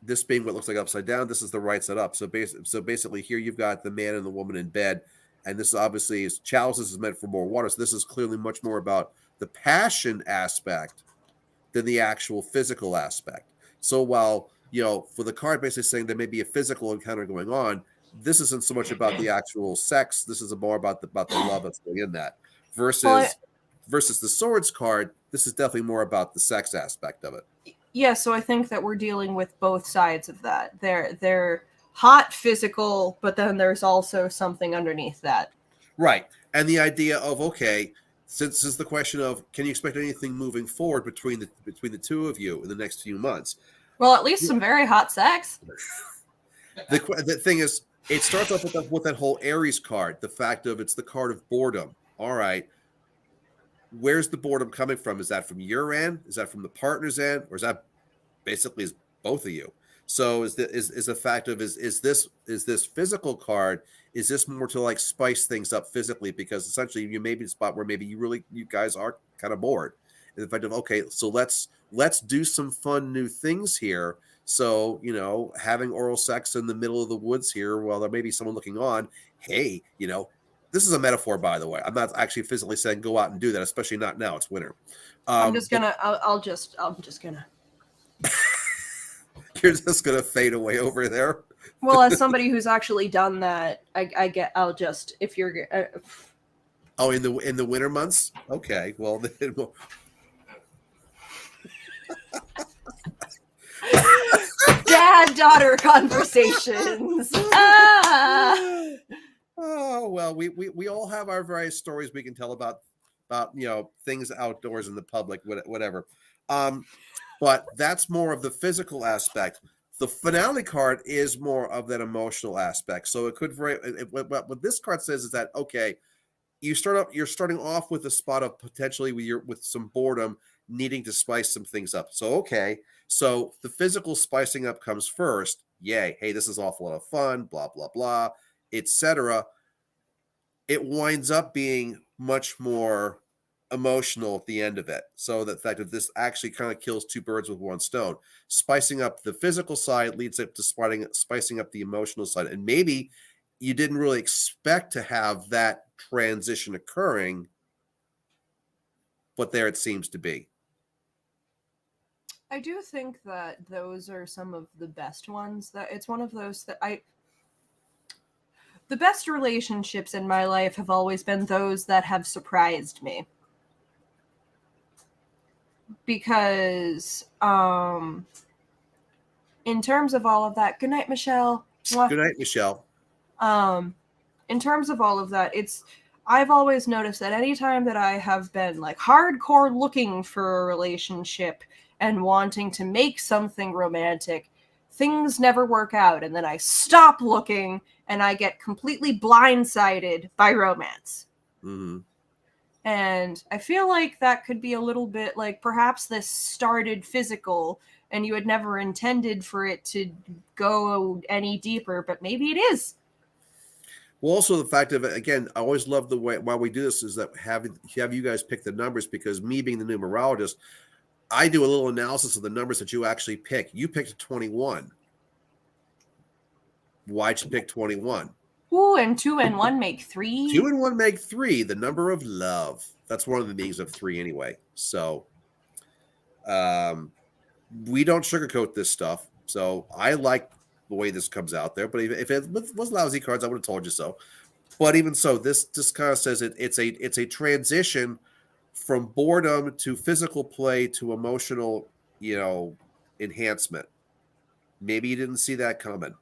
This being what looks like upside down. This is the right side up. So basically here you've got the man and the woman in bed. And this obviously Chalices is meant for more water. So this is clearly much more about the passion aspect than the actual physical aspect. So while, for the card basically saying there may be a physical encounter going on, this isn't so much about the actual sex. This is more about the love that's going in that. Versus the Swords card, this is definitely more about the sex aspect of it. Yeah, so I think that we're dealing with both sides of that. They're hot physical, but then there's also something underneath that. Right. And the idea of, okay, since the question of can you expect anything moving forward between the two of you in the next few months? Well, at least some very hot sex. The thing is, it starts off with that whole Aries card, the fact of it's the card of boredom. All right. Where's the boredom coming from? Is that from your end? Is that from the partner's end? Or is that basically is both of you? So is the fact of is this physical card? Is this more to like spice things up physically? Because essentially you may be a spot where maybe you guys are kind of bored. In the fact of, okay, so let's do some fun new things here. So, having oral sex in the middle of the woods here while there may be someone looking on. Hey, this is a metaphor, by the way. I'm not actually physically saying go out and do that, especially not now. It's winter. I'm just gonna. I'm just gonna. You're just gonna fade away over there. Well, as somebody who's actually done that, I get. I'll just if you're. Oh, in the winter months. Okay, well then. Dad-daughter conversations. Oh well, we all have our various stories we can tell about things outdoors in the public, whatever. But that's more of the physical aspect. The finale card is more of that emotional aspect. So it could what this card says is that, okay, you're starting off with a spot of potentially with some boredom, needing to spice some things up. So okay, so the physical spicing up comes first. Yay, hey, this is awful lot of fun, blah blah blah, etc. It winds up being much more emotional at the end of it. So the fact that this actually kind of kills 2 birds with 1 stone. Spicing up the physical side leads up to spicing up the emotional side. And maybe you didn't really expect to have that transition occurring, but there it seems to be. I do think that those are some of the best ones. That it's one of those that the best relationships in my life have always been those that have surprised me. Because in terms of all of that, good night, Michelle. Mwah. Good night, Michelle. In terms of all of that, I've always noticed that anytime that I have been like hardcore looking for a relationship and wanting to make something romantic, things never work out, and then I stop looking and I get completely blindsided by romance. Mm-hmm. And I feel like that could be a little bit like perhaps this started physical and you had never intended for it to go any deeper, but maybe it is. Well, also the fact of, again, I always love the way why we do this is that have you guys pick the numbers, because me being the numerologist, I do a little analysis of the numbers that you actually pick. You picked 21. Why'd you pick 21? Ooh, and 2 and 1 make 3. 2 and 1 make 3, the number of love. That's one of the meanings of 3 anyway. So we don't sugarcoat this stuff. So I like the way this comes out there. But if it was lousy cards, I would have told you so. But even so, this just kind of says it's a transition from boredom to physical play to emotional, enhancement. Maybe you didn't see that coming.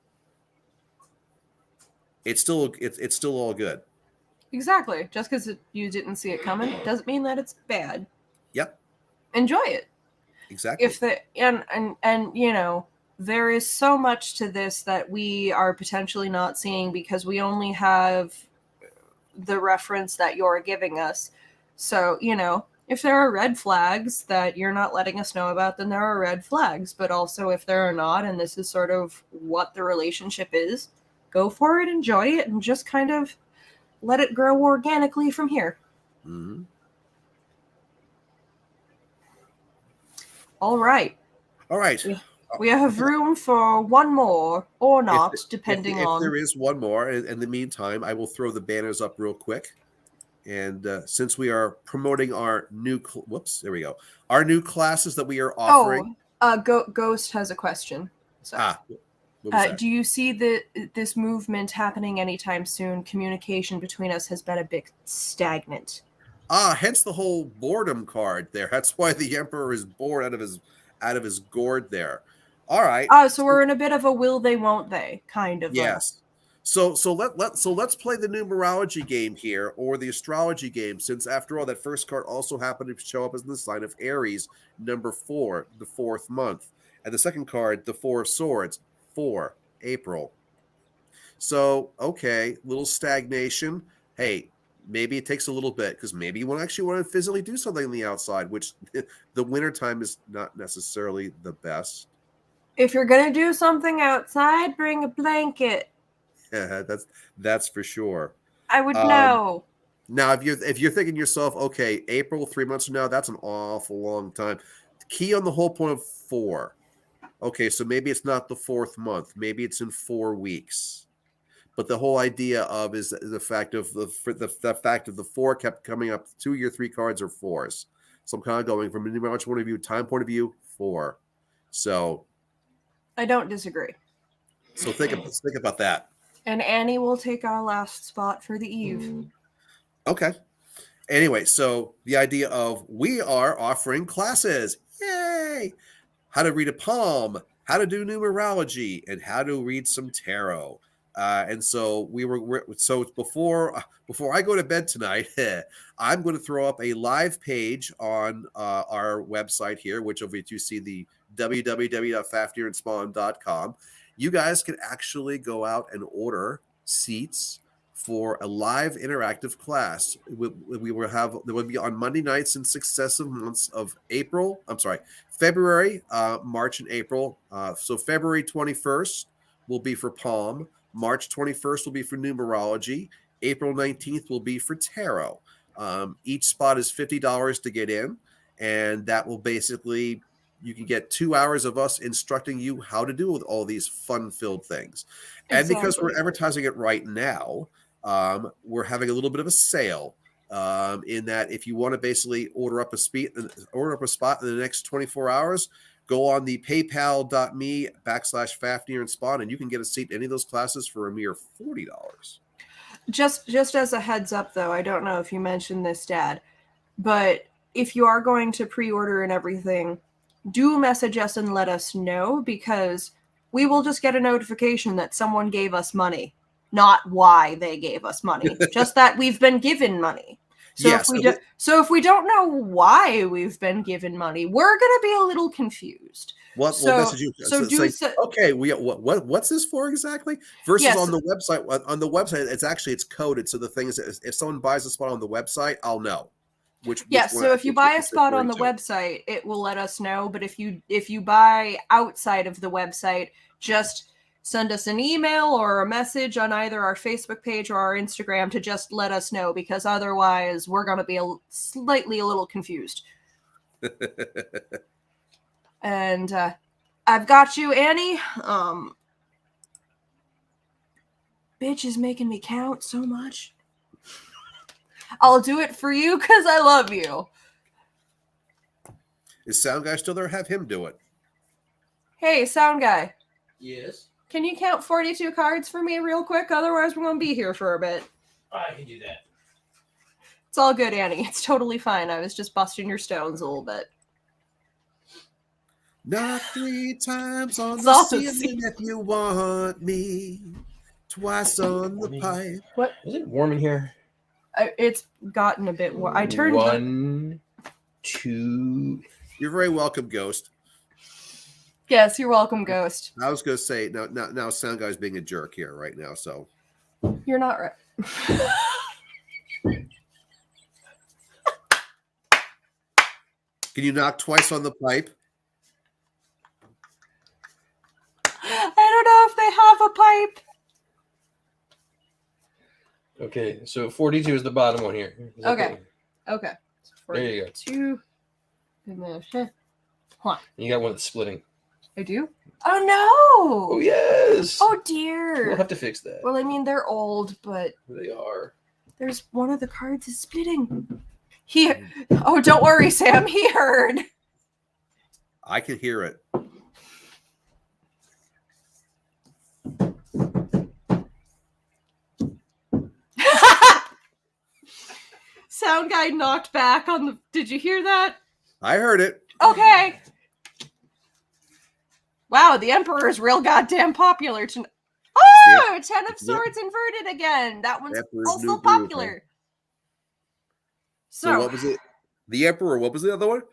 It's still all good. Exactly. Just because you didn't see it coming doesn't mean that it's bad. Yep. Enjoy it. Exactly. If the and there is so much to this that we are potentially not seeing because we only have the reference that you're giving us. So, if there are red flags that you're not letting us know about, then there are red flags. But also if there are not, and this is sort of what the relationship is, go for it, enjoy it, and just kind of let it grow organically from here. Mm-hmm. All right. We have room for one more or not, depending if on. there is one more. In the meantime, I will throw the banners up real quick. And since we are promoting our new, our new classes that we are offering. Ghost has a question. So, what was that? do you see this movement happening anytime soon? Communication between us has been a bit stagnant. Hence the whole boredom card there. That's why the Emperor is bored out of his gourd there. All right. So we're in a bit of a will they, won't they kind of. Yes. So let's play the numerology game here, or the astrology game, since after all that first card also happened to show up as the sign of Aries, number 4, the 4th month, and the second card, the 4 of Swords, 4 April. So okay, little stagnation. Hey, maybe it takes a little bit because maybe you actually want to physically do something on the outside, which the winter time is not necessarily the best. If you're gonna do something outside, bring a blanket. Yeah, that's for sure. I would know. Now, if you're thinking to yourself, okay, April, 3 months from now, that's an awful long time. Key on the whole point of 4. Okay, so maybe it's not the 4th month. Maybe it's in 4 weeks. But the whole idea of is the fact of the fact of the 4 kept coming up. 2 of your 3 cards are 4s. So I'm kind of going from a numerology point of view, time point of view, 4. So I don't disagree. So think about that. And Annie will take our last spot for the eve. Okay. Anyway, so the idea of we are offering classes. Yay! How to read a palm, how to do numerology, and how to read some tarot. And so so before I go to bed tonight, I'm going to throw up a live page on our website here, which over you see the www.fafnirandspawn.com. You guys can actually go out and order seats for a live interactive class. There will be on Monday nights in successive months of February, March, and April. So February 21st will be for Palm. March 21st will be for numerology. April 19th will be for tarot. Each spot is $50 to get in, and that will basically, you can get 2 hours of us instructing you how to do all these fun-filled things. And because we're advertising it right now, we're having a little bit of a sale. in that if you want to basically order up a spot in the next 24 hours, go on the paypal.me/Fafnir and Spawn, and you can get a seat in any of those classes for a mere $40. Just as a heads up, though, I don't know if you mentioned this, Dad, but if you are going to pre-order and everything, do message us and let us know, because we will just get a notification that someone gave us money. Not why they gave us money, just that we've been given money. So Yeah, if we don't know why we've been given money, we're gonna be a little confused. We'll message you. Okay, what's this for exactly? Versus Yes. on the website. On the website, it's coded. So the thing is, if someone buys a spot on the website, I'll know. So if you buy a spot on the website, it will let us know. But if you buy outside of the website, just send us an email or a message on either our Facebook page or our Instagram to just let us know, because otherwise we're going to be a little confused. And I've got you, Annie. Bitch is making me count so much. I'll do it for you because I love you. Is Sound Guy still there? Have him do it. Hey, Sound Guy. Yes. Can you count 42 cards for me real quick? Otherwise, we're going to be here for a bit. I can do that. It's all good, Annie. It's totally fine. I was just busting your stones a little bit. Knock 3 times on It's the all the ceiling if you want me. Twice on the pipe. What? Is it warm in here? It's gotten a bit warm. I turned 1, 2. You're very welcome, Ghost. Yes, you're welcome, Ghost. I was going to say, now Sound Guy's being a jerk here right now, so. You're not right. Can you knock twice on the pipe? I don't know if they have a pipe. Okay, so 42 is the bottom one here. Okay. Okay. So There you go. 42. And then, You got one that's splitting. I do? Oh, no. Oh, yes. Oh, dear. We'll have to fix that. Well, I mean, they're old, but They are. there's one of the cards is splitting. Oh, don't worry, Sam. He heard. I can hear it. Sound Guy knocked back on the... Did you hear that? I heard it. Okay. Wow, the Emperor is real goddamn popular tonight. Oh, 10 of Swords inverted again. That one's Emperor's also new groove, popular. So what was it? The Emperor. What was the other one?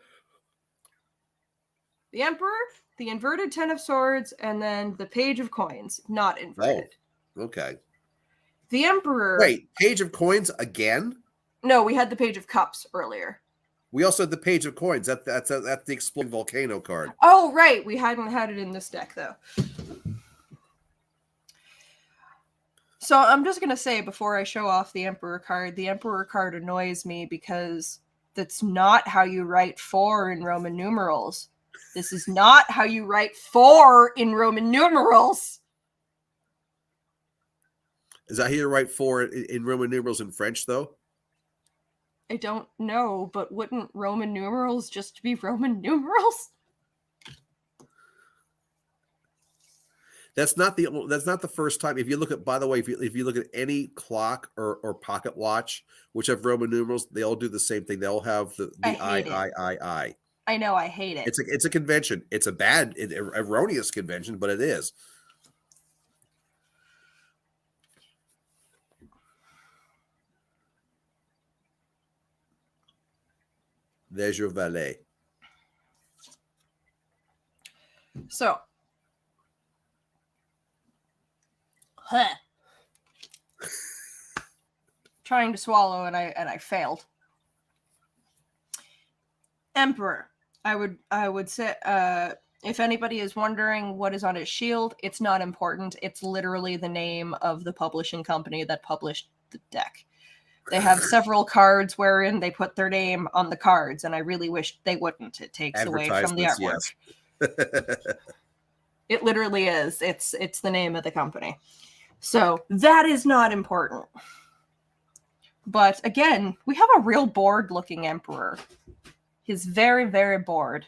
The Emperor, the inverted 10 of Swords, and then the Page of Coins, not inverted. Oh, okay. The Emperor... Wait, Page of Coins again? No, we had the Page of Cups earlier. We also had the Page of Coins. That's the Exploding Volcano card. Oh, right. We hadn't had it in this deck, though. So I'm just going to say, before I show off the Emperor card annoys me because that's not how you write 4 in Roman numerals. This is not how you write 4 in Roman numerals. Is that how you write 4 in Roman numerals in French, though? I don't know, but wouldn't Roman numerals just be Roman numerals? That's not the first time. If you look at, by the way, if you look at any clock or pocket watch, which have Roman numerals, they all do the same thing. They all have the I. I know, I hate it. It's a convention. It's a bad, erroneous convention, but it is. There's your valet. So, trying to swallow and I failed. Emperor. I would say if anybody is wondering what is on his shield, it's not important. It's literally the name of the publishing company that published the deck. They have several cards wherein they put their name on the cards, and I really wish they wouldn't. It takes away from the artwork. Yes. It literally is. It's the name of the company. So that is not important. But again, we have a real bored-looking emperor. He's very, very bored.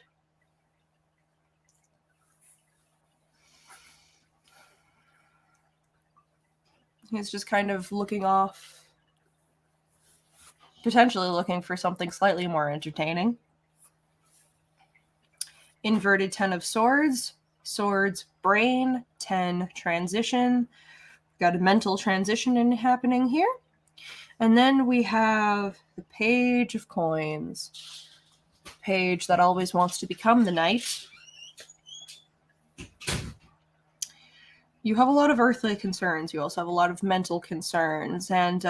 He's just kind of looking off, potentially looking for something slightly more entertaining. Inverted 10 of swords, swords, brain, 10, transition. Got a mental transition happening here. And then we have the page of coins. Page that always wants to become the knight. You have a lot of earthly concerns. You also have a lot of mental concerns. And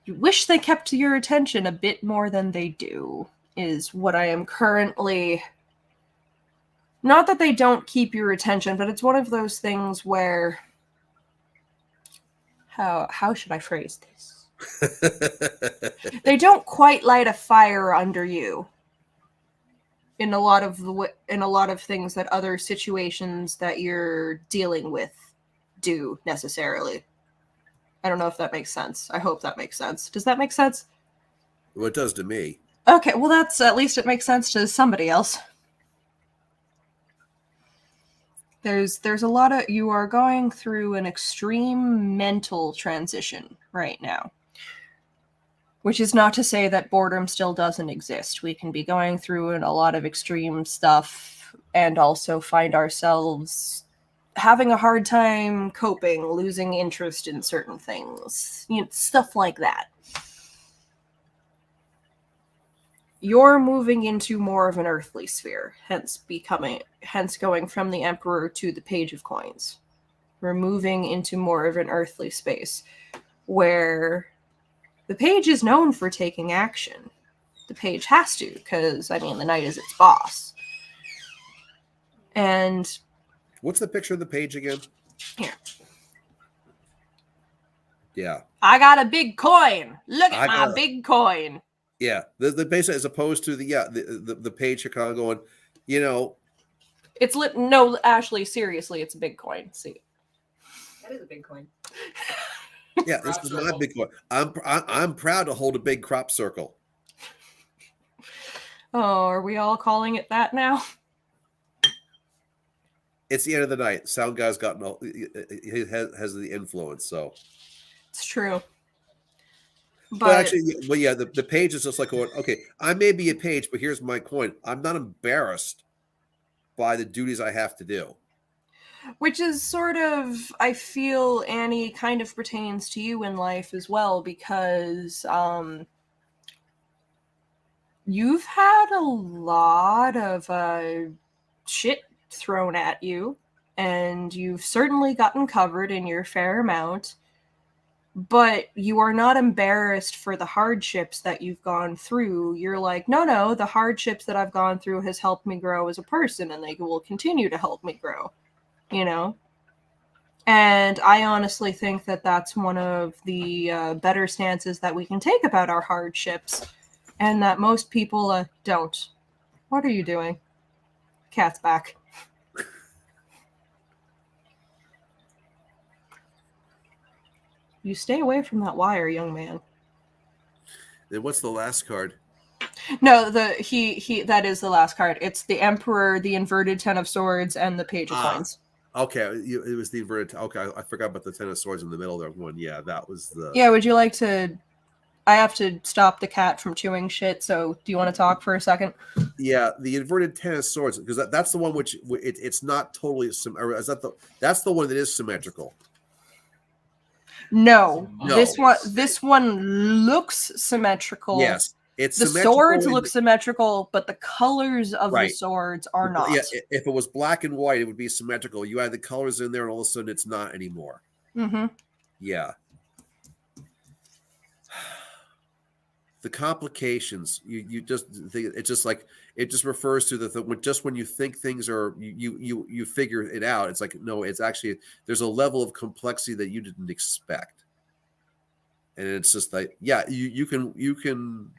you wish they kept your attention a bit more than they do, is what I am currently... Not that they don't keep your attention, but it's one of those things where... How should I phrase this? They don't quite light a fire under you in a lot of things that other situations that you're dealing with do necessarily. I don't know if that makes sense. I hope that makes sense. Does that make sense? Well, it does to me. Okay, well that's at least it makes sense to somebody else. There's a lot of... You are going through an extreme mental transition right now. Which is not to say that boredom still doesn't exist. We can be going through a lot of extreme stuff and also find ourselves having a hard time coping, losing interest in certain things, stuff like that. You're moving into more of an earthly sphere, hence going from the Emperor to the Page of Coins. We're moving into more of an earthly space where the page is known for taking action. The page has to, because, the knight is its boss. And... What's the picture of the page again? Here. Yeah. I got a big coin! Look at my big coin! Yeah. The base, as opposed to the page you're kind of going, It's lit. No, Ashley, seriously, it's a big coin. See. That is a big coin. Yeah, this is my big coin. I'm proud to hold a big crop circle. Oh, are we all calling it that now? It's the end of the night. Sound guy's got he has the influence, so it's true. But actually, the page is just like going, okay, I may be a page, but here's my coin. I'm not embarrassed by the duties I have to do. Which is sort of, I feel, Annie, kind of pertains to you in life as well, because you've had a lot of shit thrown at you, and you've certainly gotten covered in your fair amount, but you are not embarrassed for the hardships that you've gone through. You're like, no, the hardships that I've gone through has helped me grow as a person, and they will continue to help me grow. And I honestly think that that's one of the better stances that we can take about our hardships, and that most people don't. What are you doing? Cat's back. You stay away from that wire, young man. Then what's the last card? No, he that is the last card. It's the Emperor, the inverted 10 of swords, and the Page of Coins. Okay, it was the inverted. Okay, I forgot about the 10 of swords in the middle there. One, yeah, that was the. Yeah, would you like to? I have to stop the cat from chewing shit. So, do you want to talk for a second? Yeah, the inverted 10 of swords, because that's the one which it's not totally. Is that that's the one that is symmetrical? No. This one looks symmetrical. Yes. It's the swords look symmetrical, but the colors of the swords are not. Yeah, if it was black and white, it would be symmetrical. You add the colors in there, and all of a sudden, it's not anymore. Mm-hmm. Yeah. The complications. You just think it's just like it just refers to just when you think things are you figure it out. It's like no, it's actually there's a level of complexity that you didn't expect, and it's just like you can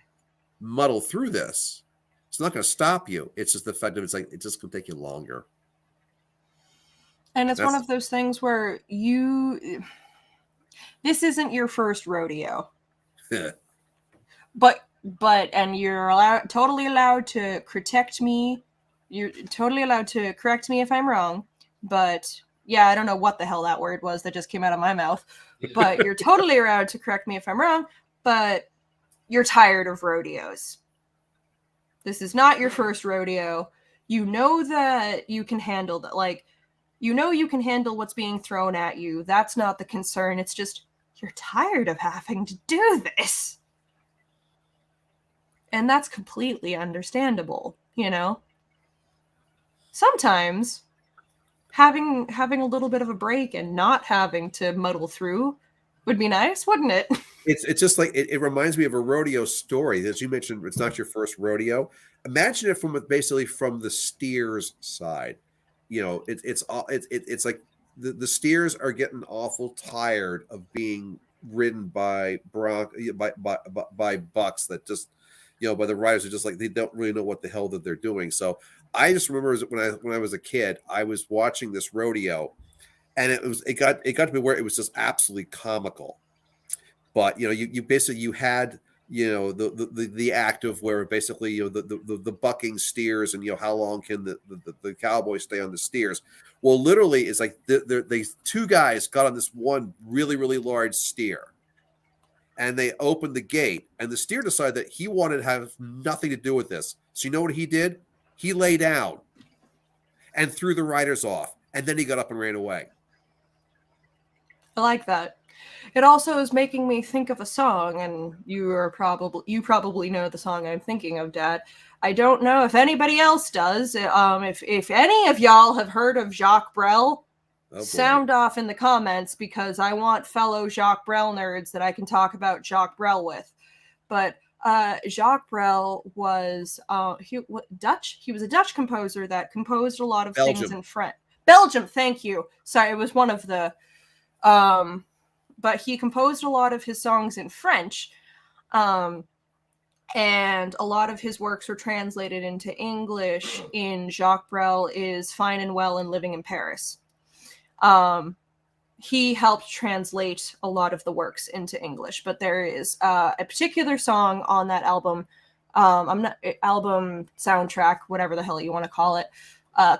muddle through this. It's not going to stop you. It's just the fact that it's like it just can take you longer. And it's one That's of those things where this isn't your first rodeo. But and you're totally allowed to correct me. You're totally allowed to correct me if I'm wrong. But yeah, I don't know what the hell that word was that just came out of my mouth. But you're totally allowed to correct me if I'm wrong. But you're tired of rodeos. This is not your first rodeo. You know that you can handle that. Like, you know you can handle what's being thrown at you. That's not the concern. It's just you're tired of having to do this. And that's completely understandable, you know? Sometimes having a little bit of a break and not having to muddle through would be nice, wouldn't it? it's just like it reminds me of a rodeo story. As you mentioned, it's not your first rodeo. Imagine it from basically from the steers side. You know, it's like the steers are getting awful tired of being ridden by by bucks that just, you know, by the riders are just like they don't really know what the hell that they're doing. So I just remember when I was a kid, I was watching this rodeo, and it got to be where it was just absolutely comical. But you know, you basically you had, you know, the act of where basically, you know, the bucking steers, and you know how long can the cowboys stay on the steers. Well, literally it's like these two guys got on this one really large steer, and they opened the gate, and the steer decided that he wanted to have nothing to do with this. So you know what he did? He lay down and threw the riders off, and then he got up and ran away. I like that. It also is making me think of a song, and you probably know the song I'm thinking of, Dad. I don't know if anybody else does. If any of y'all have heard of Jacques Brel, sound off in the comments, because I want fellow Jacques Brel nerds that I can talk about Jacques Brel with. But Jacques Brel was Dutch. He was a Dutch composer that composed a lot of things in French. Belgium, thank you. Sorry, it was one of the. But he composed a lot of his songs in French, and a lot of his works were translated into English in Jacques Brel is Fine and Well and Living in Paris. He helped translate a lot of the works into English, but there is a particular song on that album, album soundtrack, whatever the hell you want to call it,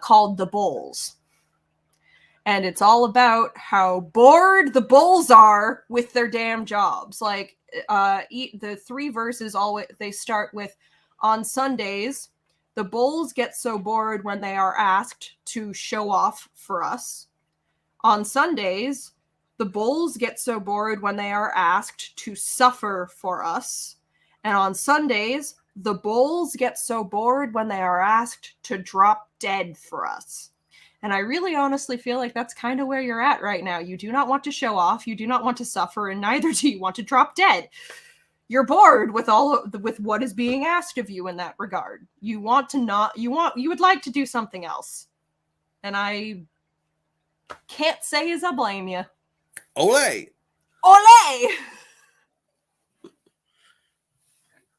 called The Bowls. And it's all about how bored the bulls are with their damn jobs. Like, the three verses they start with, on Sundays, the bulls get so bored when they are asked to show off for us. On Sundays, the bulls get so bored when they are asked to suffer for us. And on Sundays, the bulls get so bored when they are asked to drop dead for us. And I really honestly feel like that's kind of where you're at right now. You do not want to show off, you do not want to suffer, and neither do you want to drop dead. You're bored with with what is being asked of you in that regard. You would like to do something else. And I can't say as I blame you. Ole! Ole!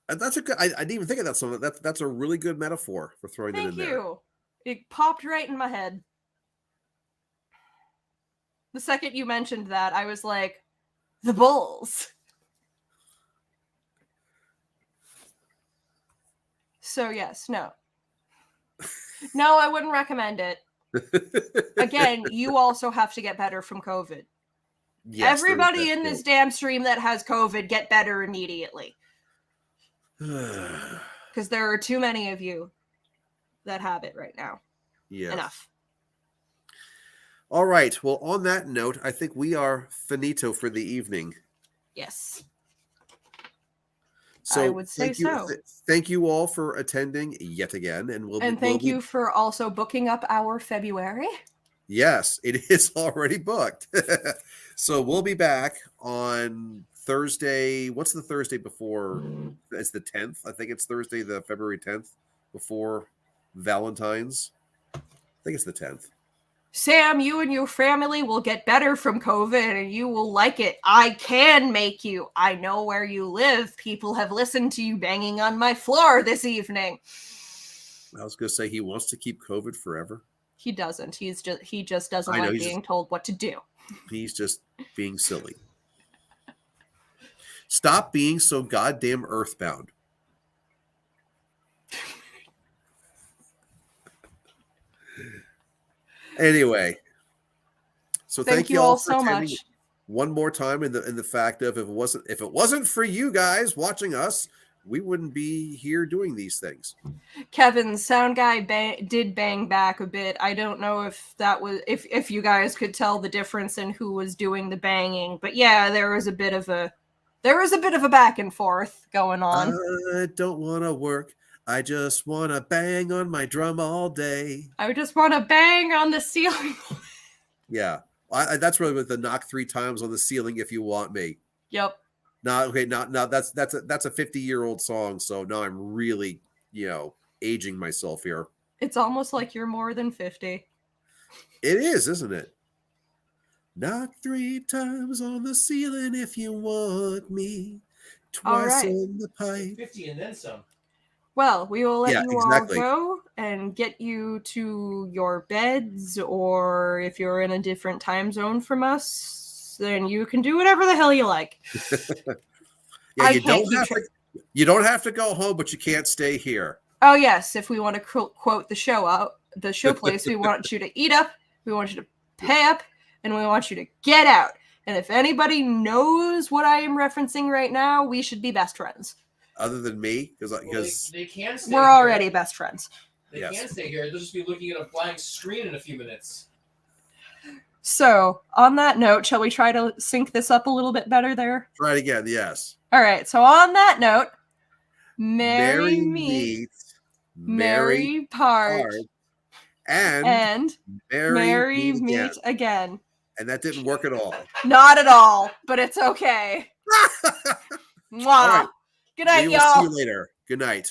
That's a good. I didn't even think of that song. That's a really good metaphor for throwing that in there. Thank you. It popped right in my head. The second you mentioned that, I was like, the bulls. So yes, no. No, I wouldn't recommend it. Again, you also have to get better from COVID. Yes, everybody in this damn stream that has COVID, get better immediately. Because there are too many of you that have it right now. Yeah. Enough. All right. Well, on that note, I think we are finito for the evening. Yes. So I would say so. Thank you all for attending yet again, and thank you for also booking up our February. Yes, it is already booked. So we'll be back on Thursday. What's the Thursday before? It's the 10th. I think it's Thursday, the February 10th, before Valentine's. I think it's the 10th. Sam, you and your family will get better from COVID and you will like it. I can make you. I know where you live. People have listened to you banging on my floor this evening. I was going to say he wants to keep COVID forever. He doesn't. He just doesn't I know, like he's being just- told what to do. He's just being silly. Stop being so goddamn earthbound. Anyway, so Thank you all so attending much. one more time in the fact of if it wasn't for you guys watching us, we wouldn't be here doing these things. Kevin, sound guy did bang back a bit. I don't know if that was if you guys could tell the difference in who was doing the banging, but yeah, there was a bit of a back and forth going on. I don't want to work. I just want to bang on my drum all day. I just want to bang on the ceiling. Yeah, that's really with the knock 3 times on the ceiling if you want me. Yep. Now, okay, now that's a 50-year-old song. So now I'm really, aging myself here. It's almost like you're more than 50. It is, isn't it? Knock 3 times on the ceiling if you want me. All Twice right. on the pipe. 50 and then some. Well, we will let Yeah, you exactly. all go and get you to your beds, or if you're in a different time zone from us, then you can do whatever the hell you like. Yeah, I you can't don't have keep to. You don't have to go home, but you can't stay here. Oh yes, if we want to quote the show place, we want you to eat up, we want you to pay up, and we want you to get out. And if anybody knows what I am referencing right now, we should be best friends. Other than me, because They can stay We're here. already best friends. They Yes. can stay here. They'll just be looking at a blank screen in a few minutes. So, on that note, shall we try to sync this up a little bit better there? try it again. Yes. All right. So, on that note, merry meet, merry part, and merry meet again. And that didn't work at all. Not at all, but it's okay. Mwah. All right. Good night, We will y'all. see you later. Good night.